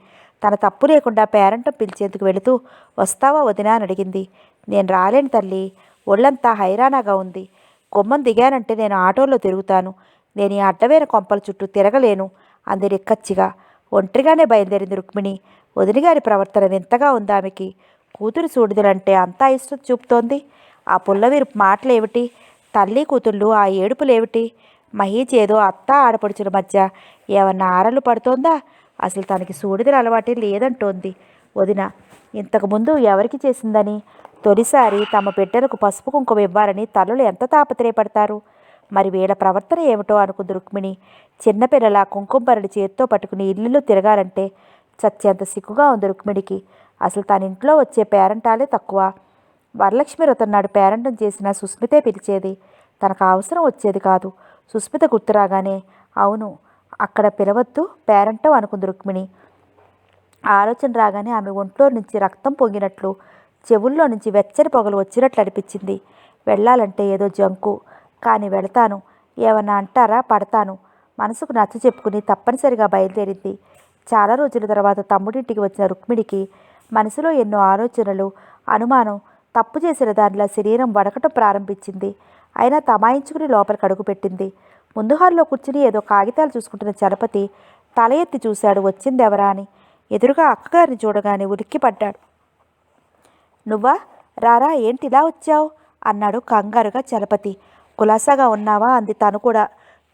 తన తప్పు లేకుండా పేరంటం పిలిచేందుకు వెళుతూ వస్తావా వదినా అని అడిగింది. నేను రాలేను తల్లి, ఒళ్ళంతా హైరానాగా ఉంది. గుమ్మం దిగానంటే నేను ఆటోలో తిరుగుతాను. నేను ఈ అడ్డమైన కొంపల చుట్టూ తిరగలేను అంది నిక్కచ్చిగా. ఒంటరిగానే బయలుదేరింది రుక్మిణి. వదినగారి ప్రవర్తన వింతగా ఉంది ఆమెకి. కూతురు సూడిదలంటే అంతా ఇష్టం చూపుతోంది. ఆ పుల్లవీరు మాటలేమిటి? తల్లి కూతుళ్ళు ఆ ఏడుపులేమిటి? మహీజ్ ఏదో అత్త ఆడపడుచుల మధ్య ఏమన్నా ఆరలు పడుతోందా? అసలు తనకి సూడిదల అలవాటే లేదంటోంది వదిన. ఇంతకుముందు ఎవరికి చేసిందని? తొలిసారి తమ బిడ్డలకు పసుపు కుంకుమ ఇవ్వాలని తల్లులు ఎంత తాపత్రయపడతారు? మరి వీళ్ళ ప్రవర్తన ఏమిటో అనుకుంది రుక్మిణి. చిన్నపిల్లల కుంకుమ భరణి చేత్తో పట్టుకుని ఇల్లు తిరగాలంటే చచ్చేంత సిగ్గుగా ఉంది రుక్మిణికి. అసలు తన ఇంట్లో వచ్చే పేరంటాలే తక్కువ. వరలక్ష్మి వ్రతం నాడు పేరంటం చేసిన సుస్మితే పిలిచేది. తనకు అవసరం వచ్చేది కాదు. సుస్మిత గుర్తురాగానే అవును అక్కడ పిలవద్దు పేరంటం అనుకుంది రుక్మిణి. ఆలోచన రాగానే ఆమె ఒంట్లో నుంచి రక్తం పొంగినట్లు, చెవుల్లో నుంచి వెచ్చని పొగలు వచ్చినట్లు అనిపించింది. వెళ్ళాలంటే ఏదో జంకు, కానీ వెళతాను. ఏమన్నా అంటారా? పడతాను. మనసుకు నచ్చ చెప్పుకుని తప్పనిసరిగా బయలుదేరింది. చాలా రోజుల తర్వాత తమ్ముడింటికి వచ్చిన రుక్మిణికి మనసులో ఎన్నో ఆలోచనలు, అనుమానం. తప్పు చేసిన దానిలా శరీరం వడకటం ప్రారంభించింది. అయినా తమాయించుకుని లోపలికి అడుగుపెట్టింది. ముందు హాల్లో కూర్చుని ఏదో కాగితాలు చూసుకుంటున్న చలపతి తల ఎత్తి చూశాడు వచ్చిందెవరా అని. ఎదురుగా అక్కగారిని చూడగానే ఉలిక్కిపడ్డాడు. నువ్వా? రారా, ఏంటి ఇలా వచ్చావు అన్నాడు కంగారుగా చలపతి. కులాసాగా ఉన్నావా అంది తను కూడా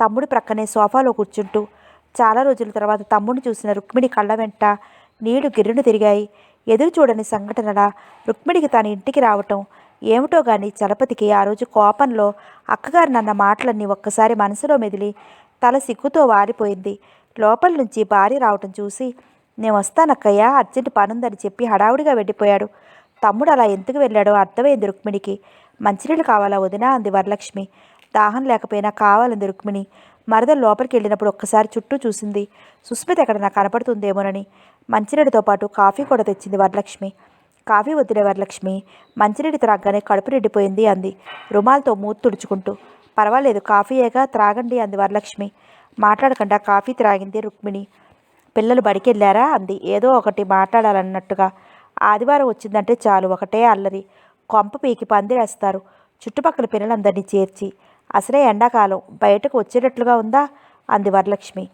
తమ్ముడి ప్రక్కనే సోఫాలో కూర్చుంటూ. చాలా రోజుల తర్వాత తమ్ముడిని చూసిన రుక్మిణి కళ్ళ వెంట నీళ్లు గిర్రును తిరిగాయి. ఎదురు చూడని సంఘటనలా రుక్మిణికి తన ఇంటికి రావటం ఏమిటో గాని చలపతికి ఆ రోజు కోపంలో అక్కగారు నన్న మాటలన్నీ ఒక్కసారి మనసులో మెదిలి తల సిగ్గుతో వారిపోయింది. లోపల నుంచి భార్య రావటం చూసి నేను వస్తానక్కయ్యా, అర్జెంట్ పనుందని చెప్పి హడావుడిగా వెళ్ళిపోయాడు. తమ్ముడు అలా ఎందుకు వెళ్ళాడో అర్థమైంది రుక్మిణికి. మంచినీళ్ళు కావాలా వదినా అంది వరలక్ష్మి. దాహం లేకపోయినా కావాలంది రుక్మిణి. మరదలు లోపలికి వెళ్ళినప్పుడు ఒక్కసారి చుట్టూ చూసింది. సుస్మిత ఎక్కడ నాకు కనపడుతుందేమోనని. మంచినీటితో పాటు కాఫీ కూడా తెచ్చింది వరలక్ష్మి. కాఫీ వద్దులే వరలక్ష్మి, మంచినీటి త్రాగ్గానే కడుపు నిండిపోయింది అంది రుమాల్తో మూతి తుడుచుకుంటూ. పర్వాలేదు కాఫీయేగా, త్రాగండి అంది వరలక్ష్మి. మాట్లాడకుండా కాఫీ త్రాగింది రుక్మిణి. పిల్లలు బడికెళ్ళారా అంది ఏదో ఒకటి మాట్లాడాలన్నట్టుగా. ఆదివారం వచ్చిందంటే చాలు ఒకటే అల్లరి. కొంప పీకి పందిరేస్తారు చుట్టుపక్కల పిల్లలందరినీ చేర్చి. అసలే ఎండాకాలం, బయటకు వచ్చేటట్లుగా ఉందా అంది వరలక్ష్మి.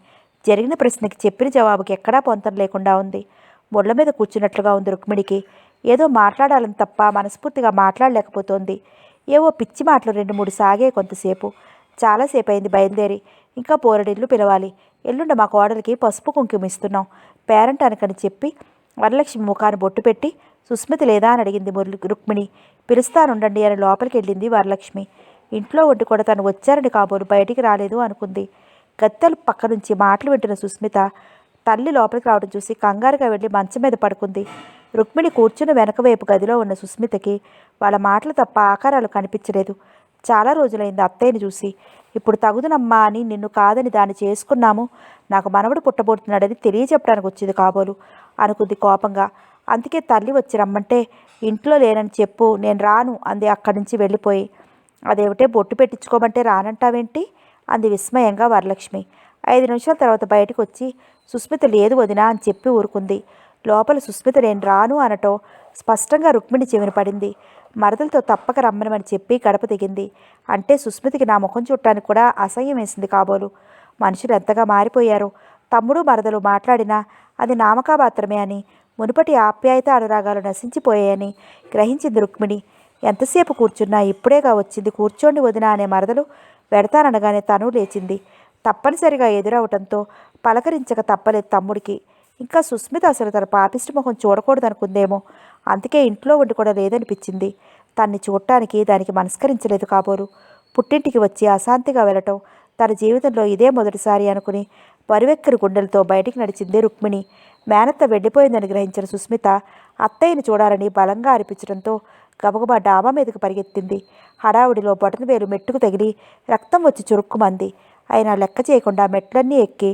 జరిగిన ప్రశ్నకి చెప్పిన జవాబుకి ఎక్కడా పొంతం లేకుండా ఉంది. ముళ్ళ మీద కూర్చున్నట్లుగా ఉంది రుక్మిణికి. ఏదో మాట్లాడాలని తప్ప మనస్ఫూర్తిగా మాట్లాడలేకపోతోంది. ఏవో పిచ్చి మాటలు 2-3 సాగే కొంతసేపు. చాలాసేపు అయింది బయలుదేరి. ఇంకా పోరడిల్లు పిలవాలి. ఎల్లుండి మా కోడలికి పసుపు కుంకుమ ఇస్తున్నాం పేరంటానికని చెప్పి వరలక్ష్మి ముఖాన్ని బొట్టు పెట్టి సుస్మిత లేదా అని అడిగింది రుక్మిణి. పిలుస్తానుండండి అని లోపలికి వెళ్ళింది వరలక్ష్మి. ఇంట్లో ఉండి కూడా తను వచ్చారని కాబోలు బయటికి రాలేదు అనుకుంది. గత్తెలు పక్క నుంచి మాటలు వింటున్న సుస్మిత తల్లి లోపలికి రావడం చూసి కంగారుగా వెళ్ళి మంచం మీద పడుకుంది. రుక్మిణి కూర్చున్న వెనక వైపు గదిలో ఉన్న సుస్మితకి వాళ్ళ మాటలు తప్ప ఆకారాలు కనిపించలేదు. చాలా రోజులైంది అత్తయ్యని చూసి. ఇప్పుడు తగుదునమ్మా అని నిన్ను కాదని దాన్ని చేసుకున్నాము, నాకు మనవడు పుట్టబోతున్నాడని తెలియచెప్పడానికి వచ్చింది కాబోలు అనుకుంది కోపంగా. అందుకే తల్లి వచ్చి రమ్మంటే ఇంట్లో లేనని చెప్పు, నేను రాను అంది అక్కడి నుంచి వెళ్ళిపోయి. అదేమిటే బొట్టు పెట్టించుకోమంటే రానంటావేంటి అంది విస్మయంగా వరలక్ష్మి. 5 నిమిషాల తర్వాత బయటకు వచ్చి సుస్మిత లేదు వదినా అని చెప్పి ఊరుకుంది. లోపల సుస్మిత నేను రాను అనటం స్పష్టంగా రుక్మిణి చెవిన పడింది. మరదలతో తప్పక రమ్మనమని చెప్పి గడప దిగింది. అంటే సుస్మితకి నా ముఖం చుట్టానికి కూడా అసహ్యం వేసింది కాబోలు. మనుషులు ఎంతగా మారిపోయారో. తమ్ముడు మరదలు మాట్లాడినా అది నామకామాత్రమే అని, మునుపటి ఆప్యాయత అనురాగాలు నశించిపోయాయని గ్రహించింది రుక్మిణి. ఎంతసేపు కూర్చున్నా ఇప్పుడేగా వచ్చింది, కూర్చోండి వదినా అనే మరదలు వెడతాననగానే తను లేచింది. తప్పనిసరిగా ఎదురవటంతో పలకరించక తప్పలేదు తమ్ముడికి. ఇంకా సుస్మిత అసలు తన పాపిష్టి ముఖం చూడకూడదనుకుందేమో, అందుకే ఇంట్లో ఉండి కూడా లేదనిపించింది. తన్ని చూడటానికి దానికి మనస్కరించలేదు కాబోలు. పుట్టింటికి వచ్చి అశాంతిగా వెళ్ళటం తన జీవితంలో ఇదే మొదటిసారి అనుకుని బరువెక్కరి గుండెలతో బయటికి నడిచింది రుక్మిణి. మేనత్త వెళ్ళిపోయిందని గ్రహించిన సుస్మిత అత్తయ్యని చూడాలని బలంగా అనిపించడంతో గబగబా డాబా మీదకు పరిగెత్తింది. హడావుడిలో బొటనవేలు మెట్టుకు తగిలి రక్తం వచ్చి చురుక్కుమంది. అయినా లెక్క చేయకుండా మెట్లన్నీ ఎక్కి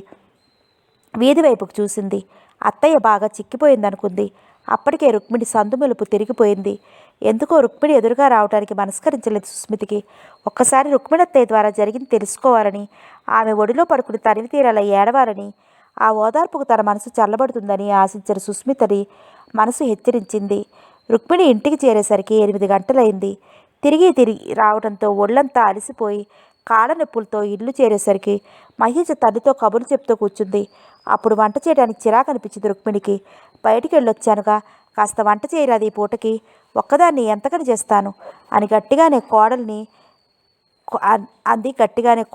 వీధి వైపుకు చూసింది. అత్తయ్య బాగా చిక్కిపోయిందనుకుంది. అప్పటికే రుక్మిణి సందుమలుపు తిరిగిపోయింది. ఎందుకో రుక్మిణి ఎదురుగా రావడానికి మనస్కరించలేదు సుస్మితికి. ఒక్కసారి రుక్మిణి అత్తయ్య ద్వారా జరిగింది తెలుసుకోవాలని, ఆమె ఒడిలో పడుకుని తనివి తీరాల ఏడవాలని, ఆ ఓదార్పుకు తన మనసు చల్లబడుతుందని ఆశించిన సుస్మితని మనసు హెచ్చరించింది. రుక్మిణి ఇంటికి చేరేసరికి 8 గంటలైంది. తిరిగి రావడంతో ఒళ్ళంతా అలసిపోయి కాళ్ళ నొప్పులతో ఇల్లు చేరేసరికి మహేష్ తల్లితో కబుర్లు చెప్తూ కూర్చుంది. అప్పుడు వంట చేయడానికి చిరాకు అనిపించింది రుక్మిణికి. బయటికి వెళ్ళొచ్చానుగా, కాస్త వంట చేయరాది ఈ పూటకి, ఒక్కదాన్ని ఎంతకని చేస్తాను అని గట్టిగానే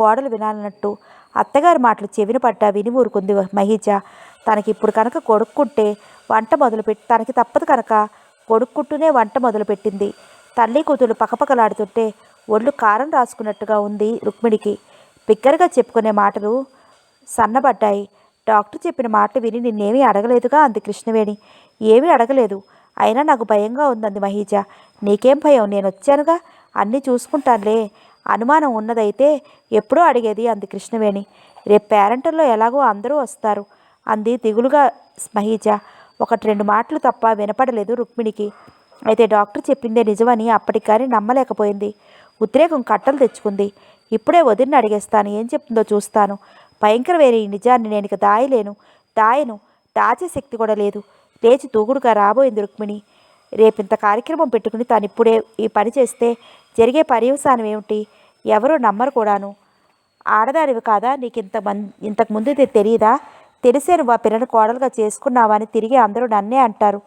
కోడలు వినాలన్నట్టు. అత్తగారి మాటలు చెవిన పడ్డా విని ఊరుకుంది మహీజ. తనకి ఇప్పుడు కనుక కొడుక్కుంటే వంట మొదలుపెట్టి తనకి తప్పదు కనుక కొడుక్కుంటూనే వంట మొదలుపెట్టింది. తల్లి కూతురు పకపకలాడుతుంటే ఒళ్ళు కారం రాసుకున్నట్టుగా ఉంది రుక్మిణికి. బిగ్గరగా చెప్పుకునే మాటలు సన్నబడ్డాయి. డాక్టర్ చెప్పిన మాటలు విని నిన్నేమీ అడగలేదుగా అంది కృష్ణవేణి. ఏమీ అడగలేదు, అయినా నాకు భయంగా ఉందంది మహీజ. నీకేం భయం, నేను వచ్చానుగా, అన్నీ చూసుకుంటానులే. అనుమానం ఉన్నదైతే ఎప్పుడో అడిగేది అంది కృష్ణవేణి. రేపు పేరెంటల్లో ఎలాగో అందరూ వస్తారు అంది దిగులుగా మహీజ. 1-2 మాటలు తప్ప వినపడలేదు రుక్మిణికి. అయితే డాక్టర్ చెప్పిందే నిజమని అప్పటికి కానీ నమ్మలేకపోయింది. ఉద్రేకం కట్టలు తెచ్చుకుంది. ఇప్పుడే వదిలిని అడిగేస్తాను, ఏం చెప్తుందో చూస్తాను. భయంకరమైన ఈ నిజాన్ని నేను ఇక దాయను, దాచే శక్తి కూడా లేదు. లేచి తూగుడుగా రాబోయింది రుక్మిణి. రేపింత కార్యక్రమం పెట్టుకుని తాను ఇప్పుడే ఈ పని చేస్తే జరిగే పర్యవసానం ఏమిటి? ఎవరూ నమ్మరు కూడాను. ఆడదానివి కాదా, నీకు ఇంతకు ముందు తెలియదా? తెలిసే నువ్వు ఆ పిల్లని కోడలుగా చేసుకున్నావా అని తిరిగి అందరూ నన్నే అంటారు.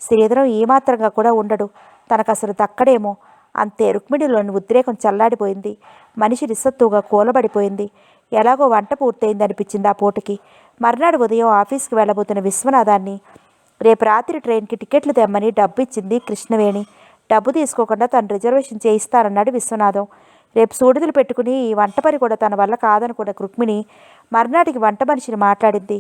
శ్రీధరం ఏమాత్రంగా కూడా ఉండడు, తనకు అసలు దక్కడేమో. అంతే. రుక్మిణిలోని ఉద్రేకం చల్లాడిపోయింది. మనిషి నిస్సత్తుగా కూలబడిపోయింది. ఎలాగో వంట పూర్తయింది అనిపించింది ఆ పూటకి. మర్నాడు ఉదయం ఆఫీస్కి వెళ్ళబోతున్న విశ్వనాథాన్ని రేపు రాత్రి ట్రైన్కి టికెట్లు తెమ్మని డబ్బు ఇచ్చింది కృష్ణవేణి. డబ్బు తీసుకోకుండా తను రిజర్వేషన్ చేయిస్తానన్నాడు విశ్వనాథం. రేపు సూడిదలు పెట్టుకుని ఈ వంట పని కూడా తన వల్ల కాదనుకున్న రుక్మిణి మర్నాటికి వంట మనిషిని మాట్లాడింది.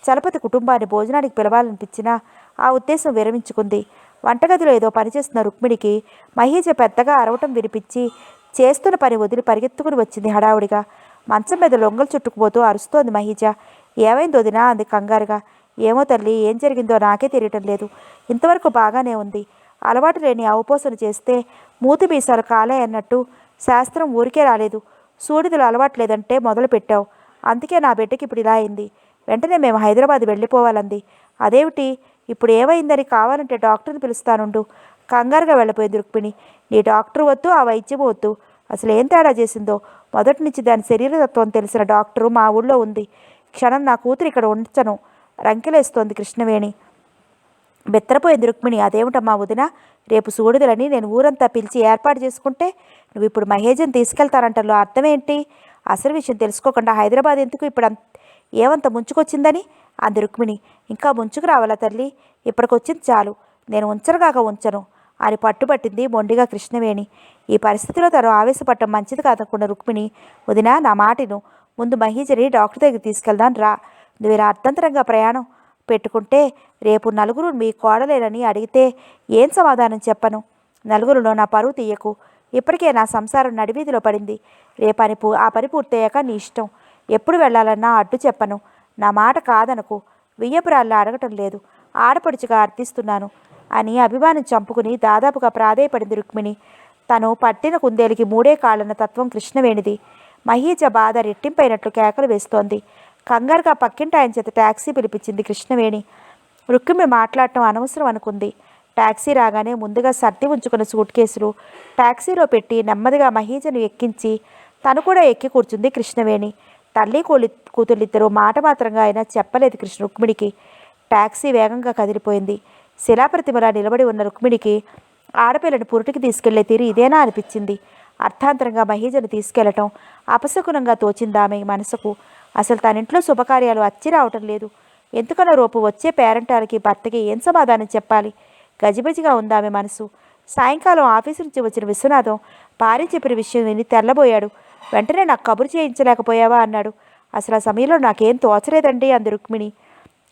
చలపతి కుటుంబాన్ని భోజనానికి పిలవాలనిపించినా ఆ ఉద్దేశం విరమించుకుంది. వంటగదిలో ఏదో పనిచేస్తున్న రుక్మిణికి మహీజ పెద్దగా అరవటం వినిపించి చేస్తున్న పని వదిలి పరిగెత్తుకుని వచ్చింది హడావుడిగా. మంచం మీద లొంగలు చుట్టుకుపోతూ అరుస్తోంది మహీజ. ఏమైంది వదినా అంది కంగారుగా. ఏమో తల్లి, ఏం జరిగిందో నాకే తెలియటం లేదు. ఇంతవరకు బాగానే ఉంది. అలవాటు లేని అవపోసన చేస్తే మూతి మీసాలు కాలే అన్నట్టు శాస్త్రం ఊరికే రాలేదు. సూడిదలు అలవాట్లేదంటే మొదలు పెట్టావు, అందుకే నా బిడ్డకి ఇప్పుడు ఇలా అయింది. వెంటనే మేము హైదరాబాద్ వెళ్ళిపోవాలంది. అదేమిటి, ఇప్పుడు ఏమైందని? కావాలంటే డాక్టర్ని పిలుస్తానుండు. కంగారుగా వెళ్ళిపోయింది రుక్మిణి. నీ డాక్టర్ వద్దు, ఆ వైద్యం వద్దు. అసలు ఏం తేడా చేసిందో మొదటి నుంచి దాని శరీరతత్వం తెలిసిన డాక్టరు మా ఊళ్ళో ఉంది. క్షణం నా కూతురు ఇక్కడ ఉంచను రంకెలేస్తోంది కృష్ణవేణి. బెత్తరపోయింది రుక్మిణి. అదేమిటమ్మా వదిన, రేపు సూడిదలని నేను ఊరంతా పిలిచి ఏర్పాటు చేసుకుంటే నువ్వు ఇప్పుడు మహేజన్ తీసుకెళ్తానంటలో అర్థమేంటి? అసలు విషయం తెలుసుకోకుండా హైదరాబాద్ ఎందుకు? ఇప్పుడు ఏమంత ముంచుకొచ్చిందని అంది రుక్మిణి. ఇంకా ముంచుకు రావాలా తల్లి? ఇప్పటికొచ్చింది చాలు, నేను ఉంచరుగాక ఉంచను అని పట్టుబట్టింది మొండిగా కృష్ణవేణి. ఈ పరిస్థితిలో తను ఆవేశపడటం మంచిది కాదనుకున్న రుక్మిణి, వదినా నా మాటను, ముందు మహీజని డాక్టర్ దగ్గర తీసుకెళ్దాం రా. నువ్వు ఇలా అర్థంతరంగా ప్రయాణం పెట్టుకుంటే రేపు నలుగురు మీ కోడలేనని అడిగితే ఏం సమాధానం చెప్పను? నలుగురిలో నా పరువు తీయకు. ఇప్పటికే నా సంసారం నడివీధిలో పడింది. ఆ పని పూర్తయ్యాక నీ ఇష్టం. ఎప్పుడు వెళ్ళాలన్నా అడ్డు చెప్పను. నా మాట కాదనకు. వియ్యపురాల్లో అడగటం లేదు, ఆడపడుచుగా అర్థిస్తున్నాను అని అభిమానం చంపుకుని దాదాపుగా ప్రాధేయపడింది రుక్మిణి. తను పట్టిన కుందేలికి మూడే కాళ్ళన్న తత్వం కృష్ణవేణిది. మహీజ బాధ రెట్టింపైనట్లు కేకలు వేస్తోంది. కంగారుగా పక్కింటి ఆయన చేత ట్యాక్సీ పిలిపించింది కృష్ణవేణి. రుక్మిణి మాట్లాడటం అనవసరం అనుకుంది. ట్యాక్సీ రాగానే ముందుగా సర్ది ఉంచుకున్న సూట్ కేసులు ట్యాక్సీలో పెట్టి నెమ్మదిగా మహీజను ఎక్కించి తను కూడా ఎక్కి కూర్చుంది కృష్ణవేణి. తల్లి కూతుళ్ళిద్దరూ మాట మాత్రంగా అయినా చెప్పలేదు రుక్మిణికి. ట్యాక్సీ వేగంగా కదిలిపోయింది. శిలాప్రతిమలా నిలబడి ఉన్న రుక్మిణికి ఆడపిల్లని పురుటికి తీసుకెళ్లే తీరు ఇదేనా అనిపించింది. అర్థాంతరంగా మహీజను తీసుకెళ్లటం అపశకునంగా తోచిందామె మనసుకు. అసలు తనింట్లో శుభకార్యాలు అచ్చి రావటం లేదు. ఎందుకనో రూపు వచ్చే పేరంటాలకి భర్తకి ఏం సమాధానం చెప్పాలి? గజిబిజిగా ఉందామె మనసు. సాయంకాలం ఆఫీసు నుంచి వచ్చిన విశ్వనాథం భార్య చెప్పిన విషయం విని తెల్లబోయాడు. వెంటనే నాకు కబురు చేయించలేకపోయావా అన్నాడు. అసలు ఆ సమయంలో నాకేం తోచలేదండి అంది రుక్మిణి.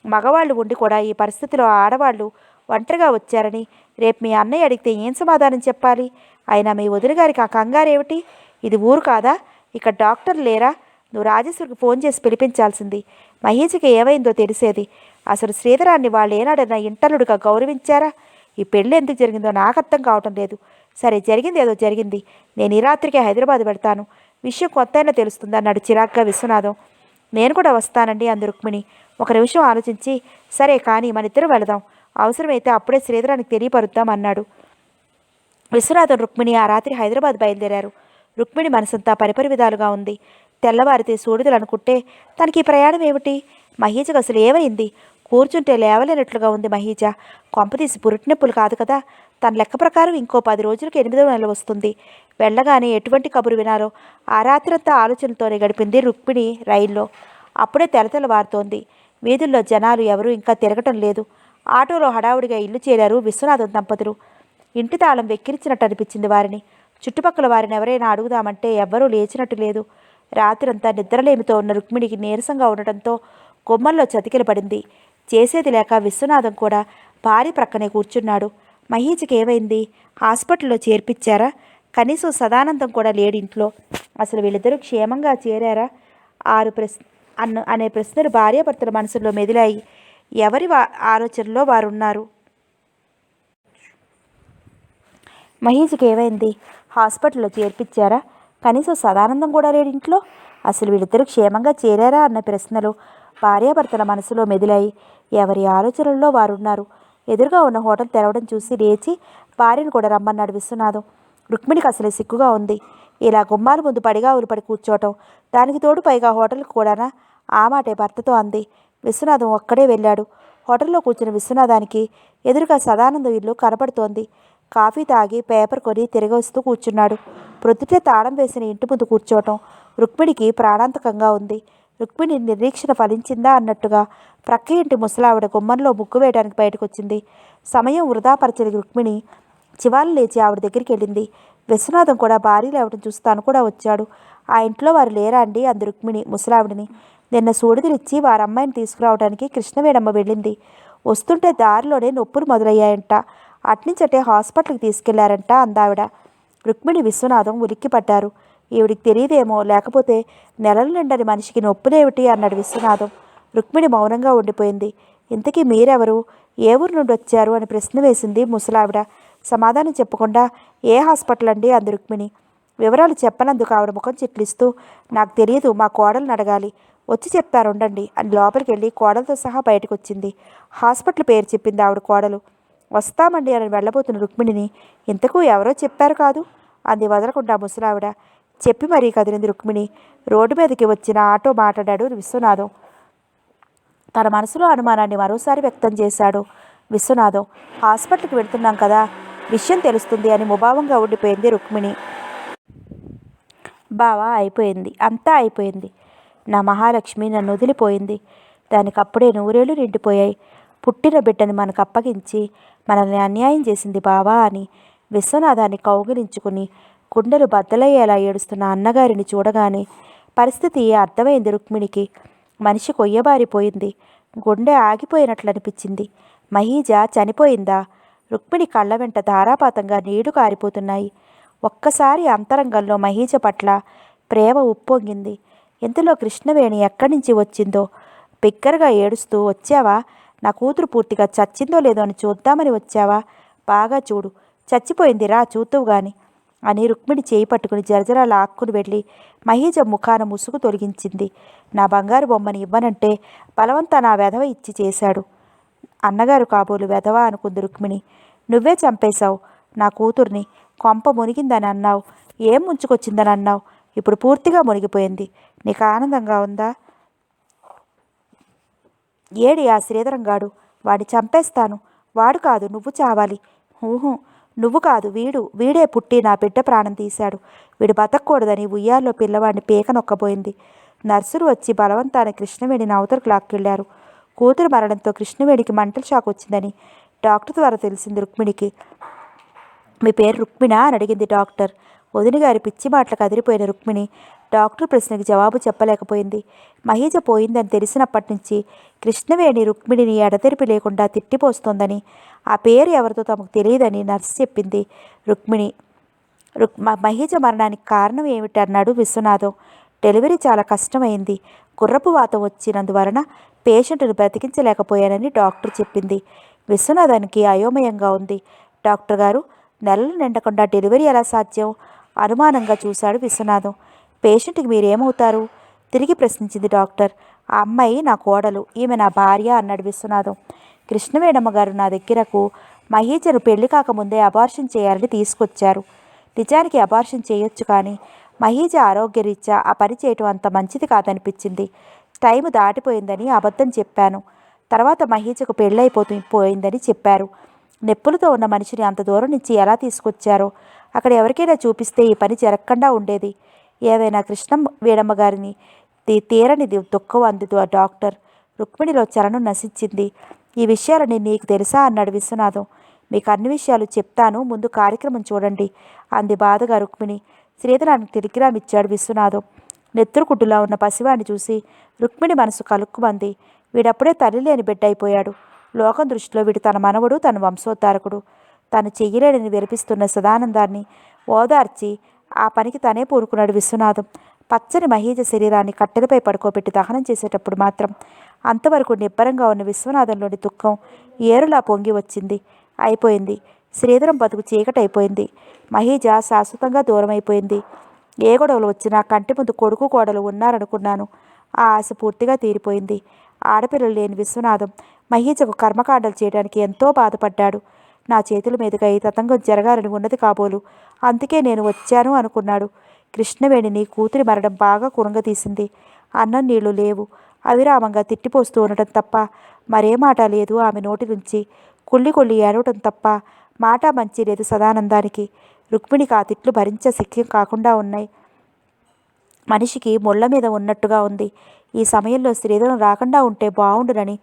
మగవాళ్ళు ఉండి కూడా ఈ పరిస్థితిలో ఆడవాళ్ళు ఒంటరిగా వచ్చారని రేపు మీ అన్నయ్య అడిగితే ఏం సమాధానం చెప్పాలి? అయినా మీ వదిన గారికి ఆ కంగారేమిటి? ఇది ఊరు కాదా? ఇక్కడ డాక్టర్ లేరా? నువ్వు రాజేశ్వరికి ఫోన్ చేసి పిలిపించాల్సింది. మహేష్కి ఏమైందో తెలిసేది. అసలు శ్రీధరాన్ని వాళ్ళు ఏనాడైనా ఇంటర్లుడుగా గౌరవించారా? ఈ పెళ్ళి ఎందుకు జరిగిందో నాకు అర్థం కావటం లేదు. సరే, జరిగింది ఏదో జరిగింది. నేను ఈ రాత్రికే హైదరాబాద్ వెళ్తాను. విషయం కొత్తైనా తెలుస్తుంది అన్నాడు చిరాగ్గా విశ్వనాథం. నేను కూడా వస్తానండి అంది రుక్మిణి. ఒక నిమిషం ఆలోచించి, సరే కానీ మనిద్దరం వెళదాం. అవసరమైతే అప్పుడే శ్రీధరానికి తెలియపరుద్దాం అన్నాడు. విశ్వనాథం రుక్మిణి ఆ రాత్రి హైదరాబాద్ బయలుదేరారు. రుక్మిణి మనసంతా పరిపరి విధాలుగా ఉంది. తెల్లవారితే సూడిదలు అనుకుంటే తనకి ప్రయాణం ఏమిటి? మహీజకు అసలు ఏమైంది? కూర్చుంటే లేవలేనట్లుగా ఉంది మహీజ. కొంపతీసి పురుటినొప్పులు కాదు కదా? తన లెక్క ప్రకారం ఇంకో 10 రోజులకు 8వ నెల వస్తుంది. వెళ్ళగానే ఎటువంటి కబురు వినాలో ఆ రాత్రంతా ఆలోచనలతోనే గడిపింది రుక్మిణి రైల్లో. అప్పుడే తెల్లవారుతోంది. వీధుల్లో జనాలు ఎవరూ ఇంకా తిరగటం లేదు. ఆటోలో హడావుడిగా ఇల్లు చేరారు విశ్వనాథం దంపతులు. ఇంటి తాళం వెక్కిరించినట్టు అనిపించింది వారిని. చుట్టుపక్కల వారిని ఎవరైనా అడుగుదామంటే ఎవ్వరూ లేచినట్టు లేదు. రాత్రంతా నిద్రలేమితో ఉన్న రుక్మిణికి నీరసంగా ఉండటంతో గుమ్మంలో చతికిల పడింది. చేసేది లేక విశ్వనాథం కూడా భార్య ప్రక్కనే కూర్చున్నాడు. మహీజకి ఏమైంది? హాస్పిటల్లో చేర్పించారా? కనీసం సదానందం కూడా లేడింట్లో. అసలు వీళ్ళిద్దరూ క్షేమంగా చేరారా? అనే ప్రశ్నలు భార్యాభర్తల మనసుల్లో మెదిలాయి. ఎవరి ఆలోచనలో వారున్నారు. మహీజకి ఏమైంది? హాస్పిటల్లో చేర్పించారా? కనీసం సదానందం కూడా లేడింట్లో. అసలు వీళ్ళిద్దరూ క్షేమంగా చేరారా అన్న ప్రశ్నలు భార్యాభర్తల మనసులో మెదిలాయి. ఎవరి ఆలోచనల్లో వారున్నారు. ఎదురుగా ఉన్న హోటల్ తెరవడం చూసి లేచి భార్యను కూడా రమ్మన్నాడు విశ్వనాథం. రుక్మిణికి అసలే సిగ్గుగా ఉంది. ఇలా గుమ్మాల ముందు పడిగా ఉలిపడి కూర్చోవటం, దానికి తోడు పైగా హోటల్కి కూడానా? ఆ మాటే భర్తతో అంది. విశ్వనాథం ఒక్కడే వెళ్ళాడు. హోటల్లో కూర్చున్న విశ్వనాథానికి ఎదురుగా సదానందం ఇల్లు కనపడుతోంది. కాఫీ తాగి పేపర్ కొని తిరిగి వస్తూ కూర్చున్నాడు. ప్రొద్దుటే తాళం వేసిన ఇంటి ముందు కూర్చోవటం రుక్మిణికి ప్రాణాంతకంగా ఉంది. రుక్మిణి నిరీక్షణ ఫలించిందా అన్నట్టుగా ప్రక్క ఇంటి ముసలావిడ గుమ్మంలో ముగ్గు వేయడానికి బయటకు వచ్చింది. సమయం వృధాపరచని రుక్మిణి చివాలు లేచి ఆవిడ దగ్గరికి వెళ్ళింది. విశ్వనాథం కూడా భార్య లేవటం చూసి తను కూడా వచ్చాడు. ఆ ఇంట్లో వారు లేరా అండి అంది రుక్మిణి ముసలావిడిని. నిన్న సూడిదలిచ్చి వారి అమ్మాయిని తీసుకురావడానికి కృష్ణవేణమ్మ వెళ్ళింది. వస్తుంటే దారిలోనే నొప్పులు మొదలయ్యాయంట. అట్నుంచటే హాస్పిటల్కి తీసుకెళ్లారంట అందావిడ. రుక్మిణి విశ్వనాథం ఉలిక్కిపడ్డారు. ఈవిడికి తెలియదేమో, లేకపోతే నెలలు నిండని మనిషికి నొప్పులేమిటి అన్నాడు విశ్వనాథం. రుక్మిణి మౌనంగా ఉండిపోయింది. ఇంతకీ మీరెవరు? ఏ ఊరు నుండి వచ్చారు అని ప్రశ్న వేసింది ముసలావిడ. సమాధానం చెప్పకుండా ఏ హాస్పిటల్ అండి అంది రుక్మిణి. వివరాలు చెప్పనందుకు ఆవిడ ముఖం చిట్లిస్తూ, నాకు తెలియదు, మా కోడలను అడగాలి, వచ్చి చెప్తారుండండి అని లోపలికి వెళ్ళి కోడలతో సహా బయటకు వచ్చింది. హాస్పిటల్ పేరు చెప్పింది ఆవిడ కోడలు. వస్తామండి అని వెళ్ళబోతున్న రుక్మిణిని, ఇంతకు ఎవరో చెప్పారు కాదు అంది వదలకుండా ముసలావిడ. చెప్పి మరీ కదిలింది రుక్మిణి. రోడ్డు మీదకి వచ్చిన ఆటో మాట్లాడాడు విశ్వనాథం. తన మనసులో అనుమానాన్ని మరోసారి వ్యక్తం చేశాడు విశ్వనాథం. హాస్పిటల్కి వెళ్తున్నాం కదా, విషయం తెలుస్తుంది అని ముభావంగా ఉండిపోయింది రుక్మిణి. బావా అయిపోయింది, అంతా అయిపోయింది. నా మహాలక్ష్మి నన్ను వదిలిపోయింది. దానికప్పుడే నూరేళ్లు నిండిపోయాయి. పుట్టిన బిడ్డని మనకు అప్పగించి మనల్ని అన్యాయం చేసింది బావా అని విశ్వనాథాన్ని కౌగిలించుకుని గుండెలు బద్దలయ్యేలా ఏడుస్తున్న అన్నగారిని చూడగానే పరిస్థితి అర్థమైంది రుక్మిణికి. మనిషి కొయ్యబారిపోయింది. గుండె ఆగిపోయినట్లు అనిపించింది. మహీజ చనిపోయిందా? రుక్మిణి కళ్ళ వెంట ధారాపాతంగా నీళ్లు కారిపోతున్నాయి. ఒక్కసారి అంతరంగంలో మహీజ పట్ల ప్రేమ ఉప్పొంగింది. ఇంతలో కృష్ణవేణి ఎక్కడి నుంచి వచ్చిందో బిగ్గరగా ఏడుస్తూ, వచ్చావా? నా కూతురు పూర్తిగా చచ్చిందో లేదో అని చూద్దామని వచ్చావా? బాగా చూడు, చచ్చిపోయింది, రా చూద్దువు గాని అని రుక్మిణి చేయి పట్టుకుని జరజరా లాక్కుని వెళ్ళి మహీజ ముఖాన ముసుగు తొలగించింది. నా బంగారు బొమ్మని ఇవ్వనంటే బలవంతా నా వెధవ ఇచ్చి చేశాడు. అన్నగారు కాబోలు వెధవ అనుకుంది రుక్మిణి. నువ్వే చంపేశావు నా కూతుర్ని. కొంప మునిగిందని అన్నావు, ఏం ముంచుకొచ్చిందని అన్నావు. ఇప్పుడు పూర్తిగా మునిగిపోయింది. నీకు ఆనందంగా ఉందా? ఏడి ఆ శ్రీధరంగాడు? వాడిని చంపేస్తాను. వాడు కాదు, నువ్వు చావాలి. ఊహు, నువ్వు కాదు, వీడే పుట్టి నా బిడ్డ ప్రాణం తీశాడు. వీడు బతకూడదని ఉయ్యాల్లో పిల్లవాడిని పీక నొక్కబోయింది. నర్సులు వచ్చి బలవంతాన కృష్ణవేణిని అవతలకు లాక్కెళ్లారు. కూతురు మరణంతో కృష్ణవేణికి మంటల షాక్ వచ్చిందని డాక్టర్ ద్వారా తెలిసింది రుక్మిణికి. మీ పేరు రుక్మిణా అని అడిగింది డాక్టర్. వదిన గారి పిచ్చి మాటలకు అదిరిపోయిన రుక్మిణి డాక్టర్ ప్రశ్నకి జవాబు చెప్పలేకపోయింది. మహీజ పోయిందని తెలిసినప్పటి నుంచి కృష్ణవేణి రుక్మిణిని ఎడతెరిపి లేకుండా తిట్టిపోస్తోందని, ఆ పేరు ఎవరితో తమకు తెలియదని నర్సు చెప్పింది రుక్మిణి. మహీజ మరణానికి కారణం ఏమిటన్నాడు విశ్వనాథం. డెలివరీ చాలా కష్టమైంది. గుర్రపు వాత వచ్చినందువలన పేషెంట్ను బ్రతికించలేకపోయానని డాక్టర్ చెప్పింది. విశ్వనాథానికి అయోమయంగా ఉంది. డాక్టర్ గారు, నెలలు నిండకుండా డెలివరీ ఎలా సాధ్యం? అనుమానంగా చూశాడు విశ్వనాథం. పేషెంట్కి మీరేమవుతారు? తిరిగి ప్రశ్నించింది డాక్టర్. ఆ అమ్మాయి నా కోడలు, ఈమె నా భార్య అన్నాడు విశ్వనాథం. కృష్ణవేణమ్మ గారు నా దగ్గరకు మహీజను పెళ్లి కాకముందే అబార్షన్ చేయాలని తీసుకొచ్చారు. నిజానికి అబార్షన్ చేయొచ్చు, కానీ మహీజ ఆరోగ్యరీత్యా ఆ పని చేయటం అంత మంచిది కాదనిపించింది. టైం దాటిపోయిందని అబద్ధం చెప్పాను. తర్వాత మహీజకు పోయిందని చెప్పారు. నొప్పులతో ఉన్న మనిషిని అంత దూరం నుంచి ఎలా తీసుకొచ్చారో అక్కడ ఎవరికైనా చూపిస్తే ఈ పని జరగకుండా ఉండేది. ఏదైనా వేణమ్మ గారిని తీరని దుఃఖం అంది డాక్టర్. రుక్మిణిలో చలనం నశించింది. ఈ విషయాలని నీకు తెలుసా అన్నాడు విశ్వనాథం. మీకు అన్ని విషయాలు చెప్తాను, ముందు కార్యక్రమం చూడండి అంది బాధగా రుక్మిణి. శ్రీధరానికి టెలిగ్రామ్ ఇచ్చాడు విశ్వనాథం. నెత్తురుకుడ్డులా ఉన్న పసివాడిని చూసి రుక్మిణి మనసు కలుక్కుమంది. వీడప్పుడే తల్లి లేని బిడ్డ అయిపోయాడు. లోకం దృష్టిలో వీడు తన మనవడు, తన వంశోద్ధారకుడు. తను చెయ్యలేడని వినిపిస్తున్న సదానందాన్ని ఓదార్చి ఆ పనికి తనే పూనుకున్నాడు విశ్వనాథం. పచ్చని మహీజ శరీరాన్ని కట్టెలపై పడుకోబెట్టి దహనం చేసేటప్పుడు మాత్రం అంతవరకు నిబ్బరంగా ఉన్న విశ్వనాథంలోని దుఃఖం ఏరులా పొంగి వచ్చింది. అయిపోయింది. శ్రీధరం బతుకు చీకటైపోయింది. మహీజ శాశ్వతంగా దూరం అయిపోయింది. ఏ గొడవలు వచ్చినా కంటి ముందు కొడుకు కోడలు ఉన్నారనుకున్నాను. ఆ ఆశ పూర్తిగా తీరిపోయింది. ఆడపిల్లలు లేని విశ్వనాథం మహీజకు కర్మకాండలు చేయడానికి ఎంతో బాధపడ్డాడు. నా చేతుల మీదుగా ఈ తతంగం జరగాలని ఉన్నది కాబోలు, అందుకే నేను వచ్చాను అనుకున్నాడు. కృష్ణవేణిని కూతురి మరణం బాగా కురంగతీసింది. అన్నం నీళ్లు లేవు. అవిరామంగా తిట్టిపోస్తూ ఉండటం తప్ప మరే మాట లేదు ఆమె నోటి నుంచి. కుళ్ళి కుళ్ళి ఏడవటం తప్ప మాట మంచి లేదు సదానందానికి. రుక్మిణికి ఆ తిట్లు భరించే శక్యం కాకుండా ఉన్నాయి. మనిషికి ముళ్ళ మీద ఉన్నట్టుగా ఉంది. ఈ సమయంలో శ్రీధరం రాకుండా ఉంటే బావుండునని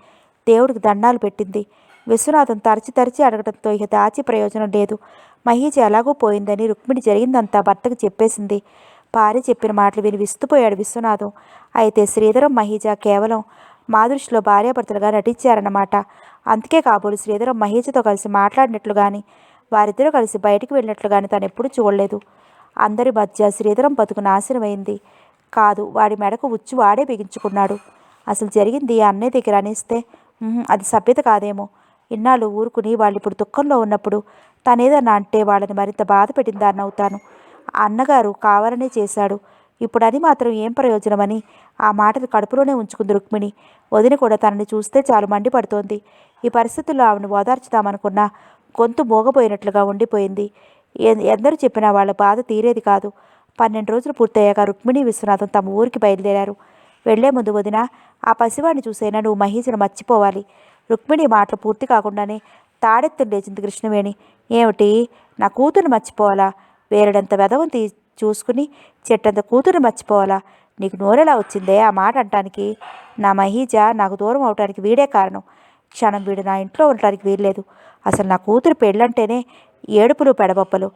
దేవుడికి దండాలు పెట్టింది. విశ్వనాథం తరచి తరచి అడగడంతో ఇక దాచి ప్రయోజనం లేదు. మహీజ ఎలాగో పోయిందని రుక్మిణి జరిగిందంతా భర్తకు చెప్పేసింది. భార్య చెప్పిన మాటలు విని విస్తుపోయాడు విశ్వనాథం. అయితే శ్రీధరం మహీజ కేవలం మా దృష్టిలో భార్యాభర్తలుగా నటించారన్నమాట. అందుకే కాబోలు శ్రీధరం మహీజతో కలిసి మాట్లాడినట్లు కానీ వారిద్దరూ కలిసి బయటికి వెళ్ళినట్లు కానీ తను ఎప్పుడూ చూడలేదు. అందరి మధ్య శ్రీధరం బతుకు నాశనమైంది కాదు, వాడి మెడకు ఉచ్చు వాడే బిగించుకున్నాడు. అసలు జరిగింది అన్నయ్య దగ్గర అనేస్తే అది సభ్యత కాదేమో. ఇన్నాళ్ళు ఊరుకుని వాళ్ళు ఇప్పుడు దుఃఖంలో ఉన్నప్పుడు తనేదన్నా అంటే వాళ్ళని మరింత బాధ పెట్టిందాన్ని అవుతాను. అన్నగారు కావాలనే చేశాడు. ఇప్పుడు అది మాత్రం ఏం ప్రయోజనమని ఆ మాటలు కడుపులోనే ఉంచుకుంది రుక్మిణి. వదిన కూడా తనని చూస్తే చాలు మండిపడుతోంది. ఈ పరిస్థితుల్లో ఆమెను ఓదార్చుదామనుకున్నా గొంతు మోగపోయినట్లుగా ఉండిపోయింది. ఎందరూ చెప్పినా వాళ్ళ బాధ తీరేది కాదు. 12 రోజులు పూర్తయ్యాక రుక్మిణి విశ్వనాథం తమ ఊరికి బయలుదేరారు. వెళ్లే ముందు వదిన, ఆ పసివాడిని చూసైనా నువ్వు మహీజను మర్చిపోవాలి. రుక్మిణి మాటలు పూర్తి కాకుండానే తాడెత్తులు లేచింది కృష్ణవేణి. ఏమిటి, నా కూతురు మర్చిపోవాలా? వేరడంత వెధవం చూసుకుని చెట్టంత కూతురు మర్చిపోవాలా? నీకు నోరెలా వచ్చిందే ఆ మాట అంటానికి? నా మహీజ నాకు దూరం అవటానికి వీడే కారణం. క్షణం వీడు నా ఇంట్లో ఉండటానికి వీల్లేదు. అసలు నా కూతురు పెళ్ళంటేనే ఏడుపులు పెడబొప్పలు.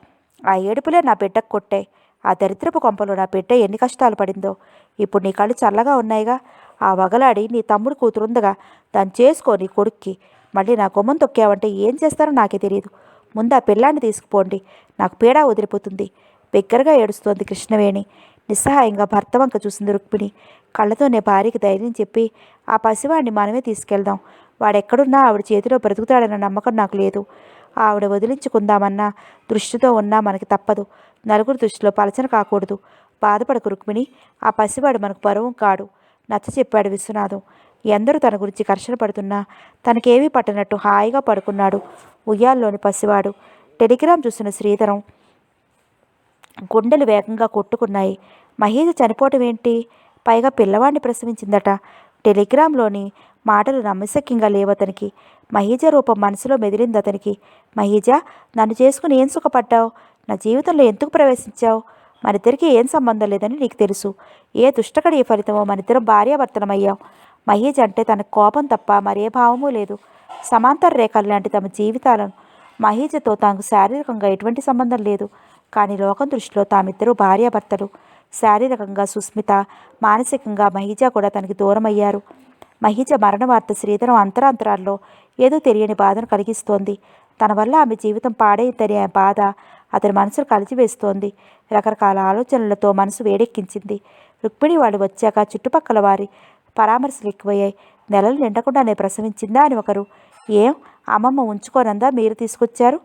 ఆ ఏడుపులే నా బిడ్డకు కొట్టాయి. ఆ దరిద్రపు కొంపలో నా బిడ్డ ఎన్ని కష్టాలు పడిందో. ఇప్పుడు నీ కళ్ళు చల్లగా ఉన్నాయిగా. ఆ వగలాడి నీ తమ్ముడు కూతురుందిగా, దాన్ని చేసుకో నీ కొడుక్కి. మళ్ళీ నా గుమ్మం తొక్కావంటే ఏం చేస్తారో నాకే తెలియదు. ముందు ఆ పిల్లాన్ని తీసుకుపోండి, నాకు పీడా వదిలిపోతుంది. బిగ్గరగా ఏడుస్తోంది కృష్ణవేణి. నిస్సహాయంగా భర్త వంక చూసింది రుక్మిణి. కళ్ళతోనే భార్యకి ధైర్యం చెప్పి, ఆ పసివాడిని మనమే తీసుకెళ్దాం. వాడెక్కడున్నా ఆవిడ చేతిలో బ్రతుకుతాడన్న నమ్మకం నాకు లేదు. ఆవిడ వదిలించుకుందామన్న దృష్టితో ఉన్నా మనకి తప్పదు. నలుగురు దృష్టిలో పలచన కాకూడదు. బాధపడకు రుక్మిణి, ఆ పసివాడు మనకు బరువు కాడు. నచ్చ చెప్పాడు విశ్వనాథం. ఎందరూ తన గురించి కర్షణ పడుతున్నా తనకేమీ పట్టనట్టు హాయిగా పడుకున్నాడు ఉయ్యాల్లోని పసివాడు. టెలిగ్రామ్ చూసిన శ్రీధరం గుండెలు వేగంగా కొట్టుకున్నాయి. మహీజ చనిపోవటం ఏంటి? పైగా పిల్లవాడిని ప్రసవించిందట. టెలిగ్రామ్లోని మాటలు నమ్మశక్యంగా లేవతనికి. మహీజ రూపం మనసులో మెదిలింది అతనికి. మహీజ, నన్ను చేసుకుని ఏం సుఖపడ్డావు? నా జీవితంలో ఎందుకు ప్రవేశించావు? మనిద్దరికీ ఏం సంబంధం లేదని నీకు తెలుసు. ఏ దుష్టకడి ఫలితమో మనిద్దరం భార్యాభర్తలమయ్యాం. మహీజ అంటే తనకు కోపం తప్ప మరే భావమూ లేదు. సమాంతర రేఖలు లాంటి తమ జీవితాలను మహీజతో తనకు శారీరకంగా ఎటువంటి సంబంధం లేదు. కానీ లోకం దృష్టిలో తామిద్దరూ భార్యాభర్తలు. శారీరకంగా సుస్మిత, మానసికంగా మహీజ కూడా తనకి దూరం అయ్యారు. మహీజ మరణ వార్త శ్రీధరం అంతరాంతరాల్లో ఏదో తెలియని బాధను కలిగిస్తోంది. తన వల్ల ఆమె జీవితం పాడైందనే బాధ అతని మనసును కలిచివేస్తోంది. రకరకాల ఆలోచనలతో మనసు వేడెక్కించింది. రుక్మిణి వాళ్ళు వచ్చాక చుట్టుపక్కల వారి పరామర్శలు ఎక్కువయ్యాయి. నెలలు నిండకుండానే ప్రసవించిందా అని ఒకరు, ఏం అమ్మమ్మ ఉంచుకోనందా మీరు తీసుకొచ్చారు?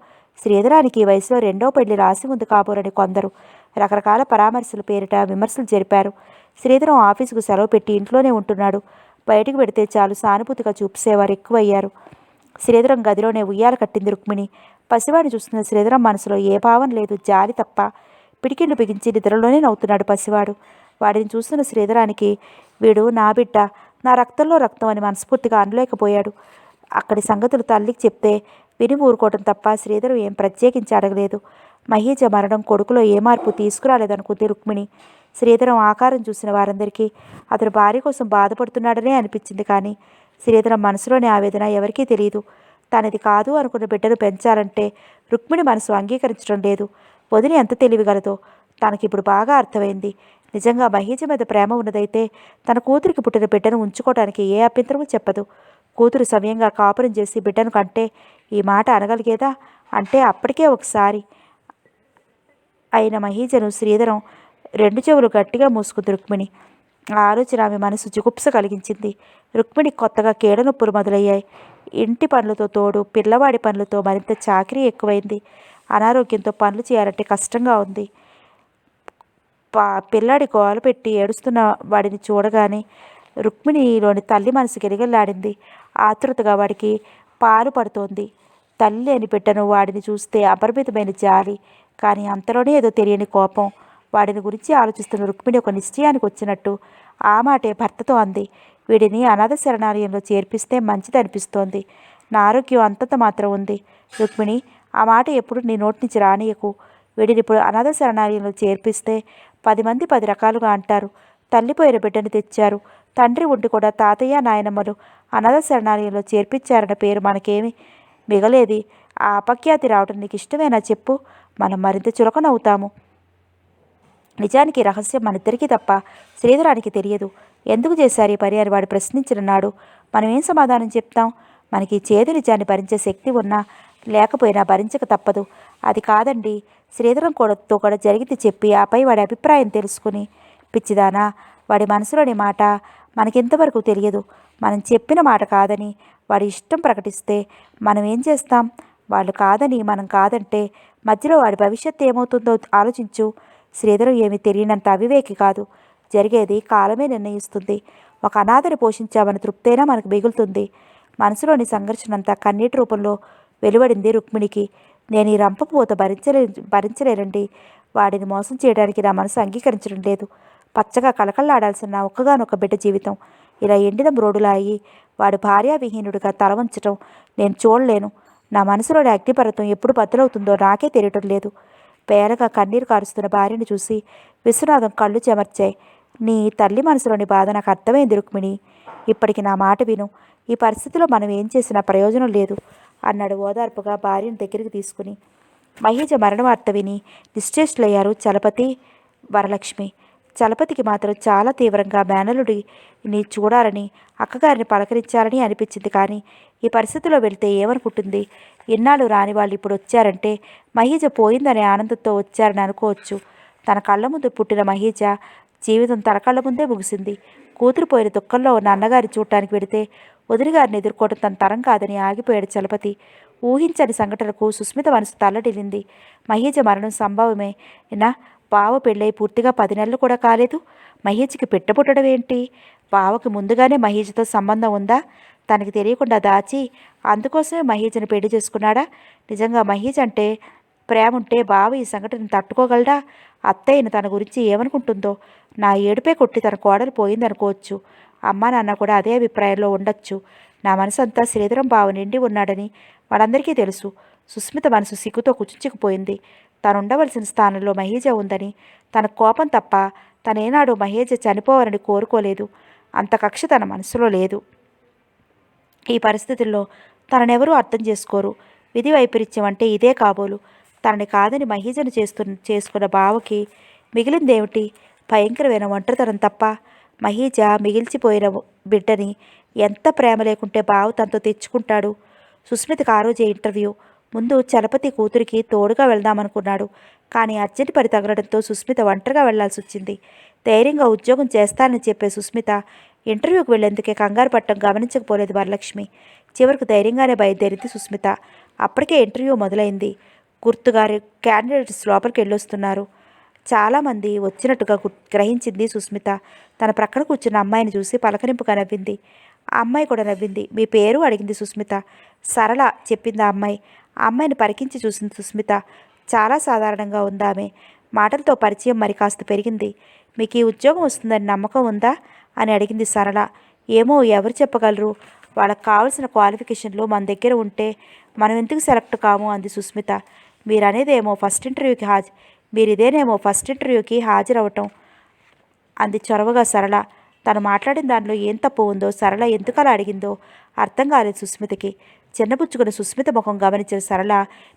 శ్రీధరానికి ఈ వయసులో రెండో పెళ్లి రాసి ఉంది కాబోరని కొందరు రకరకాల పరామర్శల పేరిట విమర్శలు జరిపారు. శ్రీధరం ఆఫీసుకు సెలవు పెట్టి ఇంట్లోనే ఉంటున్నాడు. బయటికి పెడితే చాలు సానుభూతిగా చూసేవారు ఎక్కువయ్యారు. శ్రీధరం గదిలోనే ఉయ్యాల కట్టింది రుక్మిణి. పసివాడిని చూస్తున్న శ్రీధరం మనసులో ఏ భావం లేదు, జాలి తప్ప. పిడికిళ్ళు బిగించి నిద్రలోనే నవ్వుతున్నాడు పసివాడు. వాడిని చూస్తున్న శ్రీధరానికి వీడు నా బిడ్డ, నా రక్తంలో రక్తం అని మనస్ఫూర్తిగా అనలేకపోయాడు. అక్కడి సంగతులు తల్లికి చెప్తే విని ఊరుకోవటం తప్ప శ్రీధరం ఏం ప్రత్యేకించి అడగలేదు. మహీజ మరణం కొడుకులో ఏ మార్పు తీసుకురాలేదనుకుంది రుక్మిణి. శ్రీధరం ఆకారం చూసిన వారందరికీ అతను భార్య కోసం బాధపడుతున్నాడనే అనిపించింది. కానీ శ్రీధరం మనసులోని ఆవేదన ఎవరికీ తెలియదు. తనది కాదు అనుకున్న బిడ్డను పెంచాలంటే రుక్మిణి మనసు అంగీకరించడం లేదు. వదిలి ఎంత తెలివిగలదో తనకిప్పుడు బాగా అర్థమైంది. నిజంగా మహీజ మీద ప్రేమ ఉన్నదైతే తన కూతురికి పుట్టిన బిడ్డను ఉంచుకోవడానికి ఏ అభ్యంతరమూ చెప్పదు. కూతురు సమయంగా కాపురం చేసి బిడ్డను కంటే ఈ మాట అనగలిగేదా? అంటే అప్పటికే ఒకసారి అయిన మహీజను శ్రీధరం రెండు చెవులు గట్టిగా మూసుకుంది రుక్మిణి. ఆ ఆలోచన ఆమె మనసు జుగుప్స కలిగించింది. రుక్మిణికి కొత్తగా కీడనొప్పులు మొదలయ్యాయి. ఇంటి పనులతో తోడు పిల్లవాడి పనులతో మరింత చాకిరీ ఎక్కువైంది. అనారోగ్యంతో పనులు చేయాలంటే కష్టంగా ఉంది. పిల్లాడి గోల పెట్టి ఏడుస్తున్న వాడిని చూడగానే రుక్మిణిలోని తల్లి మనసు గిలగిల్లాడింది. ఆతృతగా వాడికి పాలు పడుతోంది. తల్లి లేని బిడ్డను వాడిని చూస్తే అపరిమితమైన జాలి, కానీ అంతలోనే ఏదో తెలియని కోపం. వాడిని గురించి ఆలోచిస్తున్న రుక్మిణి ఒక నిశ్చయానికి వచ్చినట్టు ఆ మాటే భర్తతో అంది. వీడిని అనాథ శరణాలయంలో చేర్పిస్తే మంచిది అనిపిస్తోంది. నా ఆరోగ్యం అంతంత మాత్రం ఉంది. రుక్మిణి, ఆ మాట ఎప్పుడు నీ నోటి నుంచి రానియకు. వీడిని ఇప్పుడు అనాథ శరణాలయంలో చేర్పిస్తే 10 మంది 10 రకాలుగా అంటారు. తల్లిపోయిన బిడ్డను తెచ్చారు, తండ్రి ఉండి కూడా తాతయ్య నాయనమ్మలు అనాథ శరణాలయంలో చేర్పించారన్న పేరు మనకేమి మిగలేది. ఆ అపఖ్యాతి రావడం నీకు ఇష్టమేనా చెప్పు? మనం మరింత చులకనవుతాము. నిజానికి రహస్యం మనిద్దరికీ తప్ప శ్రీధరానికి తెలియదు. ఎందుకు చేశారు ఈ పని అని వాడు ప్రశ్నించనున్నాడు. మనం ఏం సమాధానం చెప్తాం? మనకి చేదు నిజాన్ని భరించే శక్తి ఉన్నా లేకపోయినా భరించక తప్పదు. అది కాదండి, శ్రీధరం తో కూడా జరిగింది చెప్పి ఆపై వాడి అభిప్రాయం తెలుసుకుని. పిచ్చిదానా, వాడి మనసులోని మాట మనకింతవరకు తెలియదు. మనం చెప్పిన మాట కాదని వాడి ఇష్టం ప్రకటిస్తే మనం ఏం చేస్తాం? వాళ్ళు కాదని మనం కాదంటే మధ్యలో వాడి భవిష్యత్తు ఏమవుతుందో ఆలోచించు. శ్రీధరం ఏమీ తెలియనంత అవివేకి కాదు. జరిగేది కాలమే నిర్ణయిస్తుంది. ఒక అనాథని పోషించామని తృప్తైనా మనకు మిగులుతుంది. మనసులోని సంఘర్షణంతా కన్నీటి రూపంలో వెలువడింది రుక్మిణికి. నేను ఈ రంపపోత భరించలేనండి. వాడిని మోసం చేయడానికి నా మనసు అంగీకరించడం లేదు. పచ్చగా కళకళలాడాల్సిన నా ఒక్కగానొక్క బిడ్డ జీవితం ఇలా ఎండిన మ్రోడులా అయ్యి వాడు భార్యావిహీనుడిగా తల వంచటం నేను చూడలేను. నా మనసులోని అగ్నిపర్వతం ఎప్పుడు బద్దలవుతుందో నాకే తెలియటం లేదు. పేరగా కన్నీరు కారుస్తున్న భార్యను చూసి విశ్వనాథం కళ్ళు చెమర్చాయి. నీ తల్లి మనసులోని బాధ నాకు అర్థమైంది రుక్మిణి. ఇప్పటికి నా మాట విను. ఈ పరిస్థితిలో మనం ఏం చేసినా ప్రయోజనం లేదు అన్నాడు ఓదార్పుగా భార్యను దగ్గరికి తీసుకుని. మహీజ మరణ వార్త విని నిశ్చేష్టులయ్యారు చలపతి, వరలక్ష్మి. చలపతికి మాత్రం చాలా తీవ్రంగా మేనలుడిని చూడాలని, అక్కగారిని పలకరించాలని అనిపించింది. కానీ ఈ పరిస్థితిలో వెళ్తే ఏమనుకుంటుంది? ఇన్నాళ్ళు రాని వాళ్ళు ఇప్పుడు వచ్చారంటే మహీజ పోయిందనే ఆనందంతో వచ్చారని అనుకోవచ్చు. తన కళ్ళ ముందు పుట్టిన మహీజ జీవితం తన కళ్ళ ముందే ముగిసింది. కూతురు పోయిన దుఃఖంలో ఉన్న అన్నగారిని చూడటానికి వెడితే వదిలిగారిని ఎదుర్కోవడం తన తరం కాదని ఆగిపోయాడు చలపతి. ఊహించని సంఘటనకు సుస్మిత మనసు తల్లడిల్లింది. మహీజ మరణం సంభవమే నా బావ పెళ్ళై పూర్తిగా 10 నెలలు కూడా కాలేదు. మహీజకి పెట్టబుట్టడం ఏంటి? బావకి ముందుగానే మహీజతో సంబంధం ఉందా? తనకి తెలియకుండా దాచి అందుకోసమే మహీజను పెళ్లి చేసుకున్నాడా? నిజంగా మహీజ అంటే ప్రేమ ఉంటే బావ ఈ సంఘటన తట్టుకోగలడా? అత్తయ్యను తన గురించి ఏమనుకుంటుందో? నా ఏడుపే కొట్టి తన కోడలు పోయిందనుకోవచ్చు. అమ్మా నాన్న కూడా అదే అభిప్రాయంలో ఉండొచ్చు. నా మనసు అంతా శ్రీధరం బావ నిండి ఉన్నాడని వాళ్ళందరికీ తెలుసు. సుస్మిత మనసు సిగ్గుతో కుచించుకుపోయింది. తనుండవలసిన స్థానంలో మహీజ ఉందని తన కోపం తప్ప తనేనాడు మహీజ చనిపోవాలని కోరుకోలేదు. అంత కక్ష తన మనసులో లేదు. ఈ పరిస్థితుల్లో తననెవరూ అర్థం చేసుకోరు. విధి వైపరీత్యం అంటే ఇదే కాబోలు. తనని కాదని మహీజను చేసుకున్న బావకి మిగిలిందేమిటి? భయంకరమైన ఒంటరితనం తప్ప. మహీజ మిగిల్చిపోయిన బిడ్డని ఎంత ప్రేమ లేకుంటే బావ తనతో తెచ్చుకుంటాడు? సుస్మితకు ఆ రోజే ఇంటర్వ్యూ. ముందు చలపతి కూతురికి తోడుగా వెళ్దామనుకున్నాడు. కానీ అర్జెంట్ పని తగలడంతో సుస్మిత ఒంటరిగా వెళ్లాల్సి వచ్చింది. ధైర్యంగా ఉద్యోగం చేస్తానని చెప్పే సుస్మిత ఇంటర్వ్యూకి వెళ్లేందుకే కంగారు పట్టడం గమనించకపోలేదు వరలక్ష్మి. చివరకు ధైర్యంగానే బయలుదేరింది సుస్మిత. అప్పటికే ఇంటర్వ్యూ మొదలైంది. గుర్తుగా క్యాండిడేట్స్ లోపలికి వెళ్ళొస్తున్నారు. చాలామంది వచ్చినట్టుగా గ్రహించింది సుస్మిత. తన ప్రక్కన కూర్చున్న అమ్మాయిని చూసి పలకరింపుగా నవ్వింది. ఆ అమ్మాయి కూడా నవ్వింది. మీ పేరు అడిగింది సుస్మిత. సరళ చెప్పింది ఆ అమ్మాయి. ఆ అమ్మాయిని పరికించి చూసింది సుస్మిత. చాలా సాధారణంగా ఉందామె. మాటలతో పరిచయం మరి కాస్త పెరిగింది. మీకు ఈ ఉద్యోగం వస్తుందని నమ్మకం ఉందా అని అడిగింది సరళ. ఏమో, ఎవరు చెప్పగలరు? వాళ్ళకి కావాల్సిన క్వాలిఫికేషన్లు మన దగ్గర ఉంటే మనం ఎందుకు సెలెక్ట్ కాము అంది సుస్మిత. మీరనేదేమో ఫస్ట్ ఇంటర్వ్యూకి మీరిదేనేమో ఫస్ట్ ఇంటర్వ్యూకి హాజరవటం అంది చొరవగా సరళ. తను మాట్లాడిన దానిలో ఏం తప్పు ఉందో సరళ ఎందుకు అలా అడిగిందో అర్థం కాలేదు సుస్మితకి. చిన్నపుచ్చుకున్న సుస్మిత ముఖం గమనించిన సరళ,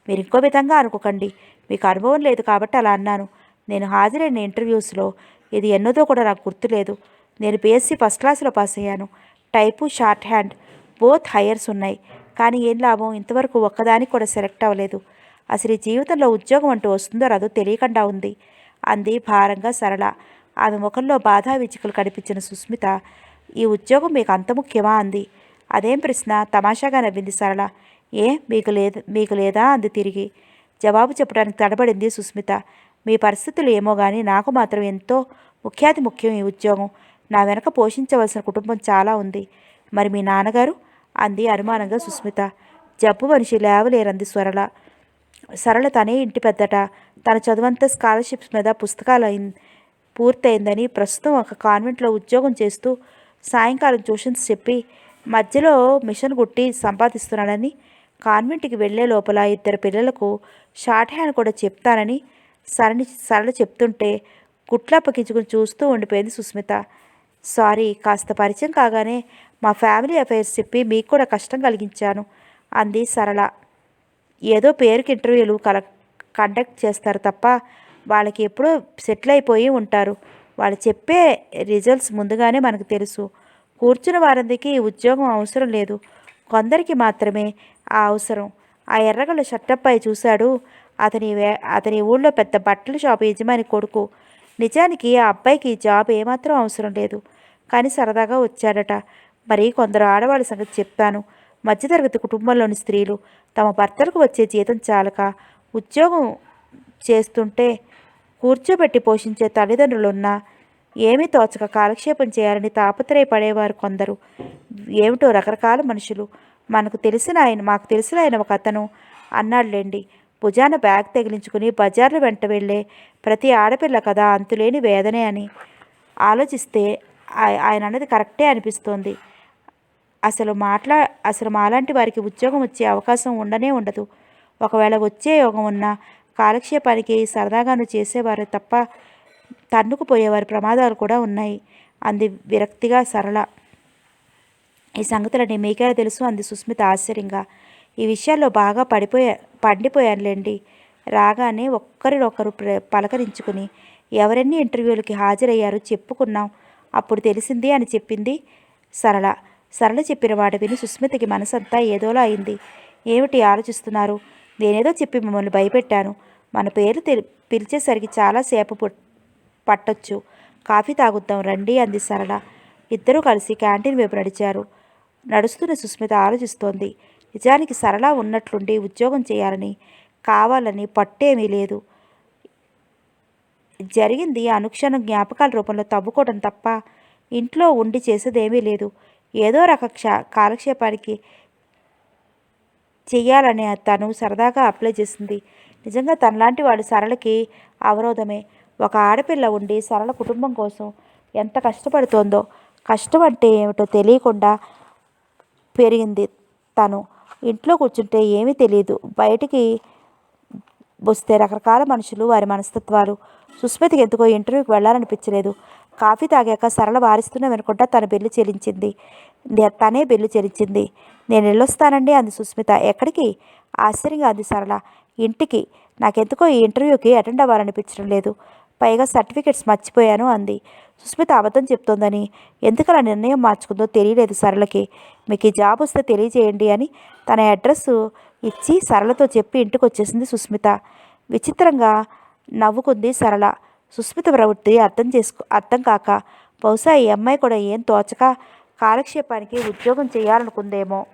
మీరు ఇంకో విధంగా అనుకోకండి. మీకు అనుభవం లేదు కాబట్టి అలా అన్నాను. నేను హాజరైన ఇంటర్వ్యూస్లో ఇది ఎన్నోదో కూడా నాకు గుర్తులేదు. నేను బీఎస్సీ ఫస్ట్ క్లాస్లో పాస్ అయ్యాను. టైపు, షార్ట్ హ్యాండ్ బోత్ హైయర్స్ ఉన్నాయి. కానీ ఏం లాభం, ఇంతవరకు ఒక్కదానికి కూడా సెలెక్ట్ అవ్వలేదు. అసలు ఈ జీవితంలో ఉద్యోగం అంటూ వస్తుందో రాదో తెలియకుండా ఉంది అంది భారంగా సరళ. ఆమె ముఖంలో బాధా విచికలు కనిపించిన సుస్మిత, ఈ ఉద్యోగం మీకు అంత ముఖ్యమా అంది. అదేం ప్రశ్న? తమాషాగా నవ్వింది సరళ. మీకు లేదా అంది తిరిగి. జవాబు చెప్పడానికి తడబడింది సుస్మిత. మీ పరిస్థితులు ఏమో కానీ నాకు మాత్రం ఎంతో ముఖ్యం ఈ ఉద్యోగం. నా వెనక పోషించవలసిన కుటుంబం చాలా ఉంది. మరి మీ నాన్నగారు అంది అనుమానంగా సుస్మిత. జబ్బు మనిషి లేవలేరంది సరళ తనే ఇంటి పెద్దట. తన చదువంతా స్కాలర్షిప్స్ మీద పూర్తయిందని, ప్రస్తుతం ఒక కాన్వెంట్లో ఉద్యోగం చేస్తూ సాయంకాలం ట్యూషన్స్ చెప్పి మధ్యలో మిషన్ కుట్టి సంపాదిస్తున్నాడని, కాన్వెంట్కి వెళ్లే లోపల 2 పిల్లలకు షార్ట్ హ్యాండ్ కూడా చెప్తానని సరళ చెప్తుంటే గుట్లప్పగించుకుని చూస్తూ ఉండిపోయింది సుస్మిత. సారీ, కాస్త పరిచయం కాగానే మా ఫ్యామిలీ అఫైర్స్ చెప్పి మీకు కూడా కష్టం కలిగించాను అంది సరళ. ఏదో పేరుకి ఇంటర్వ్యూలు కండక్ట్ చేస్తారు తప్ప వాళ్ళకి ఎప్పుడో సెటిల్ అయిపోయి ఉంటారు. వాళ్ళు చెప్పే రిజల్ట్స్ ముందుగానే మనకు తెలుసు. కూర్చున్న వారందరికీ ఈ ఉద్యోగం అవసరం లేదు. కొందరికి మాత్రమే ఆ అవసరం. ఆ ఎర్రగళ్ళ షర్టప్పాయి చూశాడు. అతని ఊళ్ళో పెద్ద బట్టల షాపు యజమాని కొడుకు. నిజానికి ఆ అబ్బాయికి జాబ్ ఏమాత్రం అవసరం లేదు. కానీ సరదాగా వచ్చాడట. మరి కొందరు ఆడవాళ్ళ సంగతి చెప్తాను. మధ్యతరగతి కుటుంబంలోని స్త్రీలు తమ భర్తలకు వచ్చే జీతం చాలక ఉద్యోగం చేస్తుంటే కూర్చోబెట్టి పోషించే తల్లిదండ్రులున్నా ఏమీ తోచక కాలక్షేపం చేయాలని తాపత్రయపడేవారు కొందరు. ఏమిటో రకరకాల మనుషులు. మాకు తెలిసిన ఆయన ఒక అతను అన్నాడులేండి. భుజాన బ్యాగ్ తగిలించుకుని బజార్ల వెంట వెళ్ళే ప్రతి ఆడపిల్ల కదా అంతులేని వేదనే అని ఆలోచిస్తే ఆయన అన్నది కరెక్టే అనిపిస్తోంది. అసలు మాలాంటి వారికి ఉద్యోగం వచ్చే అవకాశం ఉండనే ఉండదు. ఒకవేళ వచ్చే యోగం ఉన్నా కాలక్షేపానికి సరదాగాను చేసేవారు తప్ప తన్నుకుపోయేవారి ప్రమాదాలు కూడా ఉన్నాయి అంది విరక్తిగా సరళ. ఈ సంగతులన్నీ మీకేలా తెలుసు అంది సుస్మిత ఆశ్చర్యంగా. ఈ విషయాల్లో బాగా పండిపోయానులేండి. రాగానే ఒక్కరినొకరు పలకరించుకుని ఎవరెన్ని ఇంటర్వ్యూలకి హాజరయ్యారో చెప్పుకున్నాం. అప్పుడు తెలిసింది అని చెప్పింది సరళ. సరళ చెప్పిన మాట విని సుస్మితకి మనసంతా ఏదోలా అయింది. ఏమిటి ఆలోచిస్తున్నారు? నేనేదో చెప్పి మిమ్మల్ని భయపెట్టాను. మన పేర్లు పిలిచేసరికి చాలా సేపు పట్టొచ్చు. కాఫీ తాగుద్దాం రండి అంది సరళ. ఇద్దరూ కలిసి క్యాంటీన్ వైపు నడిచారు. నడుస్తున్న సుస్మిత ఆలోచిస్తోంది. నిజానికి సరళ ఉన్నట్లుండి ఉద్యోగం చేయాలని కావాలని పట్టేమీ లేదు. జరిగింది అనుక్షణం జ్ఞాపకాల రూపంలో తవ్వుకోవడం తప్ప ఇంట్లో ఉండి చేసేదేమీ లేదు. ఏదో కాలక్షేపానికి చెయ్యాలని తను సరదాగా అప్లై చేసింది. నిజంగా తనలాంటి వాడు సరళకి అవరోధమే. ఒక ఆడపిల్ల ఉండి సరళ కుటుంబం కోసం ఎంత కష్టపడుతోందో, కష్టం అంటే ఏమిటో తెలియకుండా పెరిగింది తను. ఇంట్లో కూర్చుంటే ఏమీ తెలియదు. బయటికి వస్తే రకరకాల మనుషులు, వారి మనస్తత్వాలు. సుస్మితకి ఎందుకో ఇంటర్వ్యూకి వెళ్ళాలనిపించలేదు. కాఫీ తాగాక సరళ వారిస్తూనే వినకుండా తనే బిల్లు చెల్లించింది. నేను వెళ్ళొస్తానండి అంది సుస్మిత. ఎక్కడికి? ఆశ్చర్యంగా అంది సరళ. ఇంటికి. నాకెందుకో ఈ ఇంటర్వ్యూకి అటెండ్ అవ్వాలనిపించడం లేదు. పైగా సర్టిఫికెట్స్ మర్చిపోయాను అంది. సుస్మిత అబద్ధం చెప్తోందని ఎందుకు అలా నిర్ణయం మార్చుకుందో తెలియలేదు సరళకి. మీకు ఈ జాబ్ వస్తే తెలియజేయండి అని తన అడ్రస్ ఇచ్చి సరళతో చెప్పి ఇంటికి వచ్చేసింది సుస్మిత. విచిత్రంగా నవ్వుకుంది సరళ. సుస్మిత ప్రవృత్తి అర్థం కాక బహుశా ఈ అమ్మాయి కూడా ఏం తోచక కాలక్షేపానికి ఉద్యోగం చేయాలనుకుందేమో.